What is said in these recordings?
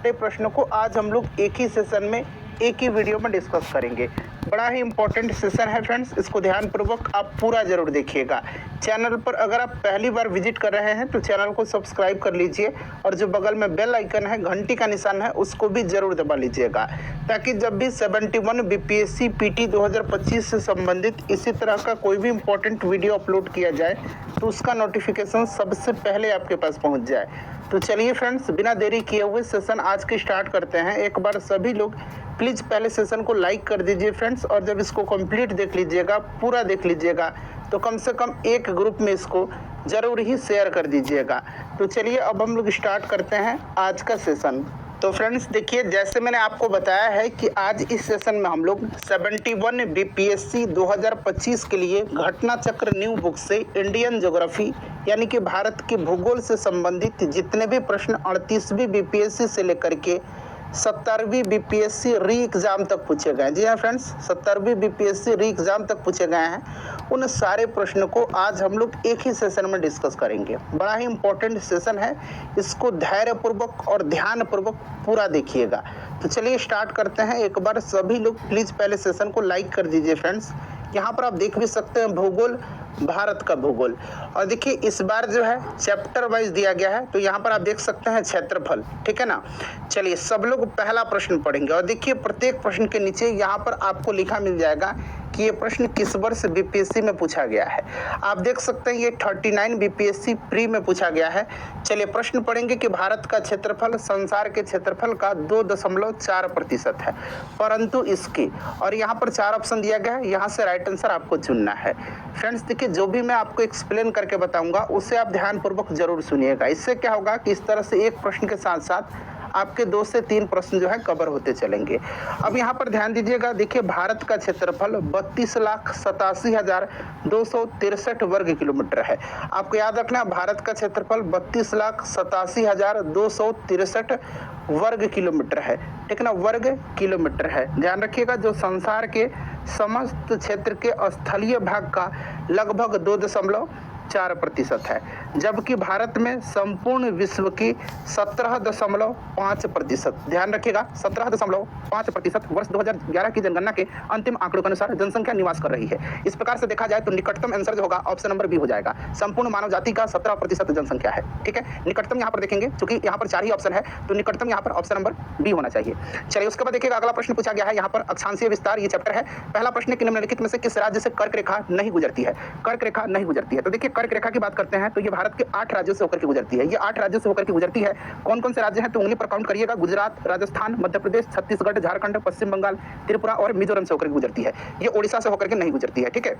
सारे प्रश्नों को आज हम लोग एक ही सेशन में एक ही वीडियो में डिस्कस करेंगे। बड़ा ही इंपॉर्टेंट सेशन है फ्रेंड्स, इसको ध्यानपूर्वक आप पूरा जरूर देखिएगा। चैनल पर अगर आप पहली बार विजिट कर रहे हैं तो चैनल को सब्सक्राइब कर लीजिए और जो बगल में बेल आइकन है, घंटी का निशान है, उसको भी जरूर दबा लीजिएगा, ताकि जब भी 71 बीपीएससी पीटी 2025 से संबंधित इसी तरह का कोई भी इंपॉर्टेंट वीडियो अपलोड किया जाए तो उसका नोटिफिकेशन सबसे पहले आपके पास पहुंच जाए। तो चलिए फ्रेंड्स, बिना देरी किए हुए सेशन आज की स्टार्ट करते हैं। एक बार सभी लोग प्लीज़ पहले सेशन को लाइक कर दीजिए फ्रेंड्स, और जब इसको कंप्लीट देख लीजिएगा, पूरा देख लीजिएगा, तो कम से कम एक ग्रुप में इसको ज़रूर ही शेयर कर दीजिएगा। तो चलिए अब हम लोग स्टार्ट करते हैं आज का सेशन। तो फ्रेंड्स देखिए, जैसे मैंने आपको बताया है कि आज इस सेशन में हम लोग 71 बीपीएससी 2025 के लिए घटना चक्र न्यू बुक से इंडियन ज्योग्राफी यानी कि भारत के भूगोल से संबंधित जितने भी प्रश्न 38वीं बीपीएससी से लेकर के 70वीं बीपीएससी री एग्ज़ाम तक पूछे गए हैं। जी हाँ फ्रेंड्स, 70वीं बीपीएससी री एग्ज़ाम तक पूछे गए हैं। उन सारे प्रश्नों को आज हम लोग एक ही सेशन में डिस्कस करेंगे। बड़ा ही इंपॉर्टेंट सेशन है, इसको धैर्यपूर्वक और ध्यानपूर्वक पूरा देखिएगा। तो चलिए स्टार्ट करते हैं। एक बार सभी लोग प्लीज़ पहले सेशन को लाइक कर दीजिए फ्रेंड्स। यहाँ पर आप देख भी सकते हैं भूगोल, भारत का भूगोल, और देखिए इस बार जो है चैप्टर वाइज दिया गया है। तो यहाँ पर आप देख सकते हैं क्षेत्रफल, ठीक है ना। चलिए सब लोग पहला प्रश्न पढ़ेंगे और देखिए प्रत्येक प्रश्न के नीचे यहाँ पर आपको लिखा मिल जाएगा कि ये प्रश्न किस वर्ष बीपीएससी में पूछा गया है। आप देख सकते हैं ये 39 बीपीएससी प्री में पूछा गया है। चलिए प्रश्न पढ़ेंगे कि भारत का क्षेत्रफल संसार के क्षेत्रफल का 2.4% है, परंतु इसकी, और यहाँ पर 4 ऑप्शन दिया गया है, यहाँ से राइट आंसर आपको चुनना है। फ्रेंड्स देखिए, जो भी मैं आपको एक्सप्लेन करके बताऊंगा उसे आप ध्यानपूर्वक जरूर सुनिएगा। इससे क्या होगा कि इस तरह से एक प्रश्न के साथ साथ आपके 2 से 3 प्रश्न जो है कवर होते चलेंगे। अब यहाँ पर ध्यान दीजिएगा, देखिए भारत का क्षेत्रफल 32,87,263 वर्ग किलोमीटर है। आपको याद रखना, भारत का क्षेत्रफल 32,87,263 वर्ग किलोमीटर है, ठीक है ना, वर्ग किलोमीटर है। ध्यान रखिएगा, जो संसार के समस्त क्षेत्र के स्थलीय भाग का लगभग 2.4% है, जबकि भारत में संपूर्ण विश्व की 17.5%, ध्यान रखिएगा 17.5% वर्ष 2011 की जनगणना के अंतिम आंकड़ों के अनुसार जनसंख्या निवास कर रही है। इस प्रकार से देखा जाए तो निकटतम आंसर जो होगा ऑप्शन नंबर बी हो जाएगा। संपूर्ण मानव जाति का 17% जनसंख्या है, ठीक है। निकटतम यहाँ पर देखेंगे, क्योंकि यहाँ पर 4 ही ऑप्शन है, तो निकटतम यहाँ पर ऑप्शन नंबर बी होना चाहिए। चलिए उसके बाद देखिएगा अगला प्रश्न पूछा गया है यहाँ पर अक्षांशीय विस्तार, ये चैप्टर है। पहला प्रश्न कि निम्नलिखित में से किस राज्य से कर्क रेखा नहीं गुजरती है। कर्क रेखा नहीं गुजरती है, तो देखिए कर्क रेखा की बात करते हैं तो ये भारत के 8 राज्यों से होकर के गुजरती है। ये 8 राज्यों से होकर के गुजरती है। कौन कौन से राज्य हैं तो उंगली पर काउंट करिएगा। गुजरात, राजस्थान, मध्य प्रदेश, छत्तीसगढ़, झारखंड, पश्चिम बंगाल, त्रिपुरा और मिजोरम से होकर के गुजरती है। ये ओडिशा से होकर के नहीं गुजरती है, ठीक है।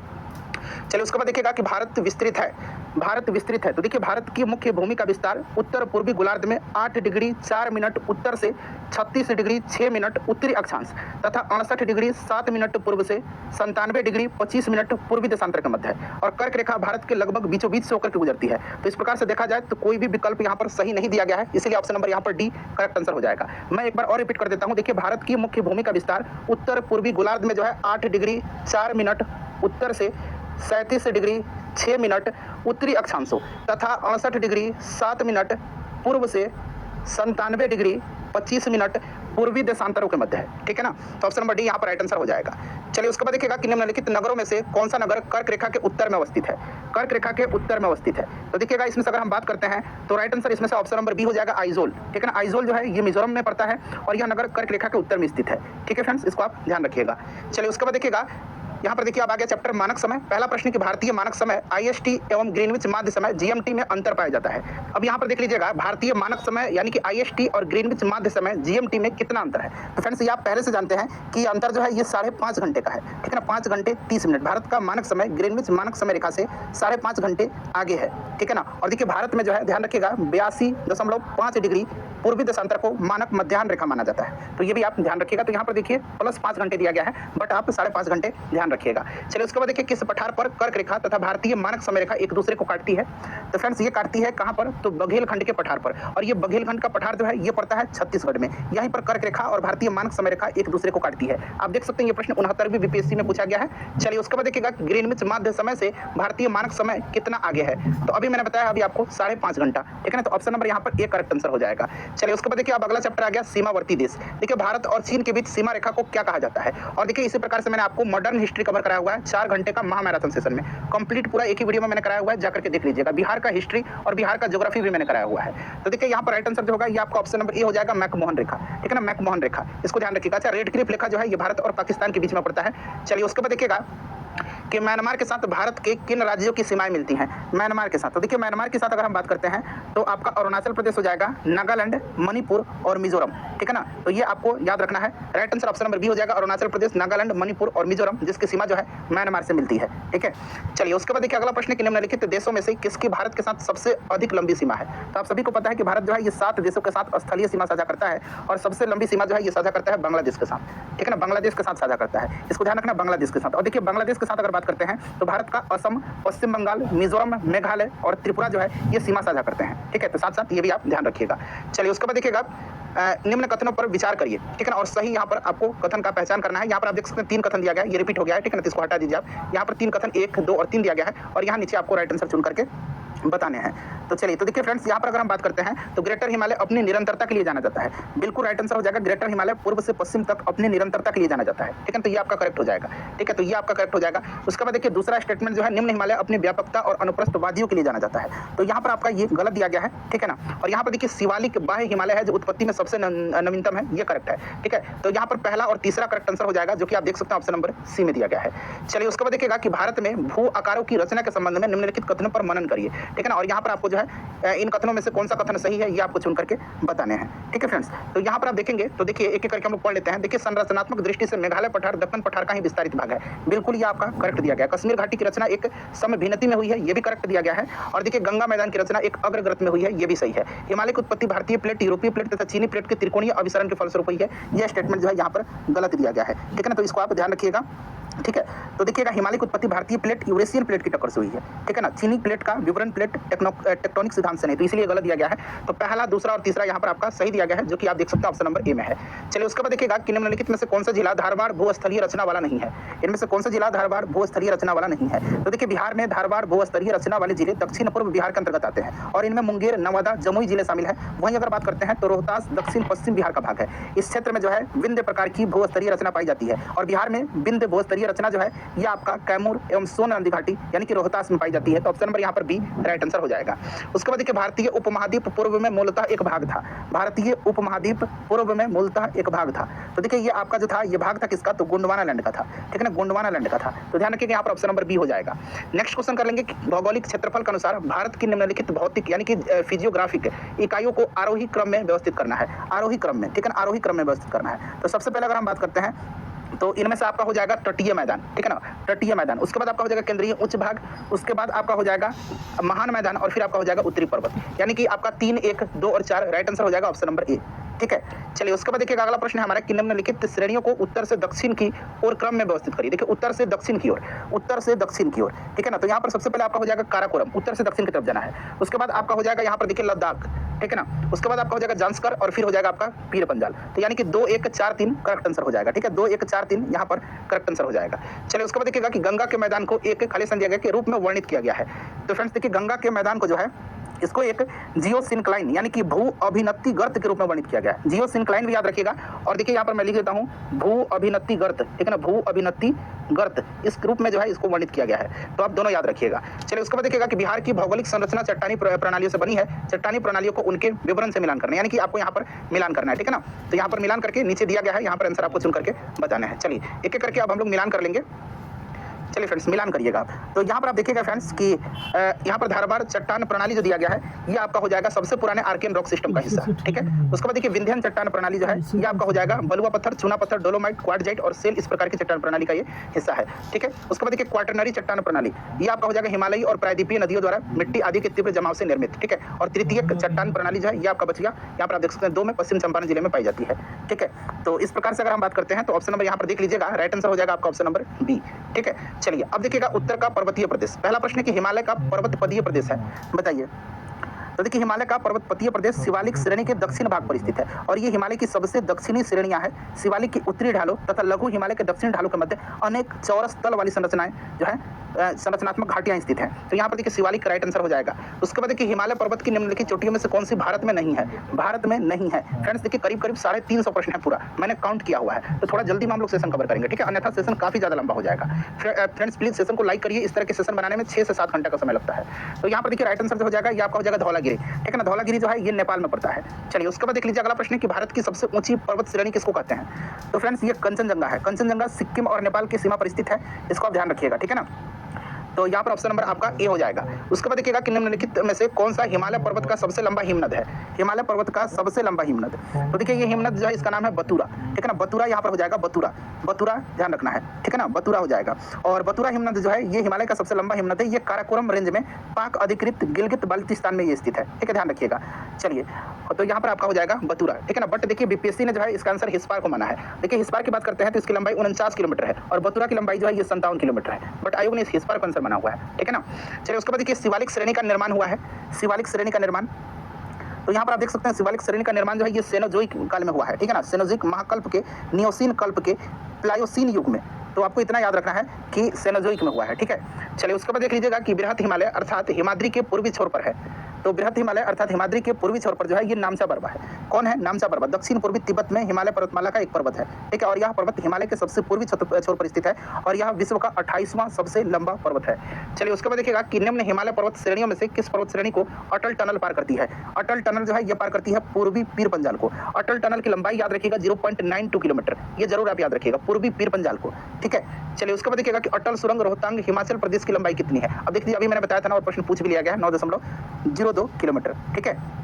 चलिए उसके बाद देखिएगा कि भारत विस्तृत है। भारत विस्तृत है, तो देखिए भारत की मुख्य भूमि का विस्तार उत्तर पूर्वी गोलार्ध में 8 डिग्री 4 मिनट उत्तर से 36 डिग्री 6 मिनट उत्तरी अक्षांश तथा 68 डिग्री 7 मिनट पूर्व से 97 डिग्री 25 मिनट पूर्वी देशांतर के मध्य है। और कर्क रेखा भारत के लगभग बीचों बीच से होकर के गुजरती है। तो इस प्रकार से देखा जाए तो कोई भी विकल्प यहाँ पर सही नहीं दिया गया है, इसलिए ऑप्शन नंबर यहाँ पर डी करेक्ट आंसर हो जाएगा। मैं एक बार और रिपीट कर देता हूँ। देखिए भारत की मुख्य भूमि का विस्तार उत्तर पूर्वी गोलार्ध में जो है 8 डिग्री 4 मिनट उत्तर से 37 डिग्री 6 मिनट उत्तरी अक्षांशों तथा 68 डिग्री 7 मिनट पूर्व से 97 डिग्री 25 मिनट पूर्वी देशांतरों के मध्य है, ठीक है ना। तो ऑप्शन नंबर डी यहाँ पर राइट आंसर हो जाएगा। चलिए उसके बाद देखिएगा कि निम्नलिखित नगरों में से कौन सा नगर कर्क रेखा के उत्तर में अवस्थित है। कर्क रेखा के उत्तर में अवस्थित है, तो देखिएगा इसमें से अगर हम बात करते हैं तो राइट आंसर इसमें से ऑप्शन नंबर बी हो जाएगा, आइजोल, ठीक है ना। आइजोल जो है ये मिजोरम में पड़ता है और यह नगर कर्क रेखा के उत्तर में स्थित है, ठीक है फ्रेंड्स, इसको आप ध्यान रखिएगा। चलिए उसके बाद देखिएगा यहाँ पर देखिए अब आ गया चैप्टर मानक समय। पहला प्रश्न कि भारतीय मानक समय आईएसटी एवं ग्रीनविच माध्य समय जीएमटी में अंतर पाया जाता है। अब यहाँ पर देख लीजिएगा भारतीय मानक समय यानी कि आईएसटी और ग्रीनविच माध्य समय जीएमटी में कितना अंतर है। तो फ्रेंड्स ये आप पहले से जानते हैं कि अंतर जो है ये 5.5 घंटे का है, ठीक है ना। 5 घंटे 30 मिनट भारत का मानक समय ग्रीनविच मानक समय रेखा से 5.5 घंटे आगे है, ठीक है ना। और देखिए भारत में जो है ध्यान रखिएगा 82.5 डिग्री पूर्वी देशांतर को मानक मध्याह्न रेखा माना जाता है, तो ये भी आप ध्यान रखिएगा। तो यहाँ पर देखिए +5 घंटे दिया गया है, बट आप 5.5 घंटे ध्यान ध्यान रखिएगा। चलिए उसके बाद देखिए किस पठार पर कर्क रेखा तथा भारतीय मानक समय रेखा एक दूसरे को काटती है। तो फ्रेंड्स ये काटती है कहां पर, तो बघेलखंड के पठार पर, और ये बघेलखंड का पठार जो है ये पड़ता है छत्तीसगढ़ में। यहीं पर कर्क रेखा और भारतीय मानक समय रेखा एक दूसरे को काटती है। आप देख सकते हैं ये प्रश्न 69वीं बीपीएससी में पूछा गया है। चलिए उसके बाद देखिएगा ग्रीनविच माध्य समय से भारतीय मानक समय कितना आगे है। तो अभी मैंने बताया अभी आपको 5.5 घंटा, ठीक है ना। तो ऑप्शन नंबर यहाँ पर ए करेक्ट आंसर हो जाएगा। चलिए उसके बाद देखिए अब अगला चैप्टर आ गया सीमावर्ती देश। देखिए भारत और चीन के बीच सीमा रेखा को क्या कहा जाता है। और देखिए इसी प्रकार से मैंने आपको मॉडर्न हिस्ट्री कवर कराया हुआ है 4 घंटे का महामैराथन सेशन में, कंप्लीट पूरा एक ही वीडियो में मैंने कराया हुआ है, जाकर के देख लीजिएगा। बिहार का हिस्ट्री और बिहार का ज्योग्राफी भी मैंने कराया हुआ है। तो देखिए यहाँ पर राइट आंसर जो होगा ये आपका ऑप्शन नंबर ए हो जाएगा, मैकमोहन रेखा, ठीक है ना, मैकमोहन रेखा, इसको ध्यान रखिएगा। अच्छा रेड क्लिफ रेखा जो है ये भारत और पाकिस्तान के बीच में पड़ता है। चलिए उसके बाद देखिएगा कि म्यांमार के साथ भारत के किन राज्यों की सीमाएं मिलती हैं। म्यांमार के साथ, तो देखिए म्यांमार के साथ अगर हम बात करते हैं तो आपका अरुणाचल प्रदेश हो जाएगा, नागालैंड, मणिपुर और मिजोरम, ठीक है ना। तो ये आपको याद रखना है। Right answer option number B हो जाएगा, अरुणाचल प्रदेश, नागालैंड, मणिपुर और मिजोरम, जिसकी सीमा जो है म्यांमार से मिलती है, ठीक है। चलिए उसके बाद देखिए अगला प्रश्न कि निम्नलिखित देशों में से किसकी भारत के साथ सबसे अधिक लंबी सीमा है। तो आप सभी को पता है कि भारत जो है ये 7 देशों के साथ स्थलीय सीमा साझा करता है, और सबसे लंबी सीमा जो है ये साझा करता है बांग्लादेश के साथ, ठीक है ना, बांग्लादेश के साथ साझा करता है। इसको ध्यान रखना, बांग्लादेश के साथ। और देखिए बांग्लादेश के साथ अगर बात करते हैं तो भारत का असम, पश्चिम बंगाल, मिजोरम, मेघालय और त्रिपुरा जो है ये सीमा साझा करते हैं, ठीक है। तो साथ साथ ये भी आप ध्यान रखिएगा। चलिए उसके बाद देखिएगा निम्न कथनों पर विचार करिए, ठीक है ना, और सही यहाँ पर आपको कथन का पहचान करना है। यहाँ पर आप देख सकते हैं 3 कथन दिया गया है, ये रिपीट हो गया है, ठीक है ना, तो इसको हटा दीजिए आप। यहाँ पर 3 कथन 1, 2 और 3 दिया गया है, और यहाँ नीचे आपको राइट आंसर चुन करके बताने हैं। तो चलिए तो देखिए फ्रेंड्स यहाँ पर अगर हम बात करते हैं तो ग्रेटर हिमालय अपनी निरंतरता के लिए जाना जाता है। बिल्कुल राइट आंसर हो जाएगा, ग्रेटर हिमालय पूर्व से पश्चिम तक अपनी निरंतरता के लिए जाना जाता है, ठीक है। तो ये आपका करेक्ट हो जाएगा, ठीक है, तो ये आपका करेक्ट हो जाएगा। उसके बाद देखिए दूसरा स्टेटमेंट जो है निम्न हिमालय अपनी व्यापकता और अनुप्रस्थ वादियों के लिए जाना जाता है। तो यहाँ पर आपका ये गलत दिया गया है, ठीक है ना। और यहाँ पर देखिए शिवालिक बाह्य हिमालय है जो उत्पत्ति में सबसे नवीनतम है, ये करेक्ट है, ठीक है। तो यहाँ पर पहला और तीसरा करेक्ट आंसर हो जाएगा, जो कि आप देख सकते हैं ऑप्शन नंबर सी में दिया गया है। चलिए उसके बाद देखिएगा कि भारत में भू आकारों की रचना के संबंध में निम्नलिखित कथनों पर मनन करिए, ठीक है ना। और यहाँ पर आपको जो है इन कथनों में से कौन सा कथन सही है ये आपको चुन करके बताने हैं, ठीक है फ्रेंड्स। तो यहाँ पर आप देखेंगे तो देखिए एक एक करके हम लोग पढ़ लेते हैं। देखिए संरचनात्मक दृष्टि से मेघालय पठार दक्कन पठार का ही विस्तारित भाग है, बिल्कुल ये आपका करेक्ट दिया गया। कश्मीर घाटी की रचना एक समभिन्नति में हुई है, ये भी करेक्ट दिया गया है। और देखिए गंगा मैदान की रचना एक अग्रग्रत में हुई है, ये भी सही है। हिमालय की उत्पत्ति भारतीय प्लेट, यूरोपीय प्लेट तथा चीनी प्लेट के त्रिकोणीय अभिसरण के फलस्वरूप हुई है, यह स्टेटमेंट जो है यहाँ पर गलत दिया गया है, ठीक है ना। तो इसको आप ध्यान रखिएगा, ठीक है। तो देखिएगा हिमालय की उत्पत्ति भारतीय प्लेट यूरेशियन प्लेट की टक्कर से हुई है, ठीक है ना। चीनी प्लेट का विवरण प्लेट टेक्टोनिक सिद्धांत से नहीं, तो इसलिए गलत दिया गया है। तो पहला, दूसरा और तीसरा यहाँ पर आपका सही दिया गया है, जो कि आप देख सकते हैं ऑप्शन नंबर ए में है। चलिए उसके बाद देखिएगा कि निम्नलिखित में से कौन सा जिला धारवाड़ भूस्थलीय रचना वाला नहीं है। इनमें से कौन सा जिला धारवाड़ भूस्थलीय रचना वाला नहीं है। तो देखिए बिहार में धारवाड़ भूस्थलीय रचना वाले जिले दक्षिण पूर्व बिहार के अंतर्गत आते हैं, और इनमें मुंगेर, नवादा, जमुई जिले शामिल है। वहीं अगर बात करते हैं तो रोहतास दक्षिण पश्चिम बिहार का भाग है। इस क्षेत्र में जो है विंध्य प्रकार की भूस्तरीय रचना पाई जाती है, और बिहार में विंध्य भूस्तरीय रचना जो है ये आपका कैमूर एवं सोन नदी घाटी यानी कि रोहतास में पाई जाती है। तो ऑप्शन नंबर यहाँ पर बी राइट आंसर हो जाएगा। उसके बाद देखिए भारतीय उपमहाद्वीप पूर्व में मूलतः एक भाग था। भारतीय उपमहाद्वीप पूर्व में मूलतः एक भाग था। तो देखिए ये आपका जो था ये भाग था किसका, तो गोंडवाना लैंड का था, ठीक है ना, गोंडवाना लैंड का था। तो ध्यान रखिए यहाँ पर ऑप्शन नंबर बी हो जाएगा। नेक्स्ट क्वेश्चन कर लेंगे भौगोलिक क्षेत्रफल के अनुसार भारत की निम्नलिखित भौतिक यानी कि फिजियोग्राफिक इकाइयों को आरोही क्रम में व्यवस्थित करना है, आरोही क्रम में, ठीक है ना, आरोही क्रम में व्यवस्थित करना है। तो सबसे पहले अगर हम बात करते हैं तो इनमें से आपका हो जाएगा तटीय मैदान, ठीक है ना, तटीय मैदान। उसके बाद आपका हो जाएगा केंद्रीय उच्च भाग, उसके बाद आपका हो जाएगा महान मैदान, और फिर आपका हो जाएगा उत्तरी पर्वत, यानी कि आपका 3, 1, 2 और 4 राइट आंसर हो जाएगा ऑप्शन नंबर ए, ठीक है। चलिए उसके बाद देखिएगा अगला प्रश्न है हमारा कि निम्नलिखित श्रेणियों को उत्तर से दक्षिण की ओर क्रम में व्यवस्थित करिए। देखिए उत्तर से दक्षिण की ओर, उत्तर से दक्षिण की ओर, ठीक है ना। तो यहाँ पर सबसे पहले आपका हो जाएगा काराकोरम, उत्तर से दक्षिण की तरफ जाना है। उसके बाद आपका हो जाएगा यहाँ पर देखिए लद्दाख, ठीक है ना। उसके बाद आपका हो जाएगा जांस्कर, और फिर हो जाएगा आपका पीर पंजाल। तो यानी कि 2, 1, 4, 3 करेक्ट आंसर हो जाएगा, ठीक है, 2, 1, 4, 3 यहाँ पर करेक्ट आंसर हो जाएगा। चलिए उसके बाद देखिएगा कि गंगा के मैदान को एक खालिस्तान दिया गया के रूप में वर्णित किया गया है। तो फ्रेंड्स देखिए गंगा के मैदान को जो है इसको एक जियोसिंक्लाइन यानी कि भू अभिनति गर्त के रूप में वर्णित किया गया है। जियोसिंक्लाइन भी याद रखिएगा। और देखिए यहाँ पर मैं लिख देता हूँ भू अभिनति गर्त, ठीक है ना, भू अभिनति गर्त इस रूप में जो है इसको वर्णित किया गया है। तो आप दोनों याद रखिएगा। चलिए उसके बाद देखिएगा कि बिहार की भौगोलिक संरचना चट्टानी प्रणालियों से बनी है। चट्टानी प्रणालियों को उनके विवरण से मिलान करना, यानी कि आपको यहाँ पर मिलान करना है, ठीक है ना। तो यहाँ पर मिलान करके नीचे दिया गया है, यहाँ पर आंसर आपको चुन करके बताना है। चलिए एक एक करके अब हम लोग मिलान कर लेंगे। चलिए फ्रेंड्स मिलान करिएगा आप। तो यहाँ पर आप देखिएगा फ्रेंड्स कि यहाँ पर धारबार चट्टान प्रणाली जो दिया गया है ये आपका हो जाएगा सबसे पुराने आर्कियन रॉक सिस्टम का हिस्सा, ठीक है। उसके बाद देखिए विंध्यन चट्टान प्रणाली जो है ये आपका हो जाएगा बलुआ पत्थर, चूना पत्थर, डोलोमाइट, क्वार्टजाइट और सेल इस प्रकार की चट्टान प्रणाली का ये हिस्सा है, ठीक है। उसके बाद देखिए क्वाटरनरी चट्टान प्रणाली ये आपका हो जाएगा हिमालयी और प्रायद्वीपीय नदियों द्वारा मिट्टी आदि के तीव्र जमाव से निर्मित, ठीक है। और तृतीय चट्टान प्रणाली जो है ये आपका बच गया, यहाँ पर आप देख सकते हैं 2 में पश्चिम चंपारण जिले में पाई जाती है, ठीक है। तो इस प्रकार से अगर हम बात करते हैं तो ऑप्शन नंबर यहाँ पर देख लीजिएगा, राइट आंसर हो जाएगा आपका ऑप्शन नंबर बी, ठीक है। चलिए अब देखिएगा उत्तर का पर्वतीय प्रदेश। पहला प्रश्न है कि हिमालय का पर्वतपदीय प्रदेश है, बताइए। तो देखिए हिमालय का पर्वतपतीय प्रदेश शिवालिक श्रेणी के दक्षिण भाग पर स्थित है और ये हिमालय की सबसे दक्षिणी श्रेणियां हैं। शिवालिक की उत्तरी ढालों तथा लघु हिमालय के दक्षिणी ढालों के मध्य अनेक चौरस तल वाली संरचनाएं जो है संरचनात्मक घाटियां स्थित हैं। तो यहाँ पर देखिए शिवालिक राइट आंसर हो जाएगा। उसके बाद देखिए हिमालय पर्वत की निम्नलिखित चोटियों में से कौन सी भारत में नहीं है? भारत में नहीं है फ्रेंड्स। देखिए करीब करीब 350 प्रश्न है पूरा, मैंने काउंट किया हुआ है, तो थोड़ा जल्दी में हम लोग सेशन कवर करेंगे, ठीक है, अन्यथा सेशन काफी ज्यादा लंबा हो जाएगा। फ्रेंड्स प्लीज सेशन को लाइक करिए, इस तरह के सेशन बनाने में 6 से 7 घंटे का समय लगता है। तो यहाँ पर देखिए राइट आंसर हो जाएगा, ये आपका हो जाएगा धौलागिरी, ठीक है ना। धौलागिरी जो है ये नेपाल में पड़ता है। चलिए उसके बाद देख लीजिए अगला प्रश्न है कि भारत की सबसे ऊंची पर्वत श्रेणी किसको कहते हैं? तो फ्रेंड्स ये कंचनजंगा है। कंचनजंगा सिक्किम और नेपाल की सीमा पर स्थित है, इसको आप ध्यान रखिएगा, ठीक है ना। तो यहाँ पर ऑप्शन नंबर आपका ए हो जाएगा। उसके बाद देखिएगा कि निम्नलिखित में से कौन सा हिमालय पर्वत का सबसे लंबा हिमनद है? हिमालय पर्वत का सबसे लंबा हिमनद, तो देखिए ये हिमनद जो है इसका नाम है बतुरा, ठीक है ना। बतुरा यहाँ पर हो जाएगा, बतुरा, बतुरा ध्यान रखना है, ठीक है ना, बतुरा हो जाएगा। और बतुरा हिमनद जो है ये हिमालय का सबसे लंबा हिमनद है। ये काराकोरम रेंज में पाक अधिकृत गिलगित बाल्टिस्तान में ये स्थित है, ठीक है, ध्यान रखिएगा। चलिए तो यहाँ पर आपका हो जाएगा बतुरा, ठीक है ना। बट देखिए बीपीएससी ने जो है इसका आंसर हिस्पार को माना है। देखिए हिस्पार की बात करते हैं तो इसकी लंबाई 49 किलोमीटर है और बतुरा की लंबाई जो है ये 57 किलोमीटर है, बट आयोग ने इस हिस्पार को आंसर माना हुआ है, ठीक है ना। चलिए उसके बाद देखिए शिवालिक श्रेणी का निर्माण हुआ है। शिवालिक श्रेणी का निर्माण, तो यहाँ पर आप देख सकते हैं शिवालिक श्रेणी का निर्माण जो है ये सेनोजोइक काल में हुआ है, ठीक है ना। सेनोजोइक महाकल्प के नियोसीन कल्प के प्लायोसीन युग में, तो आपको इतना याद रखना है कि सेनोजोइक में हुआ है, ठीक है। चलिए उसके बाद देख लीजिएगा कि बृहत हिमालय अर्थात हिमाद्री के पूर्वी छोर पर है। तो बृहत हिमालय अर्थात हिमाद्री के पूर्वी छोर पर जो है ये नामचा पर्वत है। कौन है? नामचा पर्वत दक्षिण पूर्वी तिब्बत में हिमालय पर्वतमाला का एक पर्वत है, ठीक है। और यह पर्वत हिमालय के सबसे पूर्वी छोर पर स्थित है और यह विश्व का 28वां सबसे लंबा पर्वत है। चलिए उसके बाद देखिएगा कि निम्न हिमालय पर्वत श्रेणियों में से किस पर्वत श्रेणी को अटल टनल पार करती है? अटल टनल जो है ये पार करती है पूर्वी पीर पंजाल को। अटल टनल की लंबाई याद रखिएगा 0.92 किलोमीटर, ये जरूर आप याद रखिएगा, पूर्वी पीर पंजाल को, ठीक है। चलिए उसके बाद देखिएगा कि अटल सुरंग रोहतांग हिमाचल प्रदेश की लंबाई कितनी है? अब देखिए अभी मैंने बताया था ना और प्रश्न पूछ भी लिया गया है, 9.02 किलोमीटर, ठीक है।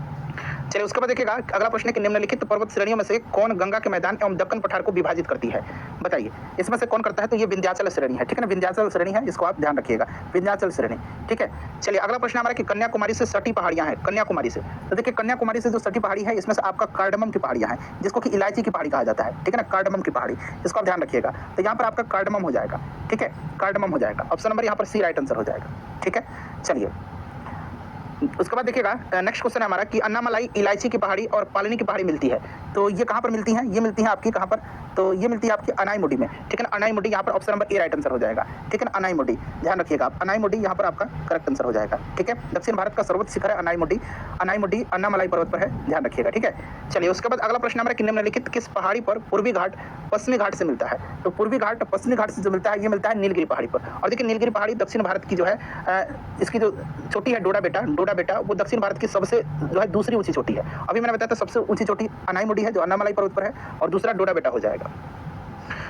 चलिए उसके बाद देखिएगा अगला प्रश्न है कि निम्नलिखित पर्वत श्रेणियों में से कौन गंगा के मैदान एवं दक्कन पठार को विभाजित करती है? बताइए इसमें से कौन करता है? तो ये विंध्याचल श्रेणी है, ठीक है ना। विंध्याचल श्रेणी है, इसको आप ध्यान रखिएगा, विंध्याचल श्रेणी, ठीक है। चलिए अगला प्रश्न हमारा कि कन्याकुमारी से सटी पहाड़ियां हैं, कन्याकुमारी से। तो देखिए कन्याकुमारी से जो सटी पहाड़ी है इसमें से आपका कार्डमम की पहाड़ियां हैं, जिसको कि इलायची की पहाड़ी कहा जाता है, ठीक है ना, कार्डमम की पहाड़ी, इसको आप ध्यान रखिएगा। तो यहाँ पर आपका कार्डमम हो जाएगा, ठीक है, कार्डमम हो जाएगा। ऑप्शन नंबर यहाँ पर सी राइट आंसर हो जाएगा, ठीक है। चलिए उसके बाद देखिएगा नेक्स्ट क्वेश्चन है हमारा कि अन्नामलाई इलायची की पहाड़ी और पालनी की पहाड़ी मिलती है, तो ये कहाँ पर मिलती हैं? ये मिलती है आपकी कहाँ पर? तो ये मिलती है आपकी अनाईमुडी में, ठीक है ना। अनाईमुडी यहाँ पर option number A right answer हो जाएगा, ठीक है ना। अनाईमुडी ध्यान रखिएगा आप, अनाईमुडी यहाँ पर आपका करेक्ट आंसर हो जाएगा, ठीक है। दक्षिण भारत का सर्वोच्च शिखर है अनाईमुडी, अनाईमुडी अन्नामलाई पर्वत पर है, ध्यान रखिएगा, ठीक है। चलिए उसके बाद अगला प्रश्न हमारा कि निम्नलिखित किस पहाड़ी पर पूर्वी घाट पश्चिमी घाट से मिलता है? तो पूर्वी घाट पश्चिमी घाट से जो मिलता है ये मिलता है नीलगिरी पहाड़ी पर। और देखिए नीलगिरी पहाड़ी दक्षिण भारत की जो है इसकी जो चोटी है डोडा बेटा, वो दक्षिण भारत की सबसे जो है दूसरी ऊंची चोटी है। अभी मैंने बताया था सबसे ऊंची चोटी अनाईमुडी है जो अन्नामलाई पर्वत पर है और दूसरा डोडा बेटा हो जाएगा।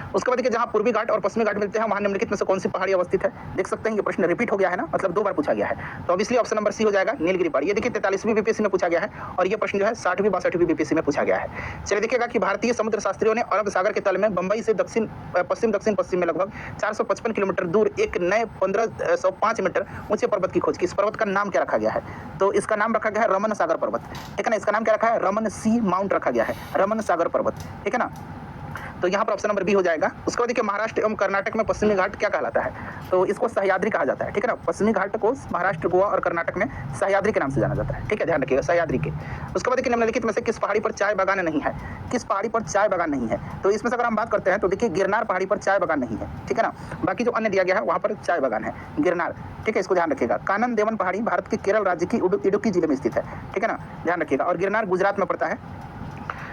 उसके बाद देखिए जहां पूर्वी घाट और पश्चिमी घाट मिलते हैं वहां निम्नलिखित में से कौन सी पहाड़ी अवस्थित है? देख सकते हैं ये प्रश्न रिपीट हो गया है ना, मतलब 2 बार पूछा गया है, तो ऑब्वियसली ऑप्शन नंबर सी हो जाएगा नीलगिरी पहाड़ी। ये देखिए 43वीं बीपीएससी में पूछा गया है और ये प्रश्न जो है 60वीं 62वीं बीपीएससी में पूछा गया है। चलिए देखिएगा कि भारतीय समुद्र शास्त्रियों ने अरब सागर के तल में बंबई से दक्षिण पश्चिम में लगभग 455 किलोमीटर दूर एक नए 1505 मीटर ऊंचे पर्वत की खोज की। इस पर्वत का नाम क्या रखा गया है? तो इसका नाम रखा गया है रमन सागर पर्वत, ठीक है ना। इसका नाम क्या रखा है? रमन सी माउंट रखा गया है, रमन सागर पर्वत, ठीक है ना। तो यहाँ पर ऑप्शन नंबर बी हो जाएगा। उसके बाद देखिए महाराष्ट्र एवं कर्नाटक में पश्चिमी घाट क्या कहलाता है? तो इसको सह्याद्री कहा जाता है, ठीक है ना। पश्चिमी घाट को महाराष्ट्र, गोवा और कर्नाटक में सह्याद्री के नाम से जाना जाता है, ठीक है, ध्यान रखिएगा, सह्याद्री के। उसके बाद देखिए निम्नलिखित में से किस पहाड़ी पर चाय बागान नहीं है? किस पहाड़ी पर चाय बागान नहीं है? तो इसमें से अगर हम बात करते हैं तो देखिए गिरनार पहाड़ी पर चाय बागान नहीं है, ठीक है ना। बाकी जो अन्य दिया गया है वहाँ पर चाय बागान है, गिरनार, ठीक है, इसको ध्यान रखिएगा। कानन देवन पहाड़ी भारत के केरल राज्य की इडुक्की जिले में स्थित है, ठीक है ना, ध्यान रखिएगा। और गिरनार गुजरात में पड़ता है।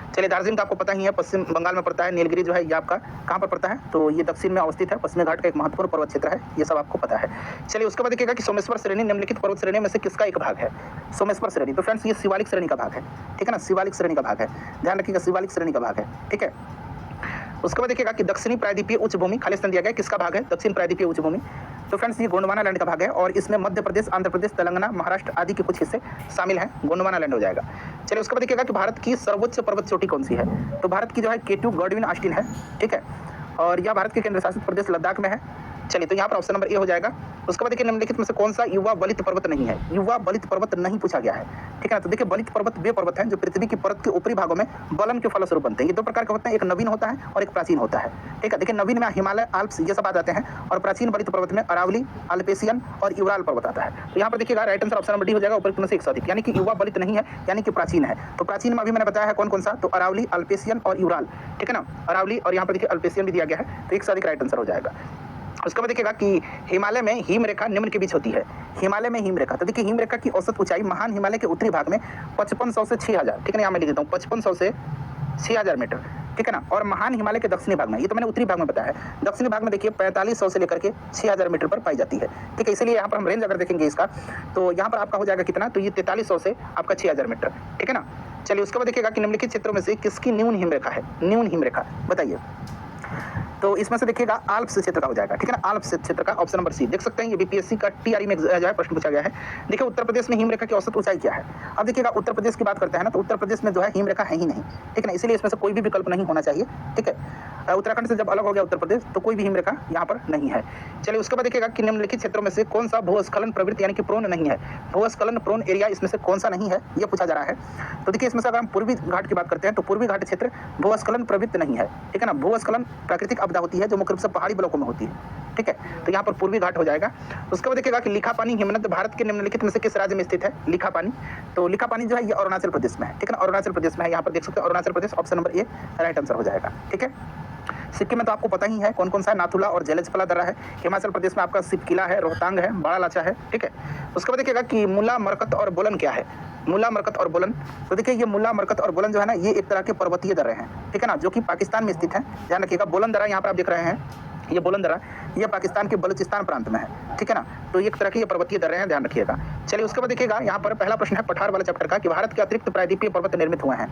चलिए दार्जिलिंग का आपको पता ही है पश्चिम बंगाल में पड़ता है। नीलगिरी जो है ये आपका कहाँ पर पड़ता है? तो ये दक्षिण में अवस्थित है, पश्चिमी घाट का एक महत्वपूर्ण पर्वत क्षेत्र है, ये सब आपको पता है। चलिए उसके बाद देखिएगा कि सोमेश्वर श्रेणी निम्नलिखित पर्वत श्रेणी में से किसका एक भाग है? सोमेश्वर श्रेणी, तो फ्रेंड्स ये शिवालिक श्रेणी का भाग है, ठीक है ना, शिवालिक श्रेणी का भाग है, ध्यान रखिएगा, शिवालिक श्रेणी का भाग है, ठीक है। उसके बाद देखिएगा कि दक्षिणी प्रायद्वीपीय उच्च भूमि खालिस्तान दिया गया, किसका भाग है? दक्षिण प्रायद्वीपीय उच्च भूमि। तो फ्रेंड्स ये गोंडवाना लैंड का भाग है और इसमें मध्य प्रदेश, आंध्र प्रदेश, तेलंगाना, महाराष्ट्र आदि के कुछ हिस्से शामिल हैं। गोंडवाना लैंड हो जाएगा। चलिए उसके बाद देखिएगा कि भारत की सर्वोच्च पर्वत चोटी कौन सी है? तो भारत की जो है K2 गॉडविन ऑस्टिन है, ठीक है, और यह भारत के केंद्र शासित प्रदेश लद्दाख में है। चलिए तो यहाँ पर ऑप्शन नंबर ए हो जाएगा। उसके बाद देखिए निम्नलिखित में से कौन सा युवा बलित पर्वत नहीं है? युवा बलित पर्वत नहीं पूछा गया है, ठीक है ना। तो देखिए बलित पर्वत वे पर्वत हैं जो पृथ्वी की परत के ऊपरी भागों में बलन के फलस्वरूप बनते हैं। ये दो प्रकार के होते हैं, एक नवीन होता है और एक प्राचीन होता है, ठीक है। देखिए नवीन में हिमालय, आल्प्स ये सब आ जाते हैं और प्राचीन बलित पर्वत में अरावली, अल्पेशियन और यूराल पर्वत आता है। तो यहाँ पर देखिएगा right answer option number D हो जाएगा, ऊपर में से एक से अधिक, यानी कि युवा बलित नहीं है, यानी कि प्राचीन है। तो प्राचीन में अभी मैंने बताया है कौन कौन सा, तो अरावली, अल्पेशियन और यूराल, ठीक है ना। अरावली और यहाँ पर देखिए अल्पेशियन भी दिया गया है, तो एक से अधिक राइट आंसर हो जाएगा। उसके बाद देखिएगा कि हिमालय में हिम रेखा निम्न के बीच होती है। हिमालय में हिम रेखा, तो देखिए हिम रेखा की औसत ऊंचाई महान हिमालय के उत्तरी भाग में 5500 से 6000, ठीक है ना, यहाँ मैं लिख देता हूँ 5500 से 6000 मीटर, ठीक है ना। और महान हिमालय के दक्षिणी भाग में, ये तो मैंने उत्तरी भाग में बताया है, दक्षिणी भाग में देखिए 4500 से लेकर के 6000 मीटर पर पाई जाती है, ठीक है। इसलिए यहाँ पर हम रेंज अगर देखेंगे इसका, तो यहाँ पर आपका हो जाएगा कितना, तो ये 4300 से आपका 6000 मीटर, ठीक है ना। चलिए उसके बाद देखिएगा कि निम्नलिखित क्षेत्रों में से किसकी न्यून हिम रेखा है? न्यून हिम रेखा बताइए। तो इसमें से देखिएगा आल्प्स क्षेत्र का हो जाएगा, ठीक है ना। आल्प्स क्षेत्र का ऑप्शन नंबर सी, देख सकते हैं ये बीपीएससी का टीआरई में जो है प्रश्न पूछा गया है। देखिए उत्तर प्रदेश में हिमरेखा की औसत ऊंचाई क्या है? अब देखिएगा उत्तर प्रदेश की बात करते हैं ना, तो उत्तर प्रदेश में जो है हिमरेखा है ही नहीं, ठीक है ना, इसलिए इसमें से कोई भी विकल्प नहीं होना चाहिए, ठीक है। उत्तराखंड से जब अलग हो गया उत्तर प्रदेश तो कोई भी हिमरेखा यहाँ पर नहीं है। चलिए उसके बाद देखिएगा कि निम्नलिखित क्षेत्रों में से कौन सा भूस्खलन प्रवृत्ति यानी कि प्रोन नहीं है? भूस्खलन प्रोन एरिया इसमें से कौन सा नहीं है, ये पूछा जा रहा है। तो देखिए इसमें से अगर हम पूर्वी घाट की बात करते हैं तो पूर्वी घाट क्षेत्र भूस्खलन प्रवृत्ति नहीं है, ठीक है ना। भूस्खलन प्राकृतिक आपदा होती है जो मुख्य रूप से पहाड़ी ब्लॉकों में होती है, ठीक है, तो यहाँ पर पूर्वी घाट हो जाएगा। उसके बाद देखिएगा कि लिखापानी हिमनद भारत के निम्नलिखित में से किस राज्य में स्थित है? लिखापानी, तो लिखापानी जो है ये अरुणाचल प्रदेश में है, ठीक है ना, अरुणाचल प्रदेश में है। यहाँ पर देख सकते हैं Arunachal Pradesh, option number A right answer हो जाएगा, ठीक है। सिक्किम में तो आपको पता ही है कौन कौन सा है, नाथुला और जलेजपला दर्रा है। हिमाचल प्रदेश में आपका सिपकिला है, रोहतांग है, बड़ा लाचा है, ठीक है। उसके बाद देखिएगा कि मुला, मरकत और बोलन क्या है? मुला, मरकत और बोलन, तो देखिए ये मुला, मरकत और बोलन जो है ना, ये एक तरह के पर्वतीय दर्रे हैं, ठीक है ना, जो कि पाकिस्तान में स्थित है। ध्यान रखिएगा बोलन दर्रा यहाँ पर आप देख रहे हैं, ये बोलन दर्रा ये पाकिस्तान के बलूचिस्तान प्रांत में है, ठीक है ना। तो एक तरह के ये पर्वतीय दर्रे हैं, ध्यान रखिएगा। चलिए उसके बाद देखिएगा यहाँ पर पहला प्रश्न है पठार वाले चैप्टर का कि भारत के अतिरिक्त प्रायद्वीपीय पर्वत निर्मित हुए हैं।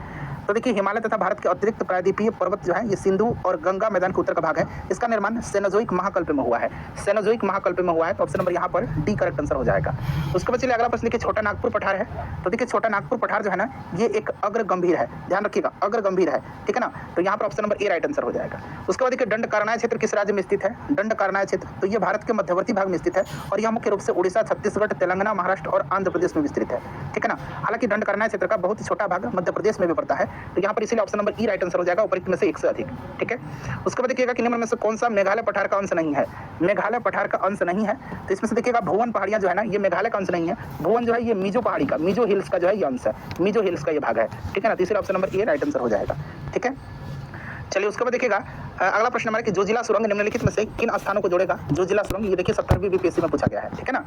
तो देखिए हिमालय तथा भारत के अतिरिक्त प्रायद्वीपीय पर्वत जो है ये सिंधु और गंगा मैदान के उत्तर का भाग है। इसका निर्माण सेनोजोइक महाकल्प में हुआ है, सेनोजोइक महाकल्प में हुआ है, तो ऑप्शन नंबर यहाँ पर डी करेक्ट आंसर हो जाएगा। उसके बाद चलिए अगला प्रश्न देखिए छोटा नागपुर पठार है। तो देखिए छोटा नागपुर पठार जो है ना ये एक अग्र गंभीर है, ध्यान रखिएगा अग्र गंभीर है, ठीक है ना, तो यहाँ पर option number A right answer हो जाएगा। उसके बाद देखिए दंडकारनाय क्षेत्र किस राज्य में स्थित है? दंडकारनाय क्षेत्र, तो ये भारत के मध्यवर्ती भाग में स्थित है और यह मुख्य रूप से उड़ीसा, छत्तीसगढ़, तेलंगाना, महाराष्ट्र और आंध्र प्रदेश में विस्तृत है, ठीक है ना। हालांकि दंडकारनाय क्षेत्र का बहुत ही छोटा भाग मध्य प्रदेश में भी पड़ता है, तो यहाँ पर इसलिए ऑप्शन नंबर ई राइट आंसर हो जाएगा, उपरोक्त में से एक से अधिक, ठीक है। उसके बाद देखिएगा कि निम्न में से कौन सा मेघालय पठार का अंश नहीं है? मेघालय पठार का अंश नहीं है, तो इसमें से देखिएगा भुवन पहाड़ियां जो है ना ये मेघालय का अंश नहीं है। भुवन जो है ये मिजो पहाड़ी का, मिजो हिल्स का जो है ये अंश है, मिजो हिल्स का ये भाग है, ठीक है ना, तीसरे option number A right answer हो जाएगा, ठीक है। चलिए उसके बाद देखिएगा अगला प्रश्न हमारा कि जोजिला सुरंग निम्नलिखित में से किन स्थानों को जोड़ेगा? जोजिला सुरंग ये देखिए 70वीं बीपीएससी में पूछा गया है, ठीक है ना।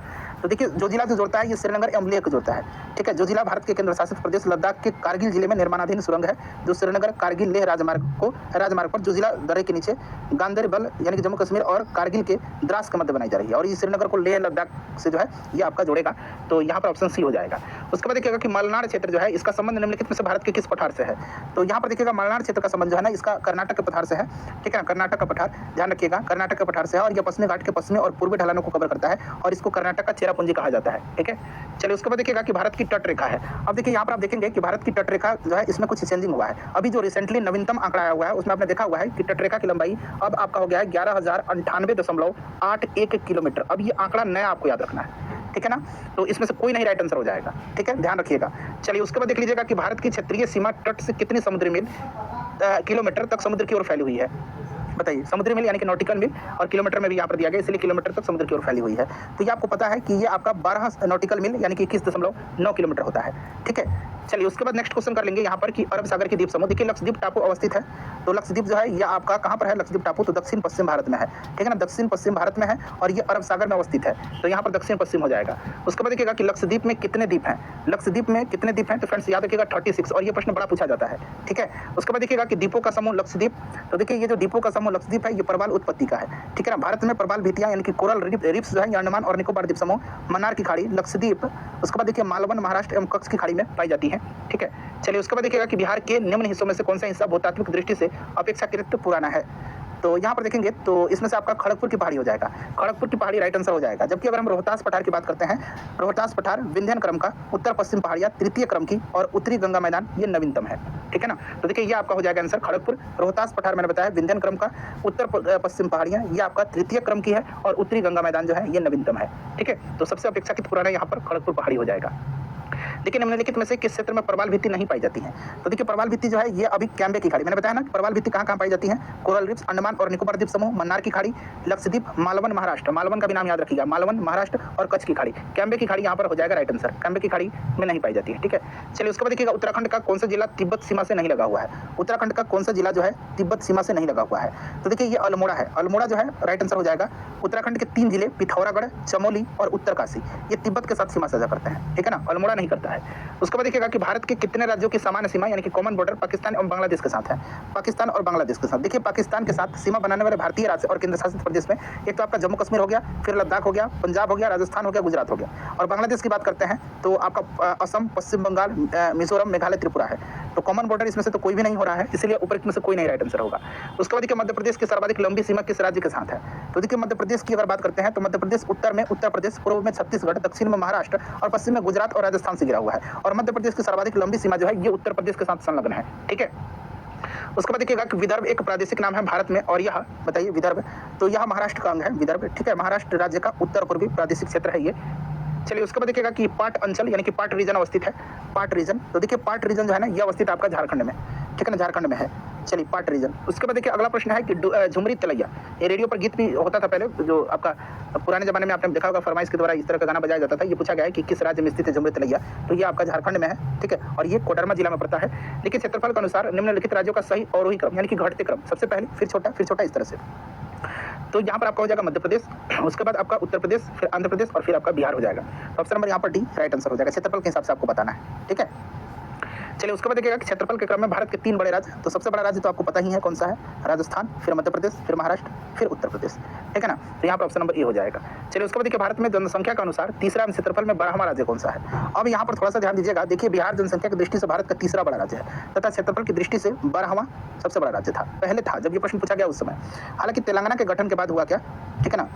तो देखिए जोजिला जो जोड़ता है ये श्रीनगर एवं लेह को जोड़ता है, ठीक है। जोजिला भारत के केंद्र शासित प्रदेश लद्दाख के कारगिल जिले में निर्माणाधीन सुरंग है जो श्रीनगर कारगिल लेह राजमार्ग पर जोजिला दर्रे के नीचे गांदरबल यानी कि जम्मू कश्मीर और कारगिल के द्रास के मध्य बनाई जा रही है और ये श्रीनगर को लेह लद्दाख से जो है ये आपका जोड़ेगा, तो यहाँ पर ऑप्शन सी हो जाएगा। उसके बाद देखिएगा कि मलनाड क्षेत्र जो है इसका संबंध निम्नलिखित में से भारत के किस पठार से है? तो यहाँ पर देखिएगा मलनाड क्षेत्र का संबंध जो है ना इसका कर्नाटक के पठार से है, ठीक है ना, कर्नाटक का पठार, ध्यान रखिएगा कर्नाटक के पठार से है और यह पश्चिमी घाट के पश्चिमी और पूर्वी ढलानों को कवर करता है और इसको कर्नाटक का चेरापूंजी कहा जाता है, ठीक है। चलिए उसके बाद देखिएगा कि भारत की तट रेखा है। अब देखिए यहाँ पर आप देखेंगे कि भारत की तट रेखा जो है इसमें कुछ चेंजिंग हुआ है। अभी जो रिसेंटली नवीनतम आंकड़ा आया हुआ है उसमें आपने देखा हुआ है कि तट रेखा की लंबाई अब आपका हो गया है 11,098.81 किलोमीटर। अब ये आंकड़ा नया आपको याद रखना है, ठीक है ना, तो इसमें से कोई नहीं राइट आंसर हो जाएगा, ठीक है, ध्यान रखिएगा। चलिए उसके बाद देख लीजिएगा कि भारत की क्षेत्रीय सीमा तट से कितनी समुद्री मील किलोमीटर तक समुद्र की ओर फैली हुई है? बताइए, समुद्री मील यानी कि नॉटिकल मील और किलोमीटर में भी यहाँ पर दिया गया, इसलिए किलोमीटर तक समुद्र की ओर फैली हुई है। तो ये आपको पता है कि ये आपका 12 नॉटिकल मील यानी कि 21.9 किलोमीटर होता है, ठीक है। चलिए उसके बाद नेक्स्ट क्वेश्चन कर लेंगे यहाँ पर कि अरब सागर के द्वीप समूह, देखिए लक्षद्वीप टापू अवस्थित है। तो लक्षद्वीप जो है ये आपका कहाँ पर है? लक्षद्वीप टापू तो दक्षिण पश्चिम भारत में है, ठीक है ना, दक्षिण पश्चिम भारत में है और ये अरब सागर में अवस्थित है, तो यहाँ पर दक्षिण पश्चिम हो जाएगा। उसके बाद देखिएगा कि लक्षद्वीप में कितने द्वीप हैं? लक्षद्वीप में कितने द्वीप हैं? तो फ्रेंड्स याद रखिएगा 36 और ये प्रश्न बड़ा पूछा जाता है, ठीक है। उसके बाद देखिएगा कि द्वीपों का समूह लक्षद्वीप, तो देखिए ये जो द्वीपों का समूह लक्षद्वीप है ये प्रबाल उत्पत्ति का है, ठीक है ना। भारत में प्रबाल भित्तियां यानी कि कोरल रिफ्स जो है अंडमान और निकोबार द्वीप समूह, मन्नार की खाड़ी, लक्षद्वीप, उसके बाद देखिए मालवन महाराष्ट्र एवं कच्छ की खाड़ी में पाई जाती है। हैं, ठीक है। चलिए उसके बाद देखिएगा कि बिहार के निम्न हिस्सों में से कौन सा हिस्सा भूतात्विक दृष्टि से अपेक्षाकृत पुराना है। तो यहाँ पर देखेंगे तो इसमें से आपका खड़गपुर की पहाड़ी हो जाएगा, खड़गपुर की पहाड़ी राइट आंसर हो जाएगा। जबकि अगर हम रोहतास पठार की बात करते हैं, रोहतास पठार विंध्यन क्रम का उत्तर पश्चिम पहाड़ियाँ तृतीय क्रम की और उत्तरी गंगा मैदान ये नवीनतम है, ठीक है ना। तो देखिए ये आपका हो जाएगा आंसर खड़गपुर। रोहतास पठार मैंने बताया विंध्यन क्रम का उत्तर पश्चिम पहाड़ियाँ ये आपका तृतीय क्रम की है और उत्तरी गंगा मैदान जो है ये नवीनतम है, ठीक है। तो सबसे अपेक्षाकृत पुराना यहाँ पर खड़गपुर पहाड़ी हो जाएगा। देखिए निम्नलिखित में से किस क्षेत्र में प्रवाल भित्ति नहीं पाई जाती है। तो देखिए प्रवाल भित्ति जो है ये अभी कैम्बे की खाड़ी, मैंने बताया ना कि प्रवाल भित्ति कहाँ पाई जाती है, कोरल रिफ्स, अंडमान और निकोबार द्वीप समूह, मन्नार की खाड़ी, लक्षद्वीप, मालवन महाराष्ट्र, मालवन का भी नाम याद रखिएगा, मालवन महाराष्ट्र और कच्छ की खाड़ी। कैम्बे की खाड़ी यहाँ पर हो जाएगा राइट आंसर, कैम्बे की खाड़ी में नहीं पाई जाती है, ठीक है। चलिए उसके बाद देखिएगा उत्तराखंड का कौन सा जिला तिब्बत सीमा से नहीं लगा हुआ है। उत्तराखंड का कौन सा जिला जो है तिब्बत सीमा से नहीं लगा हुआ है। तो देखिए ये अल्मोड़ा है, अल्मोड़ा जो है राइट आंसर हो जाएगा। उत्तराखंड के 3 जिले पिथौरागढ़, चमोली और उत्तरकाशी ये तिब्बत के साथ सीमा साझा करते हैं, ठीक है ना, अल्मोड़ा नहीं करता है। उसके बाद देखिएगा कि भारत के कितने राज्यों की समान सीमा यानी कि कॉमन बॉर्डर पाकिस्तान और बांग्लादेश के साथ है। पाकिस्तान और बांग्लादेश के साथ देखिए पाकिस्तान के साथ सीमा बनाने वाले भारतीय राज्य और केंद्र शासित प्रदेश में एक तो आपका जम्मू कश्मीर हो गया, फिर लद्दाख हो गया, पंजाब हो गया, राजस्थान हो गया, गुजरात हो गया। और बांग्लादेश की बात करते हैं तो आपका असम, पश्चिम बंगाल, मिजोरम, मेघालय, त्रिपुरा है। तो कॉमन बॉर्डर इसमें से तो कोई भी नहीं हो रहा है, इसलिए ऊपर में से कोई नहीं राइट आंसर होगा। उसके बाद देखिए मध्य प्रदेश की सर्वाधिक लंबी सीमा किस राज्य के साथ है। तो देखिए मध्य प्रदेश की अगर बात करते हैं तो मध्य प्रदेश उत्तर में उत्तर प्रदेश, पूर्व में छत्तीसगढ़, दक्षिण में महाराष्ट्र और पश्चिम में गुजरात और राजस्थान से घिरा हुआ है। और मध्य प्रदेश की सर्वाधिक लंबी सीमा जो है ये उत्तर प्रदेश के साथ संलग्न है, ठीक है। उसके बाद देखिएगा कि विदर्भ एक प्रादेशिक नाम है भारत में और यह बताइए विदर्भ, तो यह महाराष्ट्र का अंग है विदर्भ, ठीक है। महाराष्ट्र राज्य का उत्तर पूर्वी प्रादेशिक क्षेत्र है ये। चलिए उसके बाद देखिएगा कि पाट अंचल यानी कि पाट रीजन अवस्थित है, पाट रीजन। तो देखिए पाट रीजन जो है ना ये अवस्थित आपका झारखंड में, ठीक है ना, झारखंड में है। चलिए पाट रीजन। उसके बाद देखिए अगला प्रश्न है कि झुमरी तलैया, ये रेडियो पर गीत भी होता था पहले, जो आपका पुराने जमाने में आपने देखा होगा फरमाइश के द्वारा इस तरह का गाना बजाया जाता था। ये पूछा गया है कि किस राज्य में स्थित है झुमरी तलैया, तो ये आपका झारखंड में है, ठीक है। और ये कोडरमा जिला में पड़ता है। देखिए क्षेत्रफल के अनुसार निम्नलिखित राज्यों का सही अवरोही क्रम यानी कि घटते क्रम, सबसे पहले फिर छोटा इस तरह से। तो यहाँ पर आपका हो जाएगा मध्य प्रदेश, उसके बाद आपका उत्तर प्रदेश, फिर आंध्र प्रदेश और फिर आपका बिहार हो जाएगा। तो ऑप्शन नंबर यहाँ पर डी राइट आंसर हो जाएगा। क्षेत्रफल के हिसाब से आपको बताना है, ठीक है। चलिए उसके बाद देखिएगा कि क्षेत्रफल के क्रम में भारत के 3 बड़े राज्य, तो सबसे बड़ा राज्य तो आपको पता ही है कौन सा है, राजस्थान, फिर मध्य प्रदेश, फिर महाराष्ट्र, फिर उत्तर प्रदेश, ठीक है ना। तो यहाँ पर ऑप्शन नंबर ए हो जाएगा। चलिए उसके बाद देखिए भारत में जनसंख्या के अनुसार तीसरा क्षेत्रफल में 12वां राज्य कौन सा है। अब यहाँ पर थोड़ा सा ध्यान दीजिएगा, देखिए बिहार जनसंख्या की दृष्टि से भारत का तीसरा बड़ा राज्य है तथा क्षेत्रफल की दृष्टि से 12वां सबसे बड़ा राज्य था, पहले था जब ये प्रश्न पूछा गया उस समय। हालांकि तेलंगाना के गठन के बाद हुआ क्या, ठीक है ना,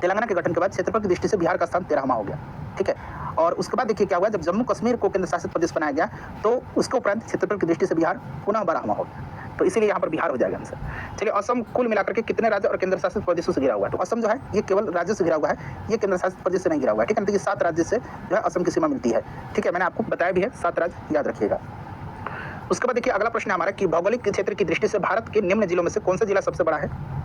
तेलंगाना के गठन के बाद क्षेत्रफल की दृष्टि से बिहार का स्थान 13वां हो गया, ठीक है। और उसके बाद देखिए क्या हुआ, जब जम्मू कश्मीर को केंद्र शासित प्रदेश बनाया गया तो उसके उपरांत क्षेत्रफल की दृष्टि से बिहार पुनः 12वां हो गया, तो इसीलिए यहाँ पर बिहार हो जाएगा आंसर। चलिए असम कुल मिलाकर के कितने राज्य और केंद्र शासित प्रदेशों से घिरा हुआ है। तो असम जो है ये केवल राज्य से घिरा हुआ है, ये केंद्र शासित प्रदेश से नहीं घिरा हुआ है, ठीक है। तो ये 7 राज्य से जो है असम की सीमा मिलती है, ठीक है। मैंने आपको बताया भी है 7 राज्य याद रखिएगा। उसके बाद देखिए अगला प्रश्न है हमारा कि भौगोलिक क्षेत्र की दृष्टि से भारत के निम्न जिलों में से कौन सा जिला सबसे बड़ा है।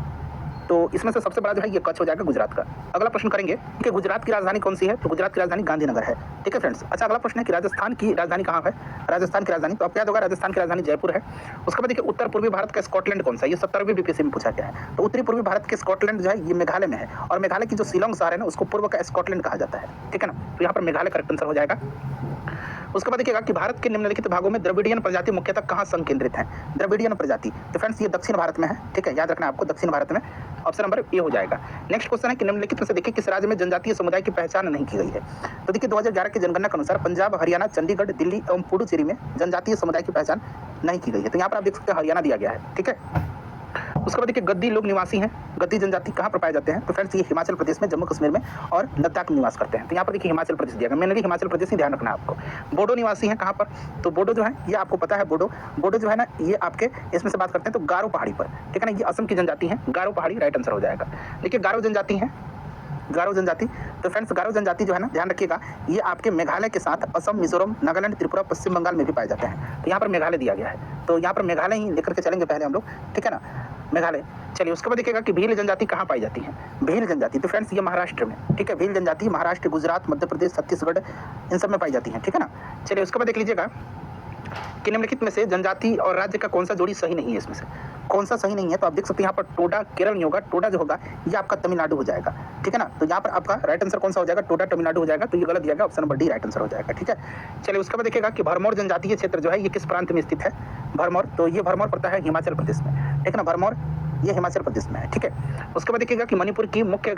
तो इसमें से सबसे बड़ा जो है ये कच्छ हो जाएगा, गुजरात का। अगला प्रश्न करेंगे कि गुजरात की राजधानी कौन सी है। तो गुजरात की राजधानी गांधीनगर है, ठीक है फ्रेंड्स। अच्छा अगला प्रश्न है कि राजस्थान की राजधानी कहाँ है। राजस्थान की राजधानी तो आपको याद होगा, राजस्थान की राजधानी जयपुर है। उसके बाद देखिए उत्तर पूर्वी भारत का स्कॉटलैंड कौन सा है, ये 70वीं बीपीएससी में पूछा गया है। तो उत्तरी पूर्वी भारत के स्कॉटलैंड जो है ये मेघालय में है, और मेघालय की जो शिलोंग शहर है ना उसको पूर्व का स्कॉटलैंड कहा जाता है, ठीक है ना। तो यहाँ पर मेघालय करेक्ट आंसर हो जाएगा। उसके बाद देखिएगा कि भारत के निम्नलिखित भागों में द्रविडियन प्रजाति मुख्यतः कहाँ संकेंद्रित है। द्रविडियन प्रजाति तो फ्रेंड्स ये दक्षिण भारत में है, ठीक है, याद रखना आपको दक्षिण भारत में। ऑप्शन नंबर ए हो जाएगा। नेक्स्ट क्वेश्चन है कि निम्नलिखित में से देखिए किस राज्य में जनजातीय समुदाय की पहचान नहीं की गई है। तो देखिए 2011 की जनगणना के अनुसार पंजाब, हरियाणा, चंडीगढ़, दिल्ली एवं पुडुचेरी में जनजातीय समुदाय की पहचान नहीं की गई है। तो यहाँ पर आप देख सकते हैं हरियाणा दिया गया है, ठीक है। उसके बाद देखिए गद्दी लोग निवासी हैं, गद्दी जनजाति कहाँ पर पाए जाते हैं। तो फ्रेंड्स ये हिमाचल प्रदेश में, जम्मू कश्मीर में और लद्दाख में निवास करते हैं। तो यहाँ पर देखिए हिमाचल प्रदेश दिया गया, मैंने भी हिमाचल प्रदेश ही ध्यान रखना है आपको। बोडो निवासी हैं कहाँ पर। तो बोडो जो है ये आपको पता है, बोडो जो है ना ये आपके इसमें से बात करते हैं तो गारो पहाड़ी पर, ठीक है ना, ये असम की जनजाति है। गारो पहाड़ी राइट आंसर हो जाएगा। देखिए गारो जनजाति है, गारो जनजाति। तो फ्रेंड्स गारो जनजाति जो है ना ध्यान रखिएगा ये आपके मेघालय के साथ असम, मिजोरम, नागालैंड, त्रिपुरा, पश्चिम बंगाल में भी पाए जाते हैं। तो यहाँ पर मेघालय दिया गया है, तो यहाँ पर मेघालय ही लेकर के चलेंगे पहले हम लोग, ठीक है ना, मेघालय। चलिए उसके बाद देखिएगा कि भील जनजाति कहाँ पाई जाती है। भील जनजाति तो फ्रेंड्स ये महाराष्ट्र में, ठीक है, भील जनजाति महाराष्ट्र, गुजरात, मध्य प्रदेश, छत्तीसगढ़ इन सब में पाई जाती है, ठीक है ना। चलिए उसके बाद देख लीजिएगा कि निम्नलिखित में से जनजाति और राज्य का कौन सा जोड़ी सही नहीं है, इसमें से कौन सा सही नहीं है। तो आप देख सकते हैं यहाँ पर टोडा केरल नहीं होगा, टोडा जो होगा ये आपका तमिलनाडु हो जाएगा, ठीक है ना। तो यहाँ पर आपका राइट आंसर कौन सा हो जाएगा, टोडा तमिलनाडु हो जाएगा। तो ये गलत दिया गया, option number D right answer हो जाएगा, ठीक है। चलिए उसके बाद देखिएगा कि भरमौर जनजातीय क्षेत्र जो है ये किस प्रांत में स्थित है। भरमौर तो ये भरमौर पड़ता है हिमाचल प्रदेश में, ठीक है ना। भरमौर ये हिमाचल प्रदेश में है, ठीक है। उसके बाद देखिएगा कि मणिपुर की मुख्य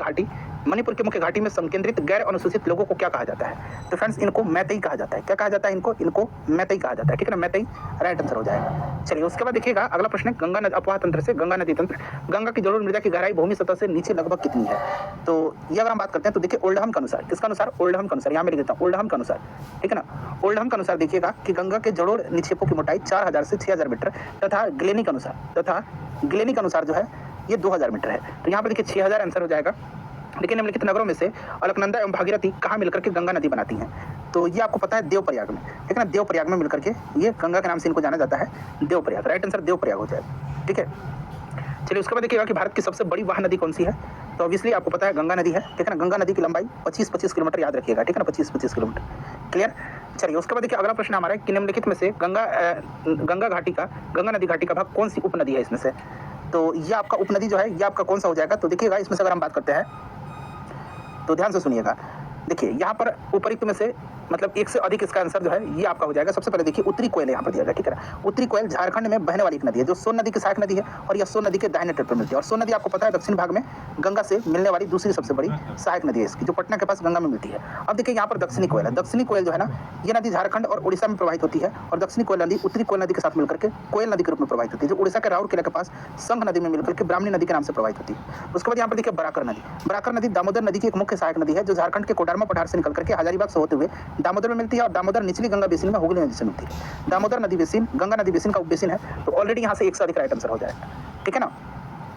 घाटी में संकेंद्रित गैर अनुसूचित लोगों को क्या कहा जाता है? तो फ्रेंड्स इनको मैतेई कहा जाता है। क्या कहा जाता है इनको मैतेई कहा जाता है, ठीक है ना। मैतेई राइट आंसर हो जाएगा। चलिए उसके बाद देखिएगा अगला प्रश्न है गंगा नदी अपवाह तंत्र से गंगा नदी तंत्र। गंगा की जलोढ़ मृदा की गहराई भूमि सतह से नीचे लगभग कितनी है? तो ये अगर हम बात करते हैं तो देखिए ओल्डहम के अनुसार, किसका अनुसार? ओल्डहम के अनुसार, यहाँ मैं लिख देता हूँ ओल्डहम के अनुसार, ठीक है ना। ओल्डहम के अनुसार देखिएगा कि गंगा के जलोढ़ निक्षेपों की मोटाई 4000 से 6000 मीटर तथा ग्लेनी के अनुसार जो है ये 2000 मीटर है। तो यहाँ पर देखिए 6000 आंसर हो जाएगा। लेकिन निम्नलिखित नगरों में से अलकनंदा एवं भागीरथी कहाँ मिलकर के गंगा नदी बनाती हैं? तो ये आपको पता है देवप्रयाग में, ठीक है ना। देवप्रयाग में मिलकर के ये गंगा के नाम से इनको जाना जाता है, देवप्रयाग। राइट आंसर देवप्रयाग हो जाएगा, ठीक है। चलिए उसके बाद देखिएगा कि भारत की सबसे बड़ी वाह नदी कौन सी है? तो ऑब्वियसली आपको पता है गंगा नदी है, ठीक है ना। गंगा नदी की लंबाई 25 किलोमीटर याद रखिएगा, ठीक है ना, 25 किलोमीटर। क्लियर। चलिए उसके बाद देखिए अगला प्रश्न हमारा है कि निम्नलिखित में से गंगा नदी घाटी का भाग कौन सी उपनदी है इसमें से? तो ये आपका उपनदी जो है ये आपका कौन सा हो जाएगा? तो देखिएगा इसमें से अगर हम बात करते हैं तो ध्यान से सुनिएगा। देखिए यहाँ पर उपयुक्त में से मतलब एक से अधिक इसका आंसर जो है ये आपका हो जाएगा। सबसे पहले देखिए उत्तरी कोयल यहाँ पर दिया गया, ठीक है ना। उत्तरी कोयल झारखंड में बहने वाली एक नदी है जो सोन नदी की सहायक नदी है और यह सोन नदी के दाहिने तट पर मिलती है। और सोन नदी आपको पता है दक्षिण भाग में गंगा से मिलने वाली दूसरी सबसे बड़ी सहायक नदी है इसकी, जो पटना के पास गंगा में मिलती है। अब देखिए यहाँ पर दक्षिणी कोयल है। दक्षिणी कोयल जो है ना ये नदी झारखंड और उड़ीसा में प्रवाहित होती है और दक्षिणी कोयल नदी उत्तरी कोयल नदी के साथ मिलकर के कोयल नदी के रूप में प्रवाहित होती है, जो उड़ीसा के राउरकेला के पास संघ नदी में मिलकर के ब्राह्मणी नदी के नाम से प्रवाहित होती है। उसके बाद यहाँ पर देखिए बराकर नदी दामोदर नदी की एक मुख्य सहायक नदी है जो झारखंड के कोडरमा पठार से निकल करके हजारीबाग से होते हुए दामोदर में मिलती है और दामोदर निचली गंगा बेसिन में हुगली नदी से मिलती है। दामोदर नदी बेसिन गंगा नदी बेसिन का उपबेसिन है, तो ऑलरेडी यहाँ से एक से अधिक राइट आंसर हो जाएगा, ठीक है ना।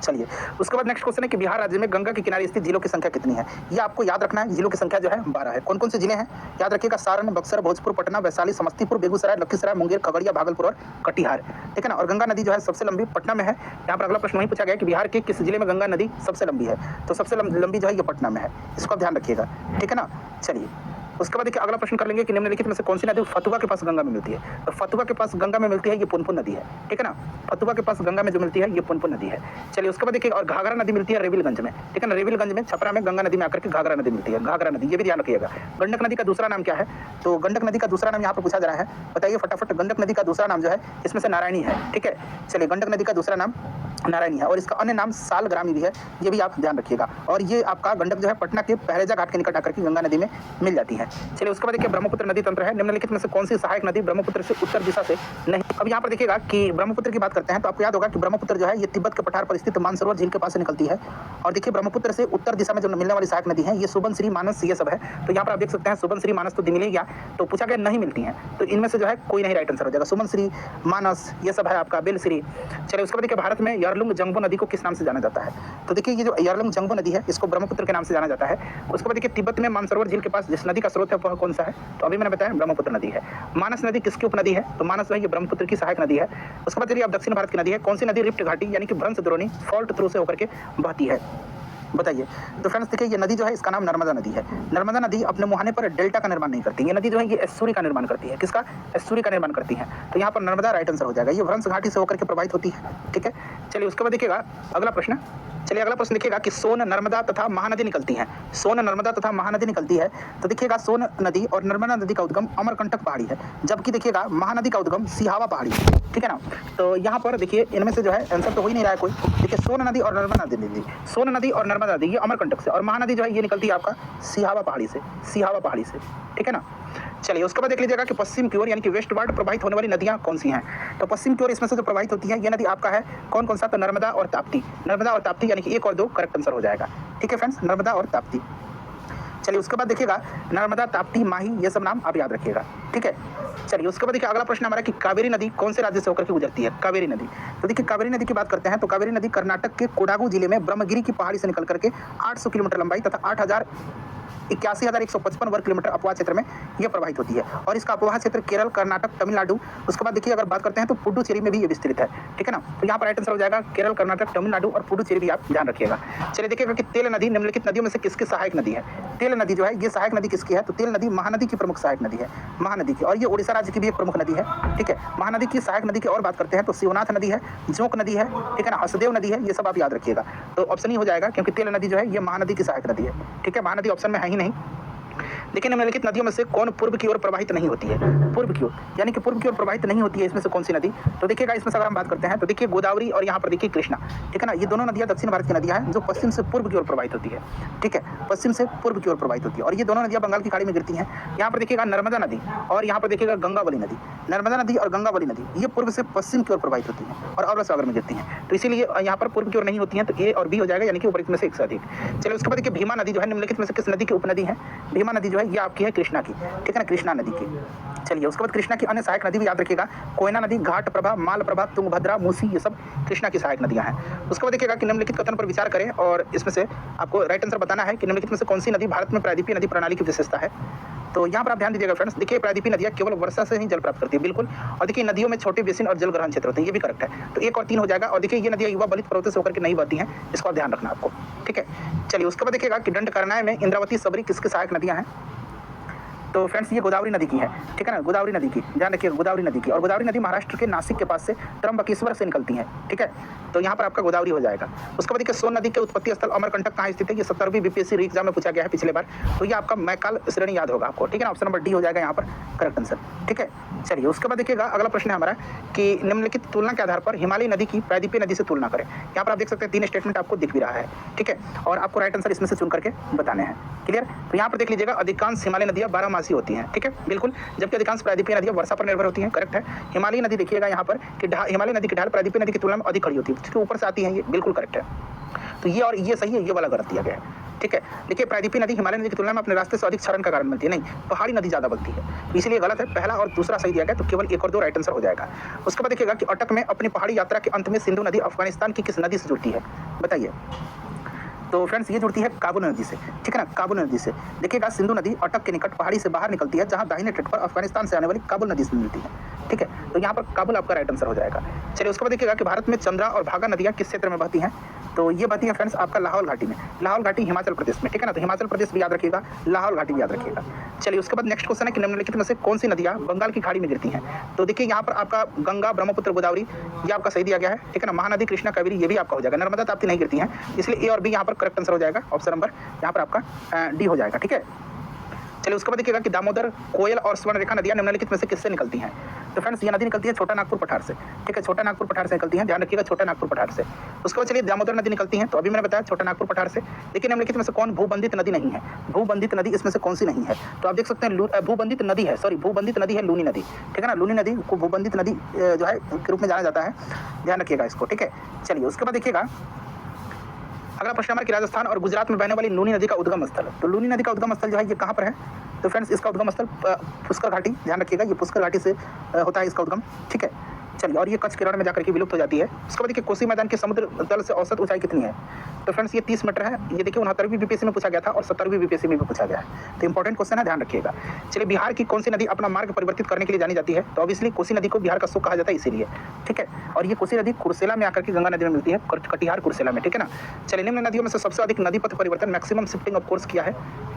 चलिए उसके बाद नेक्स्ट क्वेश्चन है कि बिहार राज्य में गंगा के किनारे स्थित जिलों की संख्या कितनी है? ये आपको याद रखना है। जिलों की संख्या जो है 12 है। कौन कौन से जिले हैं याद रखिएगा? सारण, बक्सर, भोजपुर, पटना, वैशाली, समस्तीपुर, बेगूसराय, लखीसराय, मुंगेर, खगड़िया, भागलपुर और कटिहार, ठीक है ना। और गंगा नदी जो है सबसे लंबी पटना में है। यहाँ पर अगला प्रश्न वही पूछा गया कि बिहार के किस जिले में गंगा नदी सबसे लंबी है? तो सबसे लंबी जो है ये पटना में है, इसको आप ध्यान रखिएगा, ठीक है ना। चलिए उसके बाद देखिए अगला प्रश्न कर लेंगे कि निम्नलिखित में से कौन सी नदी फतुहा के पास गंगा में मिलती है? तो फतुहा के पास गंगा में मिलती है ये पुनपुन नदी है, ठीक है ना। फतुहा के पास गंगा में जो मिलती है ये पुनपुन नदी है। चलिए उसके बाद देखिए और घाघरा नदी मिलती है रेविलगंज में, ठीक है ना। रेविलगंज में छपरा में गंगा नदी में आकर के घाघरा नदी मिलती है, घाघरा नदी, ये भी ध्यान रखिएगा। गंडक नदी का दूसरा नाम क्या है? तो गंडक नदी का दूसरा नाम यहाँ पर पूछा जा रहा है, बताइए फटाफट। गंडक नदी का दूसरा नाम जो है इसमें से नारायणी है, ठीक है। चलिए गंडक नदी का दूसरा नाम नारायणी है और इसका अन्य नाम सालग्रामी भी है, ये भी आप ध्यान रखिएगा। और ये आपका गंडक जो है पटना के पहरेजा घाट के निकट आकर के गंगा नदी में मिल जाती है। चलिए उसके बाद देखिए ब्रह्मपुत्र नदी तंत्र है। निम्नलिखित में से कौन सी सहायक नदी ब्रह्मपुत्र से उत्तर दिशा से नहीं? अब यहाँ पर देखिएगा कि ब्रह्मपुत्र की बात करते हैं तो आपको याद होगा कि ब्रह्मपुत्र जो है ये तिब्बत के पठार पर स्थित मानसरोवर झील के पास से निकलती है। और देखिए ब्रह्मपुत्र से उत्तर दिशा में जो मिलने वाली सहायक नदी है ये सुबनसिरी, मानस ये सब है। तो यहाँ पर आप देख सकते हैं सुबनसिरी, मानस तो मिल गया, तो पूछा गया नहीं मिलती है, तो इनमें से जो है कोई नहीं राइट आंसर हो जाएगा। सुबनसिरी, मानस ये सब है आपका, बेलसिरी। चलिए उसके बाद देखिए भारत में यारलुंग जंगबो नदी को किस नाम से जाना जाता है? तो देखिए ये जो यारलुंग जंगबो नदी है इसको ब्रह्मपुत्र के नाम से जाना जाता है। उसके बाद देखिए तिब्बत में मानसरोवर झील के पास जिस नदी का स्रोत है वह कौन सा है? तो अभी मैंने बताया ब्रह्मपुत्र नदी है। मानस नदी किसकी उपनदी है? तो मानस जो है ये ब्रह्मपुत्र की सहायक नदी है। उसके बाद चलिए अब दक्षिण भारत की नदी है। कौन सी नदी रिफ्ट घाटी यानी कि भ्रंश द्रोणी फॉल्ट थ्रू से होकर के बहती है? बताइए। तो फ्रेंड्स देखिए ये नदी जो है इसका नाम नर्मदा नदी है। नर्मदा नदी अपने मुहाने पर डेल्टा का निर्माण नहीं करती। ये नदी जो है ये एस्चुरी का निर्माण करती है। किसका? एस्चुरी का निर्माण करती है। तो यहाँ पर नर्मदा राइट आंसर हो जाएगा। ये भ्रंश घाटी से होकर के प्रवाहित होती है, ठीक है। चलिए उसके बाद देखिएगा अगला प्रश्न। चलिए अगला प्रश्न देखिएगा कि सोन, नर्मदा तथा महानदी निकलती हैं। सोन, नर्मदा तथा महानदी निकलती है। तो देखिएगा सोन नदी और नर्मदा नदी का उद्गम अमरकंटक पहाड़ी है, जबकि देखिएगा महानदी का उद्गम सिहावा पहाड़ी है, ठीक है ना। तो यहाँ पर देखिए इनमें से जो है आंसर तो हो ही नहीं रहा है कोई। देखिए सोन नदी और नर्मदा नदी, सोन नदी और नर्मदा नदी ये अमरकंटक से, और महानदी जो है ये निकलती है आपका सिहावा पहाड़ी से, सिहावा पहाड़ी से, ठीक है ना। चलिए उसके बाद देख लीजिएगा कि पश्चिम की ओर यानी कि वेस्टवर्ड प्रवाहित होने वाली नदियां कौन सी हैं? तो पश्चिम की ओर इसमें से जो प्रवाहित होती है ये नदी आपका है कौन कौन सा? तो नर्मदा और ताप्ती। नर्मदा और ताप्ती यानी कि 1 और 2 करेक्ट आंसर हो जाएगा, ठीक है फ्रेंड्स, नर्मदा और ताप्ती। चलिए उसके बाद देखिएगा नर्मदा, ताप्ती, माही ये सब नाम आप याद रखिएगा, ठीक है। चलिए उसके बाद देखिए अगला प्रश्न हमारा कि कावेरी नदी कौन से राज्य से होकर के गुजरती है? कावेरी नदी। तो देखिए कावेरी नदी की बात करते हैं तो कावेरी नदी कर्नाटक के कोडागु जिले में ब्रह्मगिरी की पहाड़ी से निकल करके 800 किलोमीटर लंबाई तथा 81,155 वर्ग किलोमीटर अपवाह क्षेत्र में यह प्रवाहित होती है। और इसका अपवाह क्षेत्र केरल, कर्नाटक, तमिलनाडु, उसके बाद देखिए अगर बात करते हैं तो पुडुचेरी में भी ये विस्तृत है, ठीक है ना। तो यहाँ पर राइट आंसर हो जाएगा केरल, कर्नाटक, तमिलनाडु और पुडुचेरी भी आप ध्यान रखिएगा। चलिए देखिएगा कि तेल नदी निम्नलिखित नदियों में से किसकी सहायक नदी है? तेल नदी जो है ये सहायक नदी किसकी है? तो तेल नदी महानदी की प्रमुख सहायक नदी है, महानदी की, और ये उड़ीसा राज्य की भी एक प्रमुख नदी है, ठीक है। महानदी की सहायक नदी की और बात करते हैं तो शिवनाथ नदी है, जोंक नदी है, ठीक है ना, हसदेव नदी है, ये सब आप याद रखिएगा। तो ऑप्शन ही हो जाएगा क्योंकि तेल नदी जो है ये महानदी की सहायक नदी है, ठीक है। महानदी ऑप्शन में है ही नहीं। देखिए निम्नलिखित नदियों में से कौन पूर्व की ओर प्रवाहित नहीं होती है? पूर्व की ओर, यानी कि पूर्व की ओर प्रवाहित नहीं होती है इसमें से कौन सी नदी? तो देखिएगा इसमें से अगर हम बात करते हैं तो देखिए गोदावरी और यहाँ पर देखिए कृष्णा, ठीक है ना, ये दोनों नदियाँ दक्षिण भारत की नदियाँ हैं जो पश्चिम से पूर्व की ओर प्रवाहित होती है, ठीक है, पश्चिम से पूर्व की ओर प्रवाहित होती है और ये दोनों नदियाँ बंगाल की खाड़ी में गिरती हैं। यहाँ पर देखिएगा नर्मदा नदी और यहाँ पर देखिएगा गंगावली नदी, नर्मदा नदी और गंगावली नदी ये पूर्व से पश्चिम की ओर प्रवाहित होती है और अरब सागर में गिरती हैं, तो इसीलिए यहाँ पर पूर्व की ओर नहीं होती हैं, तो ए और बी हो जाएगा, यानी कि ऊपर में से एक से अधिक। चलिए उसके बाद देखिए भीमा नदी जो है निम्नलिखित में से किस नदी की उपनदी है? भीमा नदी जो है ये आपकी है कृष्णा की, ठीक है ना, कृष्णा नदी की। चलिए उसके बाद कृष्णा की अन्य सहायक नदी भी याद रखिएगा, कोयना नदी, घाट प्रभा, माल प्रभा, तुंगभद्रा, मूसी, ये सब कृष्णा की सहायक नदियां हैं। उसके बाद देखिएगा कि निम्नलिखित कथन पर विचार करें और इसमें से आपको राइट आंसर बताना है कि निम्नलिखित में से कौन सी नदी भारत में प्रायद्वीपीय नदी प्रणाली की विशेषता है। तो यहाँ पर आप ध्यान दीजिएगा फ्रेंड्स, देखिए प्रायद्वीपीय नदियाँ केवल वर्षा से ही जल प्राप्त करती है, बिल्कुल। और देखिए नदियों में छोटे बेसिन और जल ग्रहण क्षेत्र होते हैं, ये भी करेक्ट है, तो 1 और 3 हो जाएगा। और देखिए ये नदियाँ युवा बलित पर्वतों से होकर के नहीं बहती हैं, इसको आप ध्यान रखना आपको, ठीक है। चलिए उसके बाद देखिएगा कि दंडकारण्य में इंद्रावती, सबरी किसकी सहायक नदियाँ हैं? तो फ्रेंड्स ये गोदावरी नदी की है, ठीक है ना, गोदावरी नदी की, ध्यान रखिए गोदावरी नदी की। और गोदावरी नदी महाराष्ट्र के नासिक के पास से त्र्यंबकेश्वर से निकलती है, ठीक है, तो यहाँ पर आपका गोदावरी हो जाएगा। उसके बाद देखिए सोन नदी के उत्पत्ति स्थल अमरकंटक कहाँ स्थित है? ये 17वीं बीपीएससी री एग्जाम में पूछा गया है पिछले बार, तो ये आपका मैकाल श्रेणी याद होगा आपको, ठीक है ना, ऑप्शन नंबर डी हो जाएगा यहाँ पर करेक्ट आंसर, ठीक है। चलिए उसके बाद देखिएगा अगला प्रश्न है हमारा कि निम्नलिखित तुलना के आधार पर हिमालय नदी की प्रायद्वीपीय नदी से तुलना करें। यहाँ पर आप देख सकते हैं 3 स्टेटमेंट आपको दिख भी रहा है, ठीक है, और आपको राइट आंसर इसमें से चुन करके बताने हैं, क्लियर। तो यहाँ पर देख लीजिएगा अधिकांश हिमालय नदियाँ 12 होती हैं, ठीक है, बिल्कुल, जबकि अधिकांश प्रायद्वीपीय नदियाँ वर्षा पर निर्भर होती हैं, करेक्ट है। हिमालय नदी देखिएगा यहाँ पर कि हिमालय नदी की ढाल प्रायद्वीपीय नदी की तुलना में अधिक खड़ी होती है, क्योंकि ऊपर से आती है, ये बिल्कुल करेक्ट है। तो ये और ये सही है, ये वाला गलत दिया गया है, ठीक है। देखिए प्रायद्वीपीय नदी हिमालय नदी की तुलना में अपने रास्ते से अधिक क्षरण का कारण बनती है, नहीं, पहाड़ी नदी ज्यादा बनती है, इसलिए गलत है। पहला और दूसरा सही दिया गया, तो केवल 1 और 2 राइट आंसर हो जाएगा। उसके बाद देखिएगा कि अटक में अपनी पहाड़ी यात्रा के अंत में सिंधु नदी अफगानिस्तान की किस नदी से जुड़ती है? बताइए। तो फ्रेंड्स ये जुड़ती है काबुल नदी से, ठीक है ना, काबुल नदी से। देखिएगा सिंधु नदी अटक के निकट पहाड़ी से बाहर निकलती है, जहां दाहिने तट पर अफगानिस्तान से आने वाली काबुल नदी से मिलती है, ठीक है, तो यहाँ पर काबुल आपका राइट आंसर हो जाएगा। चलिए उसके बाद देखिएगा कि भारत में चंद्रा और भागा नदियाँ किस क्षेत्र में बहती हैं? तो ये बहती है फ्रेंड्स आपका लाहौल घाटी में, लाहौल घाटी हिमाचल प्रदेश में, ठीक है ना, तो हिमाचल प्रदेश भी याद रखिएगा, लाहौल घाटी भी याद रखिएगा। चलिए उसके बाद नेक्स्ट क्वेश्चन है कि निम्नलिखित में से कौन सी नदियाँ बंगाल की खाड़ी में गिरती हैं? तो देखिए यहाँ पर आपका गंगा, ब्रह्मपुत्र, गोदावरी ये आपका सही दिया गया है, ठीक है ना, महानदी, कृष्णा, कावेरी ये भी आपका हो जाएगा। नर्मदा ताप्ती नहीं गिरती हैं, इसलिए ए और बी यहाँ पर करेक्ट आंसर हो जाएगा, ऑप्शन नंबर यहाँ पर आपका डी हो जाएगा, ठीक है। चलिए उसके बाद देखिएगा कि दामोदर, कोयल और स्वर्णरेखा नदियाँ निम्नलिखित में से किससे निकलती हैं? तो फ्रेंड्स ये नदी निकलती है छोटा नागपुर पठार से, ठीक है, छोटा नागपुर पठार से निकलती है, ध्यान रखिएगा छोटा नागपुर पठार से। उसके बाद चलिए दामोदर नदी निकलती है, तो अभी मैंने बताया छोटा नागपुर पठार से। लेकिन निम्नलिखित में से कौन भूबंधित नदी नहीं है? भूबंधित नदी इसमें से कौन सी नहीं है? तो आप देख सकते हैं भूबंधित नदी है, सॉरी भूबंधित नदी है लूनी नदी, ठीक है ना, लूनी नदी को भूबंधित नदी जो है के रूप में जाना जाता है, ध्यान रखिएगा इसको, ठीक है। चलिए उसके बाद देखिएगा अगला प्रश्न हमारा कि राजस्थान और गुजरात में बहने वाली लूनी नदी का उद्गम स्थल, तो लूनी नदी का उद्गम स्थल जो है ये कहाँ पर है? तो फ्रेंड्स इसका उद्गम स्थल पुष्कर घाटी, ध्यान रखिएगा ये पुष्कर घाटी से होता है इसका उद्गम, ठीक है। चलिए और ये कच्छ के रण में जाकर के विलुप्त हो जाती है। उसके बाद देखिए कोसी मैदान के समुद्र तल से औसत ऊंचाई कितनी है? तो फ्रेंड्स ये 30 मीटर है, ये देखिए 69वीं बीपीएससी में पूछा गया था और 70वीं बीपीएससी में भी पूछा गया है, तो इंपॉर्टेंट क्वेश्चन है, ध्यान रखिएगा। चलिए बिहार की कौन सी नदी अपना मार्ग परिवर्तित करने के लिए जानी जाती है? तो ऑब्वियसली कोसी नदी को बिहार का सुख कहा जाता है इसीलिए, ठीक है। और ये कोसी नदी कुर्सेला में आकर के गंगा नदी में मिलती है, कटिहार कुर्सेला में, ठीक है ना। चलिए निम्न नदियों में से सबसे अधिक नदी पथ परिवर्तन मैक्सिमम शिफ्टिंग ऑफ कोर्स किया है,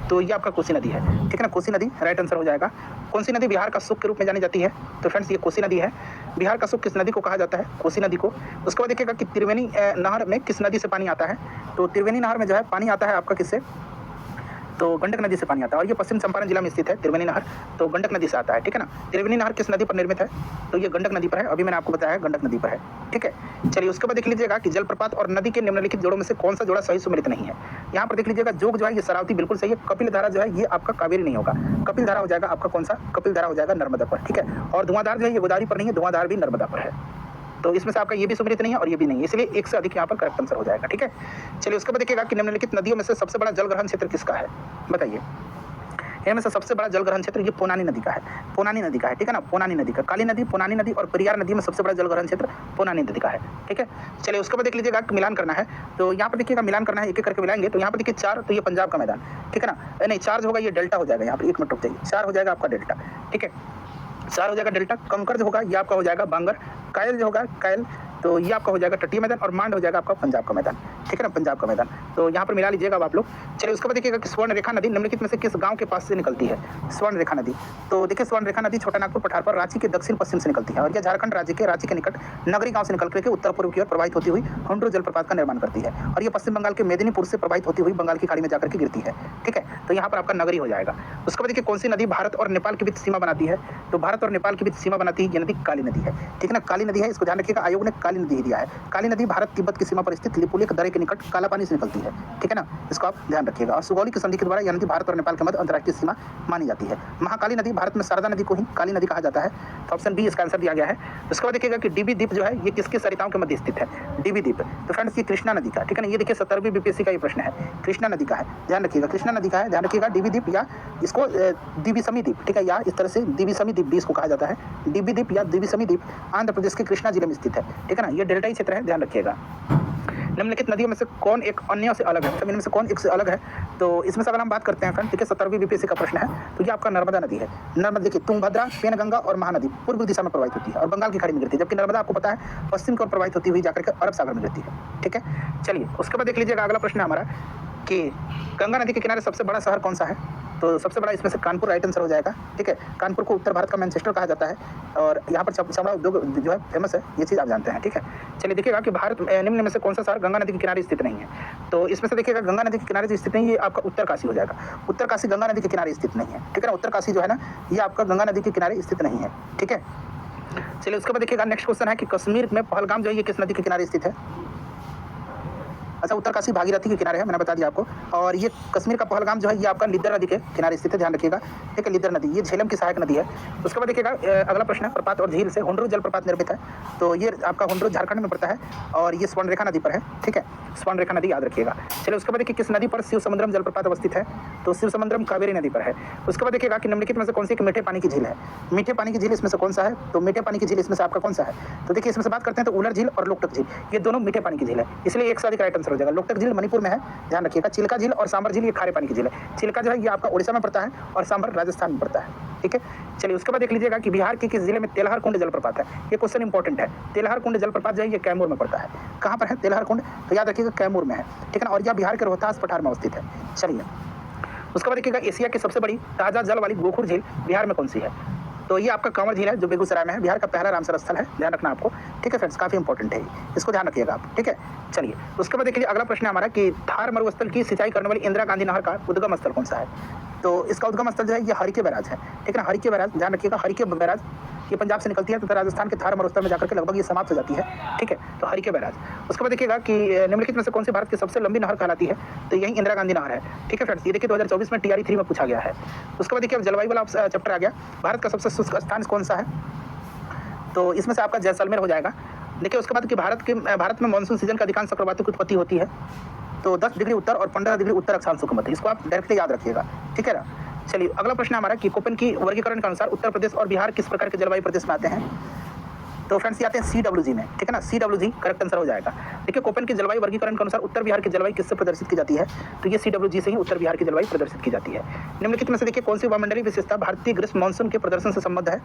तो ये आपका कोसी नदी है, ठीक है ना, कोसी नदी राइट आंसर हो जाएगा। कौन सी नदी बिहार का सुख के रूप में जानी जाती है? तो फ्रेंड्स ये कोसी नदी है। बिहार का सुख किस नदी को कहा जाता है? कोसी नदी को। उसके बाद देखिएगा कि त्रिवेणी नहर में किस नदी से पानी आता है? तो त्रिवेणी नहर में जो है पानी आता है आपका किससे? तो गंडक नदी से पानी आता है, और ये पश्चिम चंपारण जिला में स्थित है त्रिवेणी नहर, तो गंडक नदी से आता है, ठीक है ना। त्रिवेणी नहर किस नदी पर निर्मित है? तो ये गंडक नदी पर है, अभी मैंने आपको बताया गंडक नदी पर है, ठीक है। चलिए उसके बाद देख लीजिएगा कि जलप्रपात और नदी के निम्नलिखित जोड़ों में से कौन सा जोड़ा सही सुमेलित नहीं है? यहाँ पर देख लीजिएगा जोग जो है ये शरावती बिल्कुल सही है, कपिल धारा जो है ये आपका कावेरी नहीं होगा, कपिल धारा हो जाएगा आपका कौन सा? कपिल धारा हो जाएगा नर्मदा पर, ठीक है। और धुआंधार जो है ये गोदावरी पर नहीं है, धुआंधार भी नर्मदा पर है, तो इसमें से आपका ये भी सुमेलित नहीं है और ये भी नहीं है, इसलिए 1 से अधिक यहाँ पर करेक्ट आंसर हो जाएगा, ठीक है। चलिए उसके बाद देखिएगा कि निम्नलिखित नदियों में से सबसे बड़ा जलग्रहण क्षेत्र किसका है? बताइए। इनमें से सबसे बड़ा जलग्रहण क्षेत्र ये पोनानी नदी का है, पोनानी नदी का है, ठीक है ना, पोनानी नदी का। काली नदी, पोनानी नदी और पेरियार नदी में सबसे बड़ा जलग्रहण क्षेत्र पोनानी नदी का है, ठीक है। चलिए उसके बाद देख लीजिएगा मिलान करना है, तो यहाँ पर देखिएगा मिलान करना है, एक एक करके मिलाएंगे। तो यहाँ पर देखिए 4, तो ये पंजाब का मैदान, ठीक है ना, नहीं 4 जो होगा ये डेल्टा हो जाएगा, यहाँ पर 1 मिनट रुक जाइए, 4 हो जाएगा आपका डेल्टा, ठीक है, 4 हो जाएगा डेल्टा। कंकर जो होगा ये आपका हो जाएगा बांगर, कायल जो होगा कायल, तो ये आपका हो जाएगा तटीय मैदान, और मांड हो जाएगा आपका पंजाब का मैदान, ठीक है ना, पंजाब का मैदान, तो यहाँ पर मिला लीजिएगा अब आप लोग। चलिए उसके बाद देखिएगा कि स्वर्ण रेखा नदी निम्नलिखित में से किस गांव के पास से निकलती है? स्वर्ण रेखा नदी, तो देखिए स्वर्ण रेखा नदी छोटा नागपुर पठार पर रांची के दक्षिण पश्चिम से निकलती है और यह झारखंड राज्य के रांची के निकट नगरी गांव से निकल करके उत्तर पूर्व की ओर प्रवाहित होती हुई हुंड्रू जलप्रपात का निर्माण करती है और यह पश्चिम बंगाल के मेदिनीपुर से प्रवाहित होती हुई बंगाल की खाड़ी में जाकर के गिरती है। ठीक है, तो यहाँ पर आपका नगरी हो जाएगा। उसके बाद देखिए कौन सी नदी भारत और नेपाल के बीच सीमा बनाती है? तो भारत और नेपाल के बीच सीमा बनाती है ये नदी काली नदी है। ठीक है ना, काली नदी है, इसको ध्यान रखिएगा, आयोग ने काली नदी ही दिया है। काली नदी भारत तिब्बत की सीमा पर स्थित लिपुलेख दर्रे के निकट काला पानी से निकलती है। ठीक है ना, इसको आप ध्यान रखिएगा। और सुगौली की संधि के द्वारा यह नदी भारत और नेपाल के मध्य अंतर्राष्ट्रीय सीमा मानी जाती है। महाकाली नदी भारत में शारदा नदी को ही काली नदी कहा जाता है, तो ऑप्शन बी इसका आंसर दिया गया है। उसके बाद देखिएगा कि डीबी द्वीप जो है ये किसकी सरिताओं के मध्य स्थित है? डीबी द्वीप, तो फ्रेंड्स ये कृष्णा नदी का, ठीक है ना, ये देखिए 17वीं बीपीएससी का ये प्रश्न है, कृष्णा नदी का है, ध्यान रखिएगा, कृष्णा नदी का है, ध्यान रखिएगा। डीबी द्वीप या इसको द्विविसमी द्वीप, ठीक है, या इस तरह से द्विविसमी द्वीप भी इसको कहा जाता है। डीबी द्वीप या द्विविसमी द्वीप आंध्र प्रदेश के कृष्णा जिले में स्थित है। ठीक है ना, ये डेल्टाई क्षेत्र है, ध्यान रखिएगा। निम्नलिखित नदियों में से कौन एक अन्य से अलग है? मतलब इनमें से कौन एक से अलग है? तो इसमें से अगर हम बात करते हैं फ्रेंड, ठीक है, 17वीं बीपीएससी का प्रश्न है, तो ये आपका नर्मदा नदी है। नर्मदा देखिए तुंगभद्रा, पेनगंगा और महानदी पूर्व दिशा में प्रवाहित होती है और बंगाल की खाड़ी में गिरती है, जबकि नर्मदा आपको पता है पश्चिम की ओर प्रवाहित होती हुई जाकर के अरब सागर में गिरती है। ठीक है, चलिए उसके बाद देख लीजिएगा अगला प्रश्न है हमारा कि गंगा नदी के किनारे सबसे बड़ा शहर कौन सा है? तो सबसे बड़ा इसमें से कानपुर राइट आंसर हो जाएगा। ठीक है, कानपुर को उत्तर भारत का मैनचेस्टर कहा जाता है और यहाँ पर चमड़ा उद्योग जो है फेमस है, ये चीज़ आप जानते हैं। ठीक है, चलिए देखिएगा कि भारत निम्न में से कौन सा शहर गंगा नदी के किनारे स्थित नहीं है? तो इसमें से देखिएगा गंगा नदी के किनारे जो स्थित नहीं है ये आपका उत्तर काशी हो जाएगा। उत्तर काशी गंगा नदी के किनारे स्थित नहीं है। ठीक है ना, उत्तर काशी जो है ना ये आपका गंगा नदी के किनारे स्थित नहीं है। ठीक है, चलिए उसके बाद देखिएगा नेक्स्ट क्वेश्चन है कि कश्मीर में पहलगाम जो है ये किस नदी के किनारे स्थित है? अच्छा, उत्तरकाशी भागीरथी के किनारे है, मैंने बता दिया आपको। और ये कश्मीर का पहलगाम जो है ये आपका लिद्दर नदी के किनारे स्थित है, ध्यान रखिएगा। ठीक है, लिद्दर नदी ये झेलम की सहायक नदी है। उसके बाद देखिएगा अगला प्रश्न है, प्रपात और झील से हुंड्रू जलप्रपात निर्मित है, तो ये आपका हुंड्रू झारखंड में पड़ता है और ये स्वर्ण रेखा नदी पर है। ठीक है, स्वर्ण रेखा नदी याद रखिएगा। चलिए उसके बाद देखिए किस नदी पर शिव समुद्रम जलप्रपात अवस्थित है? तो शिव समुद्रम कावेरी नदी पर है। उसके बाद देखिएगा कि निम्नलिखित में से कौन सी एक मीठे पानी की झील है? मीठे पानी की झील इसमें से कौन सा है? तो मीठे पानी की झील इसमें से आपका कौन सा है? तो देखिए इसमें से बात करते हैं तो उलर झील और लोकटक झील, ये दोनों मीठे पानी की झील है, इसलिए एक से अधिक राइट आंसर हो जाएगा। लोकटक झील मणिपुर में है, ध्यान रखिएगा। चिल्का झील और सांबर झील ये खारे पानी की झील है। चिल्का जो है ये आपका उड़ीसा में पड़ता है और सांबर राजस्थान में पड़ता है। ठीक है, चलिए उसके बाद देख लीजिएगा कि बिहार के किस जिले में तेलहर कुंड जलप्रपात है? ये क्वेश्चन इंपॉर्टेंट है। तेलहर कुंड जलप्रपात जो है ये कैमूर में पड़ता है। कहाँ पर है तेलहर कुंड? तो याद रखिएगा कैमूर में है। ठीक है ना, और यह बिहार के रोहतास पठार में अवस्थित है। चलिए उसके बाद देखिएगा एशिया की सबसे बड़ी ताजा जल वाली गोखुर झील बिहार में कौन सी है? तो ये आपका कंवर झील है जो बेगूसराय में है, बिहार का पहला रामसर स्थल है, ध्यान रखना आपको। ठीक है फ्रेंड्स, काफी इंपॉर्टेंट है, इसको ध्यान रखिएगा आप। ठीक है, चलिए उसके बाद देखिए अगला प्रश्न है हमारा कि थार मरुस्थल की सिंचाई करने वाली इंदिरा गांधी नहर का उद्गम स्थल कौन सा है? तो इसका उद्गम स्थल जो है ये हरिके बैराज है। ठीक है ना, हरिके बैराज, ध्यान रखिएगा। हरिके बैराज ये पंजाब से निकलती है तथा राजस्थान के थार मरुस्थल में जाकर के लगभग ये समाप्त हो जाती है। ठीक है, तो हरिके बैराज। उसके बाद देखिएगा कि निम्नलिखित में से कौन सी भारत की सबसे लंबी नहर कहलाती है? तो यही इंदिरा गांधी नहर है। ठीक है फ्रेंड्स, ये देखिए 2024 में TRE 3 में पूछा गया है। उसके बाद देखिए जलवायु वाला चैप्टर आ गया। भारत का सबसे शुष्क स्थान कौन सा है? तो इसमें से आपका जैसलमेर हो जाएगा। देखिए उसके बाद कि भारत में मानसून सीजन का अधिकांश चक्रवातों की उत्पत्ति होती है, तो 10 डिग्री उत्तर और 15 डिग्री उत्तर अक्षांशों के मध्य, इसको आप डायरेक्टली याद रखिएगा। ठीक है ना, चलिए अगला प्रश्न हमारा कि कोपेन की वर्गीकरण के अनुसार उत्तर प्रदेश और बिहार किस प्रकार के जलवायु प्रदेश में आते हैं? तो फ्रेंड्स ये आते हैं CWG में। ठीक है ना, CWG करेक्ट आंसर हो जाएगा। देखिए कोपेन की जलवायु वर्गीकरण के अनुसार उत्तर बिहार की जलवायु किससे प्रदर्शित की जाती है? तो ये CWG से ही उत्तर बिहार की जलवायु प्रदर्शित की जाती है। निम्नलिखित में से देखिए कौन सी वायुमंडलीय विशेषता भारतीय ग्रीष्म मानसून के प्रदर्शन से संबद्ध है?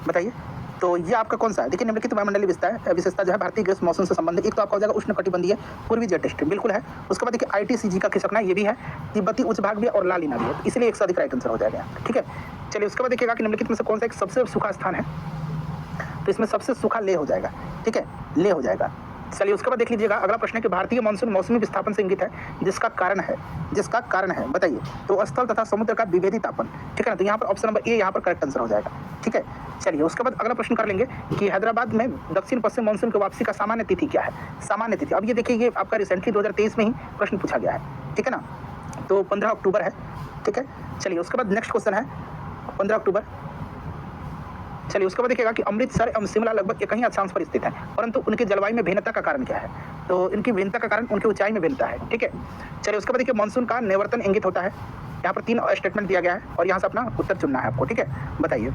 बताइए। तो ये आपका कौन सा है? देखिए निम्नलिखित वायुमंडलीय विशेषता जो है भारतीय ग्रीष्म मौसम से संबंधित, एक तो आपका हो जाएगा उष्णकटिबंधीय पूर्वी जेट बिल्कुल है। उसके बाद देखिए ITCG का खिसकना ये भी है, तिब्बती उच्च भाग भी और लालिना भी है, इसलिए एक से अधिक राइट आंसर हो जाएगा। ठीक है, चलिए उसके बाद देखिएगा कि निम्नलिखित में से कौन सा एक सबसे सूखा स्थान है? तो इसमें सबसे सूखा लेह हो जाएगा। ठीक है, लेह हो जाएगा। चलिए उसके बाद देख लीजिएगा अगला प्रश्न है कि भारतीय मानसून मौसमी विस्थापन से इंगित है, जिसका कारण है बताइए। तो स्थल तथा समुद्र का विभेदी तापन। ठीक है ना, तो यहाँ पर ऑप्शन नंबर ए यहाँ पर करेक्ट आंसर हो जाएगा। ठीक है, चलिए उसके बाद अगला प्रश्न कर लेंगे कि हैदराबाद में दक्षिण पश्चिम मानसून की वापसी का सामान्य तिथि क्या है? सामान्य तिथि, अब ये देखिए ये आपका रिसेंटली 2023 में ही प्रश्न पूछा गया है। ठीक है ना, तो 15 अक्टूबर है। ठीक है, चलिए उसके बाद नेक्स्ट क्वेश्चन है 15 अक्टूबर। चलिए उसके बाद देखिएगा कि अमृतसर एवं शिमला लगभग एक ही अक्षांश पर स्थित है, परंतु उनकी जलवायु में भिन्नता का कारण क्या है? तो इनकी भिन्नता का कारण उनकी ऊंचाई में भिन्नता है। ठीक है, चलिए उसके बाद देखिए मानसून का निवर्तन इंगित होता है। यहाँ पर 3 स्टेटमेंट दिया गया है और यहाँ से अपना उत्तर चुनना है आपको। ठीक है, बताइए।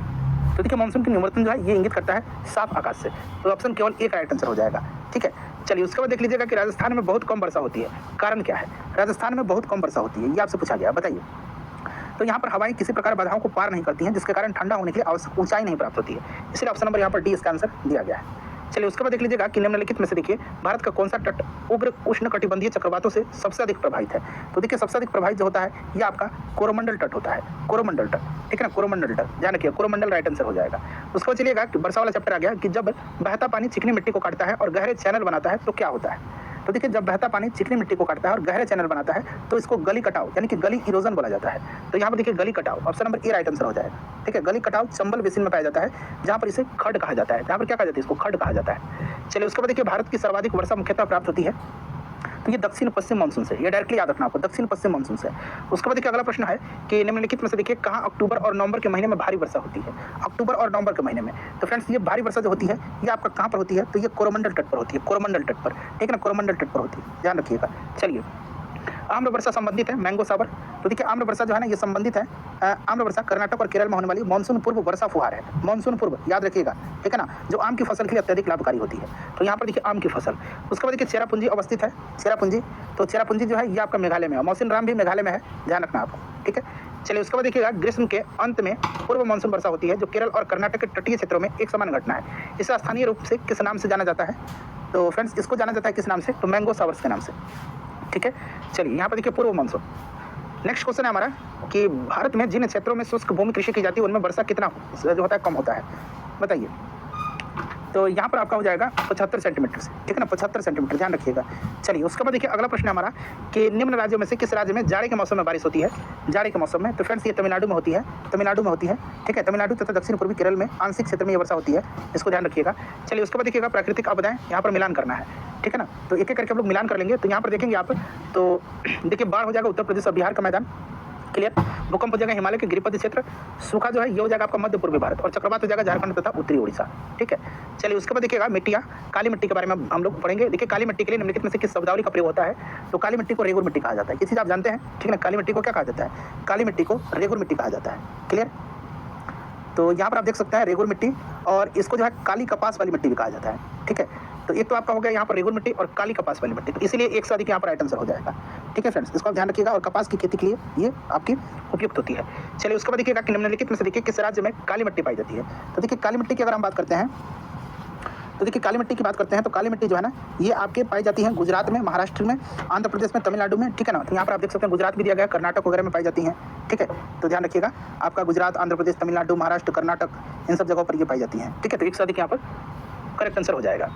तो देखिए मानसून की निवर्तन जो है ये इंगित करता है साफ आकाश से, तो ऑप्शन केवल एक राइट आंसर हो जाएगा। ठीक है, चलिए उसके बाद देख लीजिएगा कि राजस्थान में बहुत कम वर्षा होती है, कारण क्या है? राजस्थान में बहुत कम वर्षा होती है, ये आपसे पूछा गया, बताइए। तो यहाँ पर हवाएं किसी प्रकार बाधाओं को पार नहीं करती हैं, जिसके कारण ठंडा होने के लिए आवश्यक ऊंचाई नहीं प्राप्त होती है, इसलिए ऑप्शन नंबर यहाँ पर डी इसका आंसर दिया गया है। चलिए उसके बाद देख लीजिएगा कि निम्नलिखित में से देखिए भारत का कौन सा तट उग्र उष्णकटिबंधीय चक्रवातों से सबसे अधिक प्रभावित है। तो देखिए सबसे अधिक प्रभावित जो होता है ये आपका कोरोमंडल तट होता है, कोरोमंडल तट, ठीक है ना, कोरोमंडल तट, ध्यान रखिए कोरोमंडल राइट आंसर हो जाएगा। उसके बाद चलिएगा कि वर्षा वाला चैप्टर आ गया कि जब बहता पानी चिकनी मिट्टी को काटता है और गहरे चैनल बनाता है तो क्या होता है। तो देखिए जब बहता पानी चिकनी मिट्टी को काटता है और गहरे चैनल बनाता है तो इसको गली कटाव यानी कि गली इरोजन बोला जाता है। तो यहाँ पर देखिए गली कटाव option number A right answer हो जाएगा, ठीक है। गली कटाव चंबल बेसिन में पाया जाता है जहाँ पर इसे खड कहा जाता है, जहाँ पर क्या कहा जाता है, इसको खड कहा जाता है। चलिए उसके बाद देखिए भारत की सर्वाधिक वर्षा मुख्यतः प्राप्त होती है तो ये दक्षिण पश्चिम मानसून से, ये डायरेक्टली याद रखना आपको, दक्षिण पश्चिम मानसून से। उसके बाद देखिए अगला प्रश्न है कि निम्नलिखित में से देखिए कहाँ अक्टूबर और नवंबर के महीने में भारी वर्षा होती है। अक्टूबर और नवंबर के महीने में तो फ्रेंड्स ये भारी वर्षा जो होती है ये आपका कहाँ पर होती है, तो ये कोरोमंडल तट पर होती है, कोरोमंडल तट पर, ठीक है ना, कोरोमंडल तट पर होती है, ध्यान रखिएगा। चलिए आम्र वर्षा संबंधित है मैंगो साबर। तो देखिए आम्र वर्षा जो है ना ये संबंधित है, आम्र वर्षा कर्नाटक और केरल में होने वाली मानसून पूर्व वर्षा फुहार है, मानसून पूर्व याद रखिएगा, ठीक है ना, जो आम की फसल के लिए अत्यधिक लाभकारी होती है। तो यहाँ पर देखिए आम की फसल। उसके बाद देखिए चेरापूंजी अवस्थित है, चेरापूंजी, तो चेरापूंजी जो है ये आपका मेघालय में है, मौसिन राम भी मेघालय में है, ध्यान रखना आपको, ठीक है। चलिए उसके बाद देखिएगा ग्रीष्म के अंत में पूर्व मानसून वर्षा होती है जो केरल और कर्नाटक के तटीय क्षेत्रों में एक समान घटना है। इसे स्थानीय रूप से किस नाम से जाना जाता है, तो फ्रेंड्स इसको जाना जाता है किस नाम से, तो मैंगो सावर्स के नाम से, ठीक है। चलिए यहाँ पर देखिए पूर्व मानसून। नेक्स्ट क्वेश्चन है हमारा कि भारत में जिन क्षेत्रों में शुष्क भूमि कृषि की जाती है उनमें वर्षा कितना जो होता है कम होता है, बताइए। तो यहाँ पर आपका हो जाएगा 75 सेंटीमीटर से, ठीक है ना, 75 सेंटीमीटर, ध्यान रखिएगा। चलिए उसके बाद देखिए अगला प्रश्न है हमारा कि निम्न राज्यों में से किस राज्य में जाड़े के मौसम में बारिश होती है, जाड़े के मौसम में। तो फ्रेंड्स ये तमिलनाडु में होती है, तमिलनाडु में होती है, ठीक है, तमिलनाडु तथा दक्षिण पूर्वी केरल में आंशिक क्षेत्र में ये वर्षा होती है, इसको ध्यान रखिएगा। चलिए उसके बाद देखिएगा प्राकृतिक आपदाएं, यहाँ पर मिलान करना है, ठीक है ना, तो एक एक करके हम लोग मिलान कर लेंगे। तो यहाँ पर देखेंगे आप, तो देखिए बाढ़ हो जाएगा उत्तर प्रदेश और बिहार का मैदान, क्लियर। भूकंप हो जाएगा हिमालय के गिरिपति क्षेत्र, सूखा जो है ये हो जाएगा आपका मध्य पूर्वी भारत, और चक्रवात हो जाएगा झारखंड तथा उत्तरी उड़ीसा, ठीक है। चलिए उसके बाद देखिएगा मिट्टियाँ, काली मिट्टी के बारे में हम लोग पढ़ेंगे। देखिए काली मिट्टी के लिए निम्नलिखित में से किस शब्दावली का प्रयोग होता है, तो काली मिट्टी को रेगुर मिट्टी कहा जाता है। ये चीज़ आप जानते हैं, ठीक है ना, काली मिट्टी को क्या कहा जाता है, काली मिट्टी को रेगुर मिट्टी कहा जाता है, क्लियर। तो यहाँ पर आप देख सकते हैं रेगुर मिट्टी, और इसको जो है काली कपास वाली मिट्टी भी कहा जाता है, ठीक है। तो एक तो आपका हो गया यहाँ पर रेगुर मिट्टी और काली कपास वाली मिट्टी, तो इसीलिए एक से अधिक यहाँ पर राइट आंसर हो जाएगा, ठीक है फ्रेंड्स, इसको आप ध्यान रखिएगा। और कपास की खेती के लिए ये आपकी उपयुक्त होती है। चलिए उसके बाद देखिएगा कि निम्नलिखित में से देखिए किस राज्य में काली मिट्टी पाई जाती है। तो देखिए काली मिट्टी की अगर हम बात करते हैं, तो देखिए काली मिट्टी की बात करते हैं तो काली मिट्टी जो है ना ये आपके पाई जाती है गुजरात में, महाराष्ट्र में, आंध्र प्रदेश में, तमिलनाडु में, ठीक है ना। तो यहाँ पर आप देख सकते हैं गुजरात भी दिया गया, कर्नाटक वगैरह में पाई जाती हैं, ठीक है। तो ध्यान रखिएगा आपका गुजरात, आंध्र प्रदेश, तमिलनाडु, महाराष्ट्र, कर्नाटक, इन सब जगहों पर ये पाई जाती हैं, ठीक है। तो एक से अधिक यहाँ पर करेक्ट आंसर हो जाएगा।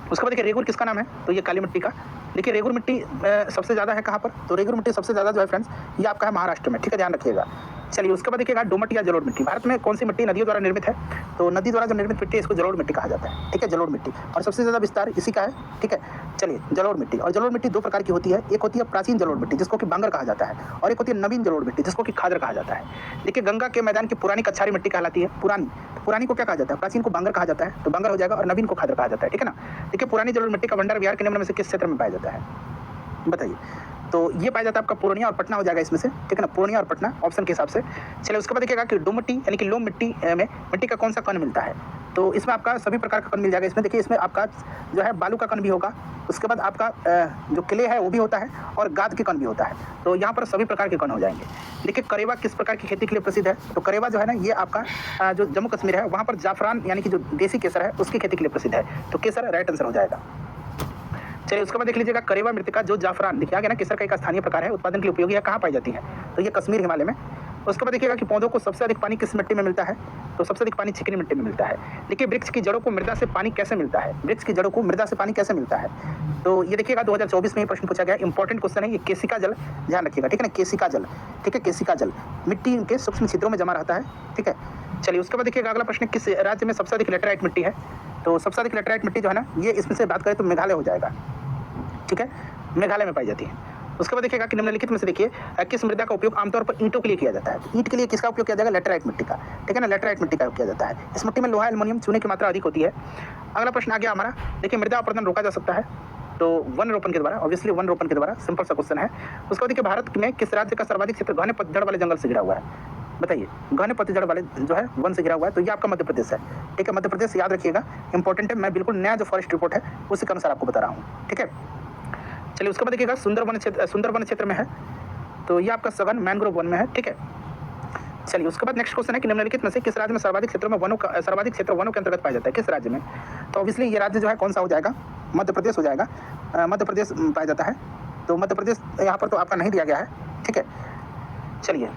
उसके बाद देखिए रेगुर किसका नाम है, तो ये काली मिट्टी का। देखिए रेगुर मिट्टी सबसे ज़्यादा है कहाँ पर, तो रेगुर मिट्टी सबसे ज़्यादा जो है फ्रेंड्स ये आपका है महाराष्ट्र में, ठीक है, ध्यान रखिएगा। चलिए उसके बाद देखिएगा दोमट या जलोढ़ मिट्टी। भारत में कौन सी मिट्टी नदियों द्वारा निर्मित है, तो नदी द्वारा जो निर्मित मिट्टी है इसको जलोढ़ मिट्टी कहा जाता है, ठीक है, जलोढ़ मिट्टी, और सबसे ज़्यादा विस्तार इसी का है, ठीक है। चलिए जलोढ़ मिट्टी, और जलोढ़ मिट्टी दो प्रकार की होती है, एक होती है प्राचीन जलोढ़ मिट्टी जिसको कि बांगर कहा जाता है, और एक होती है नवीन जलोढ़ मिट्टी जिसको कि खादर कहा जाता है। देखिए गंगा के मैदान की पुरानी कछारी मिट्टी कहलाती है, पुरानी, तो पुरानी को क्या कहा जाता है, प्राचीन को बांगर कहा जाता है, तो बांगर हो जाएगा, और नवीन को खादर कहा जाता है, ठीक है ना। देखिए पुरानी जलोढ़ मिट्टी का भंडार बिहार के निम्न में से किस क्षेत्र में पाया जाता है, बताइए। तो ये पाया जाता है आपका पूर्णिया और पटना हो जाएगा इसमें से, ठीक है ना, पूर्णिया और पटना ऑप्शन के हिसाब से। चलिए उसके बाद देखिएगा कि डोमटी यानी कि लोम मिट्टी में मिट्टी का कौन सा कण मिलता है, तो इसमें आपका सभी प्रकार का कण मिल जाएगा। इसमें देखिए इसमें आपका जो है बालू का कण भी होगा, उसके बाद आपका जो क्ले है वो भी होता है, और गाद के कण भी होता है, तो यहाँ पर सभी प्रकार के कण हो जाएंगे। देखिए करेवा किस प्रकार की खेती के लिए प्रसिद्ध है, तो करेवा जो है ना ये आपका जो जम्मू कश्मीर है वहाँ पर जाफरान यानी कि जो देसी केसर है उसकी खेती के लिए प्रसिद्ध है, तो केसर राइट आंसर हो जाएगा। चलिए उसके बाद देख लीजिएगा करेवा मृतिका जो जाफरान देखिए आगे ना केसर का एक स्थानीय प्रकार है, उत्पादन के लिए उपयोगी है, कहाँ पाई जाती है, तो ये कश्मीर हिमालय में। उसके बाद देखिएगा कि पौधों को सबसे अधिक पानी किस मिट्टी में मिलता है, तो सबसे अधिक पानी चिकनी मिट्टी में मिलता है। देखिए वृक्ष की जड़ों को मृदा से पानी कैसे मिलता है, वृक्ष की जड़ों को मृदा से पानी कैसे मिलता है, तो ये देखिएगा 2024 में ये प्रश्न पूछा गया, इंपॉर्टेंट क्वेश्चन है ये, केसिका जल, ध्यान रखिएगा, ठीक है ना, केसिका जल, ठीक है, केसिका जल मिट्टी के सूक्ष्म छिद्रों में जमा रहता है, ठीक है। चलिए उसके बाद देखिएगा अगला प्रश्न, किस राज्य में सबसे अधिक लेटराइट मिट्टी है, तो सबसे अधिक लेटराइट मिट्टी जो है ना ये इसमें से बात करें तो मेघालय हो जाएगा, ठीक है, मेघालय में पाई जाती है। उसके बाद देखिएगा कि निम्नलिखित में से देखिए किस मृदा का उपयोग आमतौर पर ईंटों के लिए किया जाता है, ईंट के लिए किसका उपयोग किया जाएगा, लेटराइट मिट्टी का, ठीक है ना, लेटराइट मिट्टी का उपयोग किया जाता है। इस मिट्टी में लोहा, एल्युमिनियम, चूने की मात्रा अधिक होती है। अगला प्रश्न आ गया हमारा, देखिए मृदा अपरदन रोका जा सकता है, तो वन रोपण के द्वारा, ऑब्वियसली वन रोपण के द्वारा, सिंपल सा क्वेश्चन है। उसके बाद देखिए भारत में किस राज्य का सर्वाधिक क्षेत्र घने पतझड़ वाले जंगल से घिरा हुआ है, बताइए, घने पतझड़ वाले जो है वन से घिरा हुआ है, तो ये आपका मध्य प्रदेश है, ठीक है, मध्य प्रदेश याद रखिएगा, इंपॉर्टेंट है, मैं बिल्कुल नया जो फॉरेस्ट रिपोर्ट है उसी के अनुसार आपको बता रहा हूँ, ठीक है। चलिए उसके बाद देखिएगा सुंदरवन क्षेत्र में है, तो ये आपका सघन मैंग्रोव वन में है, ठीक है। चलिए उसके बाद नेक्स्ट क्वेश्चन है कि निम्नलिखित में से किस राज्य में सर्वाधिक क्षेत्र वनों के अंतर्गत पाया जाता है, किस राज्य में? तो ऑब्वियसली ये राज्य जो है कौन सा हो जाएगा? मध्य प्रदेश हो जाएगा। मध्य प्रदेश पाया जाता है, तो मध्य प्रदेश यहाँ पर तो आपका नहीं दिया गया है, ठीक है। चलिए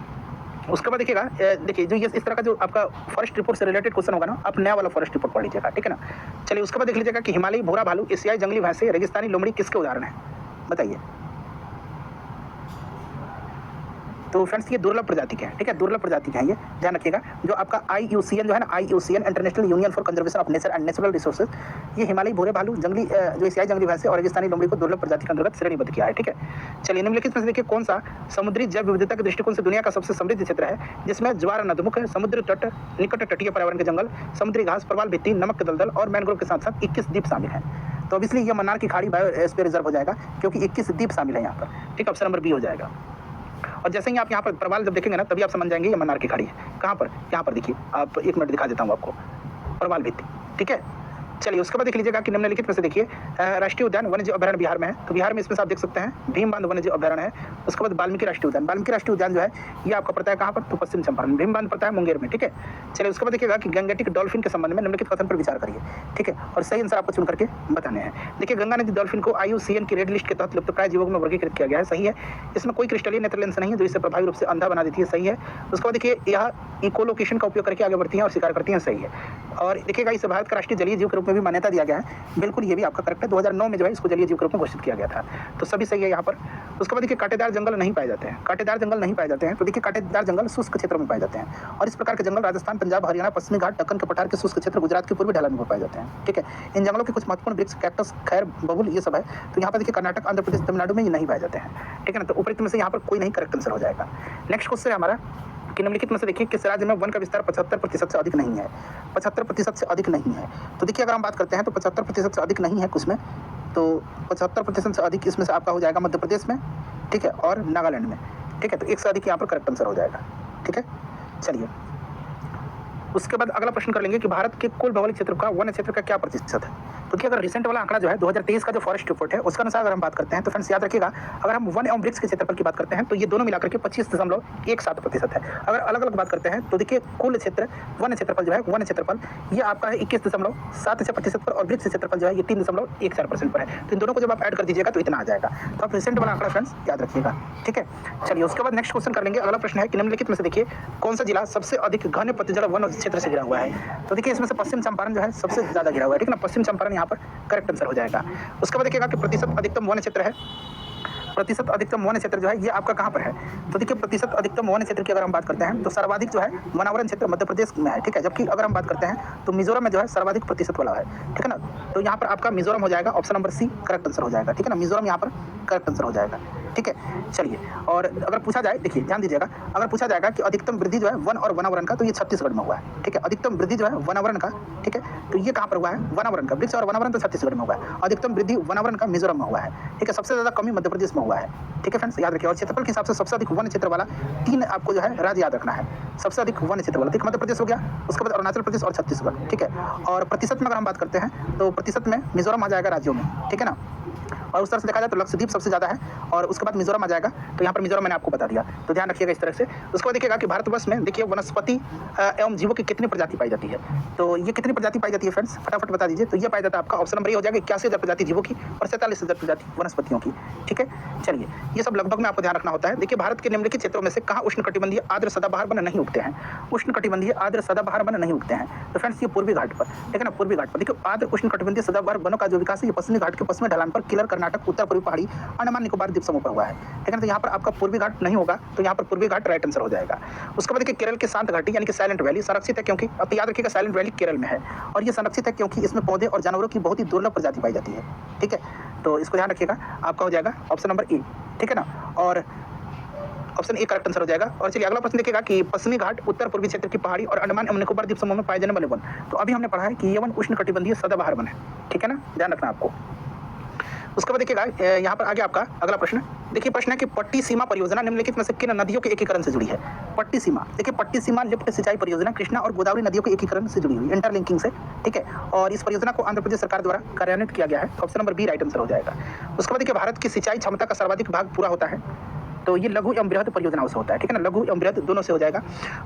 उसके बाद देखिएगा, देखिए जो ये इस तरह का जो आपका फॉरेस्ट रिपोर्ट से रिलेटेड क्वेश्चन होगा ना, आप नया वाला फॉरेस्ट रिपोर्ट पढ़ लीजिएगा, ठीक है ना। चलिए उसके बाद देख लीजिएगा कि हिमालयी भूरा भालू, एशियाई जंगली भैंसे, रेगिस्तानी लोमड़ी किसके उदाहरण है, बताइए। तो फ्रेंड्स ये दुर्लभ प्रजाति के हैं, ठीक है, दुर्लभ प्रजाति के हैं, ये ध्यान रखिएगा। जो आपका IUCN जो है ना, IUCN international union for conservation of nature and natural resources, ये हिमालयी भूरे भालू, जंगली जो एशियाई जंगली भैंसे और रेगिस्तानी लोमड़ी को दुर्लभ प्रजाति के अंतर्गत श्रेणीबद्ध किया है, ठीक है। चलिए निम्नलिखित में से देखिए कौन सा समुद्री जैव विविधता के दृष्टिकोण से दुनिया का सबसे समृद्ध क्षेत्र है, जिसमें ज्वार नदमुख है, समुद्र तट, निकट तटीय पर्यावरण के जंगल, समुद्री घास, प्रवाल भित्ति, नमक के दलदल और मैंग्रोव के साथ साथ 21 द्वीप शामिल हैं। तो ऑब्वियसली ये मन्नार की खाड़ी बायोस्फीयर रिजर्व हो जाएगा, क्योंकि 21 द्वीप शामिल है यहाँ पर, ठीक है, ऑप्शन नंबर बी हो जाएगा। और जैसे ही आप यहाँ पर प्रवाल जब देखेंगे ना, तभी आप समझ जाएंगे ये मन्नार की खाड़ी है। कहाँ पर? यहाँ पर देखिए, आप 1 मिनट दिखा देता हूँ आपको, प्रवाल भित्ति, ठीक है। चलिए उसके बाद देख लीजिएगा कि निम्नलिखित में से देखिए राष्ट्रीय उद्यान वन्यजीव अभयारण्य बिहार में है, तो बिहार में इसमें से आप देख सकते हैं भीमबांध वन्यजीव अभयारण्य है। उसके बाद वाल्मीकि राष्ट्रीय उद्यान जो है ये आपका पड़ता है कहाँ पर? तो पश्चिम चंपारण। भीमबांध पड़ता है मुंगेर में, ठीक है। चलिए उसके बाद देखिएगा कि गंगेटिक डॉल्फिन के संबंध में निम्नलिखित कथन पर विचार करिए, ठीक है, और सही आंसर आपको चुन करके बताने हैं। देखिए गंगा नदी डॉल्फिन को IUCN की रेड लिस्ट के तहत लुप्तप्राय जीवों में वर्गीकृत किया गया है, सही है। इसमें कोई क्रिस्टलीय नेत्र लेंस नहीं है जो इसे प्रभावी रूप से अंधा बना देती है, सही है। उसके बाद देखिए यह इकोलोकेशन का उपयोग करके आगे बढ़ती हैं और शिकार करती हैं, सही है। और देखिएगा इसे भारत का राष्ट्रीय जलीय जीव के रूप में भी मान्यता दिया गया है, बिल्कुल ये भी आपका करेक्ट है। 2009 में जो है इसको जलीय जीव के रूप में घोषित किया गया था, तो सभी सही है यहाँ पर। उसके बाद देखिए कांटेदार जंगल नहीं पाए जाते हैं, कांटेदार जंगल नहीं पाए जाते हैं, तो देखिए कांटेदार जंगल शुष्क क्षेत्रों में पाए जाते हैं, और इस प्रकार के जंगल राजस्थान, पंजाब, हरियाणा, पश्चिमी घाट, दक्कन के पठार के शुष्क क्षेत्र, गुजरात के पूर्वी ढलान में पाए जाते हैं, ठीक है। इन जंगलों के कुछ महत्वपूर्ण वृक्ष कैक्टस, खैर, बबूल ये सब है, तो यहाँ पर देखिए कर्नाटक, आंध्र प्रदेश, तमिलनाडु में ये नहीं पाए जाते हैं, ठीक है ना। तो उपयुक्त में से यहाँ पर कोई नहीं करेक्ट आंसर हो जाएगा। नेक्स्ट क्वेश्चन है हमारा कि निम्नलिखित में से देखिए किस राज्य में वन का विस्तार 75% से अधिक नहीं है, 75% से अधिक नहीं है। तो देखिए अगर हम बात करते हैं तो 75% से अधिक नहीं है कुछ में, तो 75% से अधिक इसमें से आपका हो जाएगा मध्य प्रदेश में, ठीक है, और नागालैंड में, ठीक है। तो एक से अधिक यहाँ पर करेक्ट आंसर हो जाएगा, ठीक है। चलिए उसके बाद अगला प्रश्न कर लेंगे कि भारत के कुल भौगोलिक क्षेत्र का वन क्षेत्र का क्या प्रतिशत है। तो देखिए अगर रिसेंट वाला आंकड़ा जो है 2023 का जो फॉरेस्ट रिपोर्ट है उसका अनुसार अगर हम बात करते हैं तो फ्रेंड्स याद रखिएगा, अगर हम वन एवं वृक्ष के क्षेत्रफल की बात करते हैं तो ये दोनों मिलाकर के 25.17% है। अगर अलग अलग बात करते हैं तो देखिए कुल क्षेत्र वन क्षेत्रफल जो है, वन क्षेत्रफल ये आपका है 21.76% पर, और वृक्ष क्षेत्रफल जो है ये 3.14% पर है। तो इन दोनों को जब आप ऐड कर दीजिएगा तो इतना आ जाएगा। तो आप रिसेंट वाला आंकड़ा फ्रेंड्स याद रखिएगा, ठीक है। चलिए उसके बाद नेक्स्ट क्वेश्चन कर लेंगे। अगला प्रश्न है कि निम्नलिखित में से देखिए कौन सा जिला सबसे अधिक घने पतझड़ वन क्षेत्र से घिरा हुआ है। तो देखिए इसमें से पश्चिम चंपारण जो है सबसे ज्यादा घिरा हुआ है, ठीक है ना। पश्चिम चंपारण यहाँ पर करेक्ट आंसर हो जाएगा। उसके बाद देखिएगा कि प्रतिशत अधिकतम वन क्षेत्र है, प्रतिशत अधिकतम वन क्षेत्र जो है ये आपका कहाँ पर है। तो देखिए प्रतिशत अधिकतम वन क्षेत्र की अगर हम बात करते हैं तो सर्वाधिक जो है वनावरण क्षेत्र मध्य प्रदेश में है, ठीक है। जबकि अगर हम बात करते हैं तो मिजोरम में जो है सर्वाधिक प्रतिशत वाला है, ठीक है ना। तो यहाँ पर आपका मिजोरम हो जाएगा, option number C correct answer हो जाएगा, ठीक है ना। मिजोरम यहाँ पर करेक्ट आंसर हो जाएगा, ठीक है। चलिए और अगर पूछा जाए, देखिए ध्यान दीजिएगा, अगर पूछा जाएगा कि अधिकतम वृद्धि जो है वन और वनावरण का, तो ये छत्तीसगढ़ में हुआ है, ठीक है। अधिकतम वृद्धि जो है वनावरण का, ठीक है, तो ये कहाँ पर हुआ है, वनावरण का। वृक्ष और वनावरण तो छत्तीसगढ़ में हुआ है, अधिकतम वृद्धि वनावरण का मिजोरम में हुआ है, ठीक है। सबसे ज्यादा कमी मध्य प्रदेश में हुआ है, ठीक है फ्रेंड्स, याद रखिए। और क्षेत्रफल के हिसाब से सबसे अधिक वन क्षेत्र वाला 3 आपको जो है राज्य याद रखना है। सबसे अधिक वन क्षेत्र वाला, ठीक, मध्य प्रदेश हो गया, उसके बाद अरुणाचल प्रदेश और छत्तीसगढ़, ठीक है। और प्रतिशत में अगर हम बात करते हैं तो प्रतिशत में मिजोरम आ जाएगा राज्यों में, ठीक है ना। और उस तरह से देखा जाए तो लक्षद्वीप सबसे ज़्यादा है, और उसके बाद मिजोरम आ जाएगा। तो यहाँ पर मिजोरम मैंने आपको बता दिया, तो ध्यान रखिएगा इस तरह से। उसके बाद देखिएगा कि भारतवर्ष में देखिए वनस्पति एवं जीवों की कितनी प्रजाति पाई जाती है। तो ये कितनी प्रजाति पाई जाती है फ्रेंड्स, फटाफट बता दीजिए। तो ये पाया जाता है आपका ऑप्शन नंबर ये हो जाएगा 81,000 प्रजाति जीवों की और 47,000 प्रजाति वनस्पतियों की, ठीक है। चलिए ये सब लगभग में आपको ध्यान रखना होता है। देखिए भारत के निम्नलिखित क्षेत्रों में से कहाँ उष्णकटिबंधीय आर्द्र सदाबहार वन नहीं उगते हैं, उष्णकटिबंधीय आर्द्र सदाबहार वन नहीं उगते हैं। तो फ्रेंड्स ये पूर्वी घाट पर, ठीक है ना, पूर्वी घाट पर। देखिए आर्द्र उष्णकटिबंधीय सदाबहार वनों का जो विकास है ये पश्चिमी घाट के पश्चिमी ढलान पर, केरल, कर्नाटक, उत्तर पूर्वी पहाड़ी, अंडमान निकोबार द्वीप समूह पर हुआ है, ठीक है ना। तो यहाँ पर आपका पूर्वी घाट नहीं होगा, तो यहाँ पर पूर्वी घाट राइट आंसर हो जाएगा। उसके बाद देखिए केरल के शांत घाटी यानी कि साइलेंट वैली संरक्षित है, क्योंकि अब याद रखिएगा साइलेंट वैली केरल में है, और ये संरक्षित है क्योंकि इसमें पौधे और जानवरों की बहुत ही दुर्लभ प्रजाति पाई जाती है, ठीक है। तो इसको ध्यान रखिएगा, आपका हो जाएगा ऑप्शन नंबर ए, ठीक है ना, और ऑप्शन ए करेक्ट आंसर हो जाएगा। और चलिए अगला प्रश्न देखिएगा कि पश्चिमी घाट उत्तर पूर्वी क्षेत्र की पहाड़ी और अंडमान एवं निकोबार द्वीप समूह में पाए जाने वाले वन। तो अभी हमने पढ़ा है कि ये वन उष्णकटिबंधीय सदाबहार वन है, ठीक है ना, ध्यान रखना आपको। उसके बाद देखिएगा यहाँ पर आगे आपका अगला प्रश्न, देखिए प्रश्न है कि पट्टी सीमा परियोजना निम्नलिखित में से किन नदियों के एकीकरण से जुड़ी है। पट्टी सीमा, देखिए पट्टी सीमा लिफ्ट सिंचाई परियोजना कृष्णा और गोदावरी नदियों के एकीकरण से जुड़ी हुई, इंटरलिंकिंग से, ठीक है। और इस परियोजना को आंध्र प्रदेश सरकार द्वारा कार्यान्वित किया गया है, option number B right answer हो जाएगा। उसके बाद देखिए भारत की सिंचाई क्षमता का सर्वाधिक भाग पूरा होता है, तो ये लघु एवं बृहद परियोजनाओं से होता है, ठीक है ना, लघु एवं बृहद दोनों से हो जाएगा।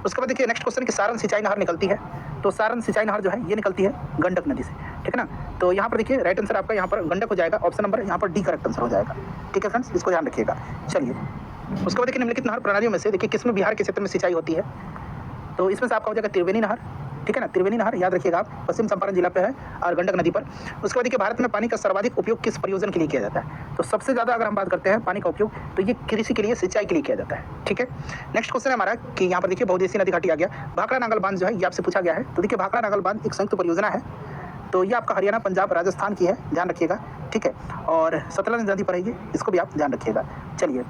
उसके बाद देखिए नेक्स्ट क्वेश्चन कि सारण सिंचाई नहर निकलती है, तो सारण सिंचाई नहर जो है ये निकलती है गंडक नदी से, ठीक है ना। तो यहाँ पर देखिए राइट आंसर आपका यहाँ पर गंडक हो जाएगा, ऑप्शन नंबर यहाँ पर डी करेक्ट आंसर हो जाएगा, ठीक है फ्रेंड्स, इसको ध्यान रखिएगा। चलिए उसके बाद देखिए निम्नलिखित नहर प्रणालियों में से देखिए किसमें बिहार के क्षेत्र में सिंचाई होती है, तो इसमें से आपका हो जाएगा त्रिवेणी नहर, ठीक है ना, त्रिवेणी नहर याद रखिएगा आप, पश्चिम चंपारण जिला पे है और गंडक नदी पर। उसके बाद देखिए भारत में पानी का सर्वाधिक उपयोग किस प्रयोजन के लिए किया जाता है, तो सबसे ज़्यादा अगर हम बात करते हैं पानी का उपयोग तो ये कृषि के लिए, सिंचाई के लिए किया जाता है, ठीक है। नेक्स्ट क्वेश्चन है हमारा कि यहाँ पर देखिए बहुउद्देशीय नदी घाटी आ गया, भाखड़ा नांगल बांध जो है ये आपसे पूछा गया है, तो देखिए भाखड़ा नांगल बांध एक संयुक्त परियोजना है, तो ये आपका हरियाणा, पंजाब, राजस्थान की है, ध्यान रखिएगा, ठीक है, और सतलज नदी पर है ये, इसको भी आप ध्यान रखिएगा। चलिए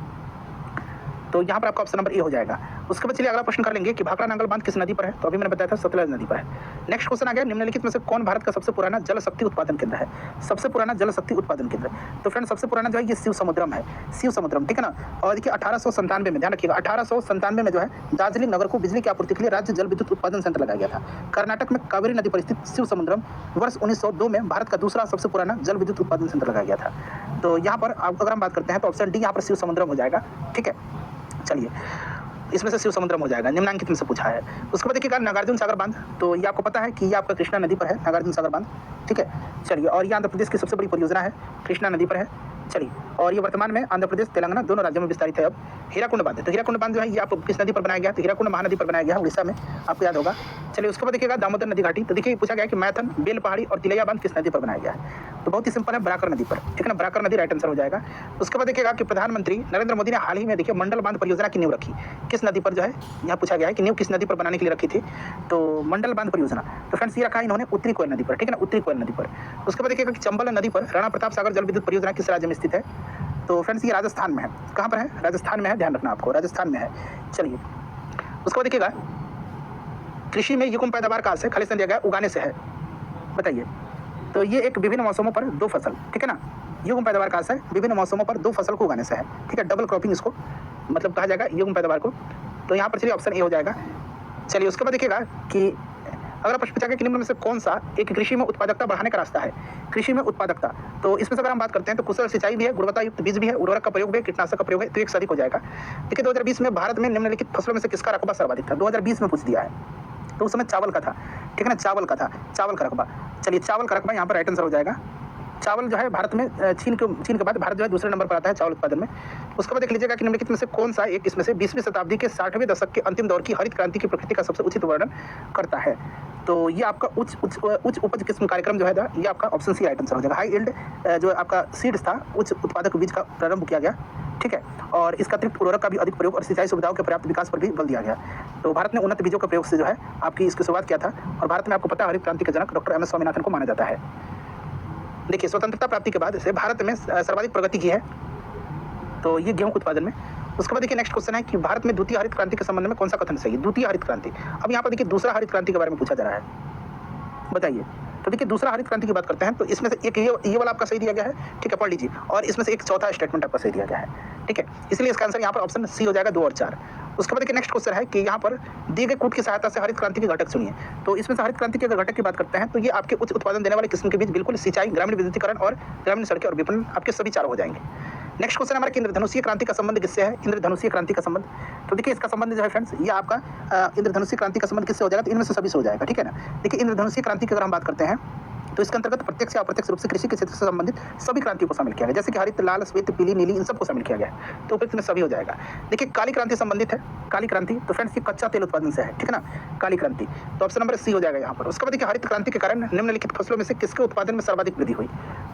तो यहाँ पर आपका ऑप्शन नंबर ए हो जाएगा। उसके बाद चलिए अगला प्रश्न कर लेंगे कि भाखड़ा नांगल बांध किस नदी पर है, तो अभी मैंने बताया था सतलज नदी पर है। नेक्स्ट क्वेश्चन आ गया निम्नलिखित में से कौन भारत का सबसे पुराना जल शक्ति उत्पादन केंद्र है, सबसे पुराना जल शक्ति उत्पादन केंद्र, तो फ्रेंड सबसे पुराना जो है ये शिव समुद्रम है, शिव समुद्रम, ठीक है ना। और देखिए 1897 में, ध्यान रखिएगा 1897 में जो है दार्जिलिंग नगर को बिजली की आपूर्ति के लिए राज्य जल विद्युत उत्पादन संयंत्र लगाया गया था। कर्नाटक में कावेरी नदी पर स्थित शिव समुद्रम वर्ष 1902 में भारत का दूसरा सबसे पुराना जल विद्युत उत्पादन संयंत्र लगाया गया था। तो यहाँ पर अगर हम बात करते हैं तो ऑप्शन डी यहाँ पर शिव समुद्रम हो जाएगा, ठीक है। चलिए इसमें से शिव समुद्रम हो जाएगा, निम्नांकित में से पूछा है। उसके बाद देखिएगा नागार्जुन सागर बांध, तो ये आपको पता है कि ये आपका कृष्णा नदी पर है, नागार्जुन सागर बांध, ठीक है। चलिए और ये आंध्र प्रदेश की सबसे बड़ी परियोजना है, कृष्णा नदी पर है। चलिए और ये वर्तमान में आंध्र प्रदेश, तेलंगाना दोनों राज्यों में विस्तारित है। अब हीराकुंड बांध, तो हीराकुंड बांध जो है ये आप किस नदी पर बनाया गया, तो हीराकुंड महानदी पर बनाया गया है, उड़ीसा में, आपको याद होगा। चलिए उसके बाद देखिएगा दामोदर नदी घाटी, तो देखिए पूछा गया कि मैथन, बेल पहाड़ी और तिलैया बांध किस नदी पर बनाया गया है, तो बहुत ही सिंपल है, बराकर नदी पर, ठीक है ना, बराकर नदी राइट आंसर हो जाएगा। उसके बाद देखिएगा कि प्रधानमंत्री नरेंद्र मोदी ने हाल ही में देखिए मंडल बांध परियोजना की नींव रखी, किस नदी पर जो है यहाँ पूछा गया है कि नींव किस नदी पर बनाने के लिए रखी थी, तो मंडल बांध परियोजना, तो फ्रेंड्स ये रखा इन्होंने उत्तरी कोयल नदी पर, ठीक है ना, उत्तरी कोयल नदी पर। उसके बाद देखिएगा कि चंबल नदी पर राणा प्रताप सागर जल विद्युत परियोजना किस राज्य में स्थित है, तो फ्रेंड्स ये राजस्थान में है, कहाँ पर है, राजस्थान में है, ध्यान रखना आपको, राजस्थान में है। चलिए उसके बाद देखिएगा कृषि में युग्म पैदावार कहाँ से खालिस्तान दिया गया, उगाने से है, बताइए। तो ये एक विभिन्न मौसमों पर दो फसल, ठीक है ना, युग्म पैदावार कहाँ से, विभिन्न मौसमों पर दो फसल को उगाने से है, ठीक है, डबल क्रॉपिंग इसको मतलब कहा जाएगा युग्म पैदावार को, तो यहाँ पर चलिए ऑप्शन ए हो जाएगा। चलिए उसके बाद देखिएगा कि अगला प्रश्न पूछा गया कि निम्न में से कौन सा एक कृषि में उत्पादकता बढ़ाने का रास्ता है, कृषि में उत्पादकता, तो इसमें से अगर हम बात करते हैं तो कुशल सिंचाई भी है, गुणवत्ता युक्त बीज भी है, उर्वरक का प्रयोग भी है, कीटनाशक का प्रयोग है, तो एक से अधिक हो जाएगा। देखिए 2020 में भारत में निम्नलिखित फसलों में से किसका रकबा सर्वाधिक था, 2020 में पूछ दिया है, तो उस समय चावल का था, ठीक है ना, चावल का था, चावल का रकबा। चलिए चावल का रकबा यहाँ पर राइट आंसर हो जाएगा। चावल जो है भारत में चीन के बाद भारत जो है दूसरे नंबर पर आता है चावल उत्पादन में। उसके बाद देख लीजिएगा कि निम्नलिखित में से कौन सा एक इसमें से 20वीं शताब्दी के 60वें दशक के अंतिम दौर की हरित क्रांति की प्रकृति का सबसे उचित वर्णन करता है, तो ये आपका उच्च उपज किस्म कार्यक्रम जो है ये आपका ऑप्शन सी राइट आंसर हो जाएगा। हाई यील्ड जो आपका सीड्स था, उच्च उत्पादक बीज का प्रारंभ किया गया, ठीक है, और इसका अतिरिक्त उर्वरक का भी अधिक प्रयोग और सिंचाई सुविधाओं के पर्याप्त विकास पर भी बल दिया गया। तो भारत ने उन्नत बीजों के प्रयोग से जो है आपकी इसकी शुरुआत किया था, और भारत में आपको पता है हरित क्रांति के जनक डॉक्टर एम एस स्वामीनाथन को माना जाता है। देखिए स्वतंत्रता प्राप्ति के बाद से भारत में सर्वाधिक प्रगति की है, तो ये गेहूं के उत्पादन में। उसके बाद देखिए नेक्स्ट क्वेश्चन है कि भारत में द्वितीय हरित क्रांति के संबंध में कौन सा कथन सही है, द्वितीय हरित क्रांति। अब यहाँ पर देखिए दूसरा हरित क्रांति के बारे में पूछा जा रहा है, बताइए। तो देखिए दूसरा हरित क्रांति की बात करते हैं, तो इसमें से एक ये वाला आपका सही दिया गया है, ठीक है, पढ़ लीजिए, और इसमें से एक चौथा स्टेटमेंट आपका सही दिया गया है, ठीक है, इसलिए इसका आंसर यहाँ पर ऑप्शन सी हो जाएगा 2 और 4। उसके बाद देखिए नेक्स्ट क्वेश्चन है कि यहाँ पर दिए गए कूट की सहायता से हरित क्रांति के घटक चुनिए, तो इसमें से हरित क्रांति के अगर घटक की बात करते हैं तो ये आपके उच्च उत्पादन देने वाले किस्म के बीच बिल्कुल सिंचाई, ग्रामीण विद्युतीकरण और ग्रामीण सड़कें और विपणन आपके सभी चारों हो जाएंगे। नेक्स्ट क्वेश्चन हमारा इंद्रधनुषीय क्रांति का संबंध किससे है, इंद्रधनुषीय क्रांति का संबंध, तो देखिए इसका संबंध जो है फ्रेंड्स ये आपका इंद्रधनुषीय क्रांति का संबंध किससे हो जाएगा, तो इनमें से सभी से हो जाएगा, ठीक है ना। देखिए इंद्रधनुषीय क्रांति की अगर हम बात करते हैं तो इसके अंतर्गत प्रत्यक्ष या अप्रत्यक्ष रूप से कृषि के क्षेत्र से संबंधित सभी क्रांतियों को शामिल किया गया, जैसे कि हरित, लाल, श्वेत, पीली, नीली, इन सबको शामिल किया गया है, तो उपयुक्त में सभी हो जाएगा। देखिए काली क्रांति संबंधित है, काली क्रांति, तो फ्रेंड्स ये कच्चा तेल उत्पादन से है, ठीक है ना, काली क्रांति, तो ऑप्शन नंबर सी हो जाएगा यहाँ पर। उसके बाद देखिए हरित क्रांति के कारण निम्नलिखित फसलों में से किसके उत्पादन में सर्वाधिक वृद्धि हुई,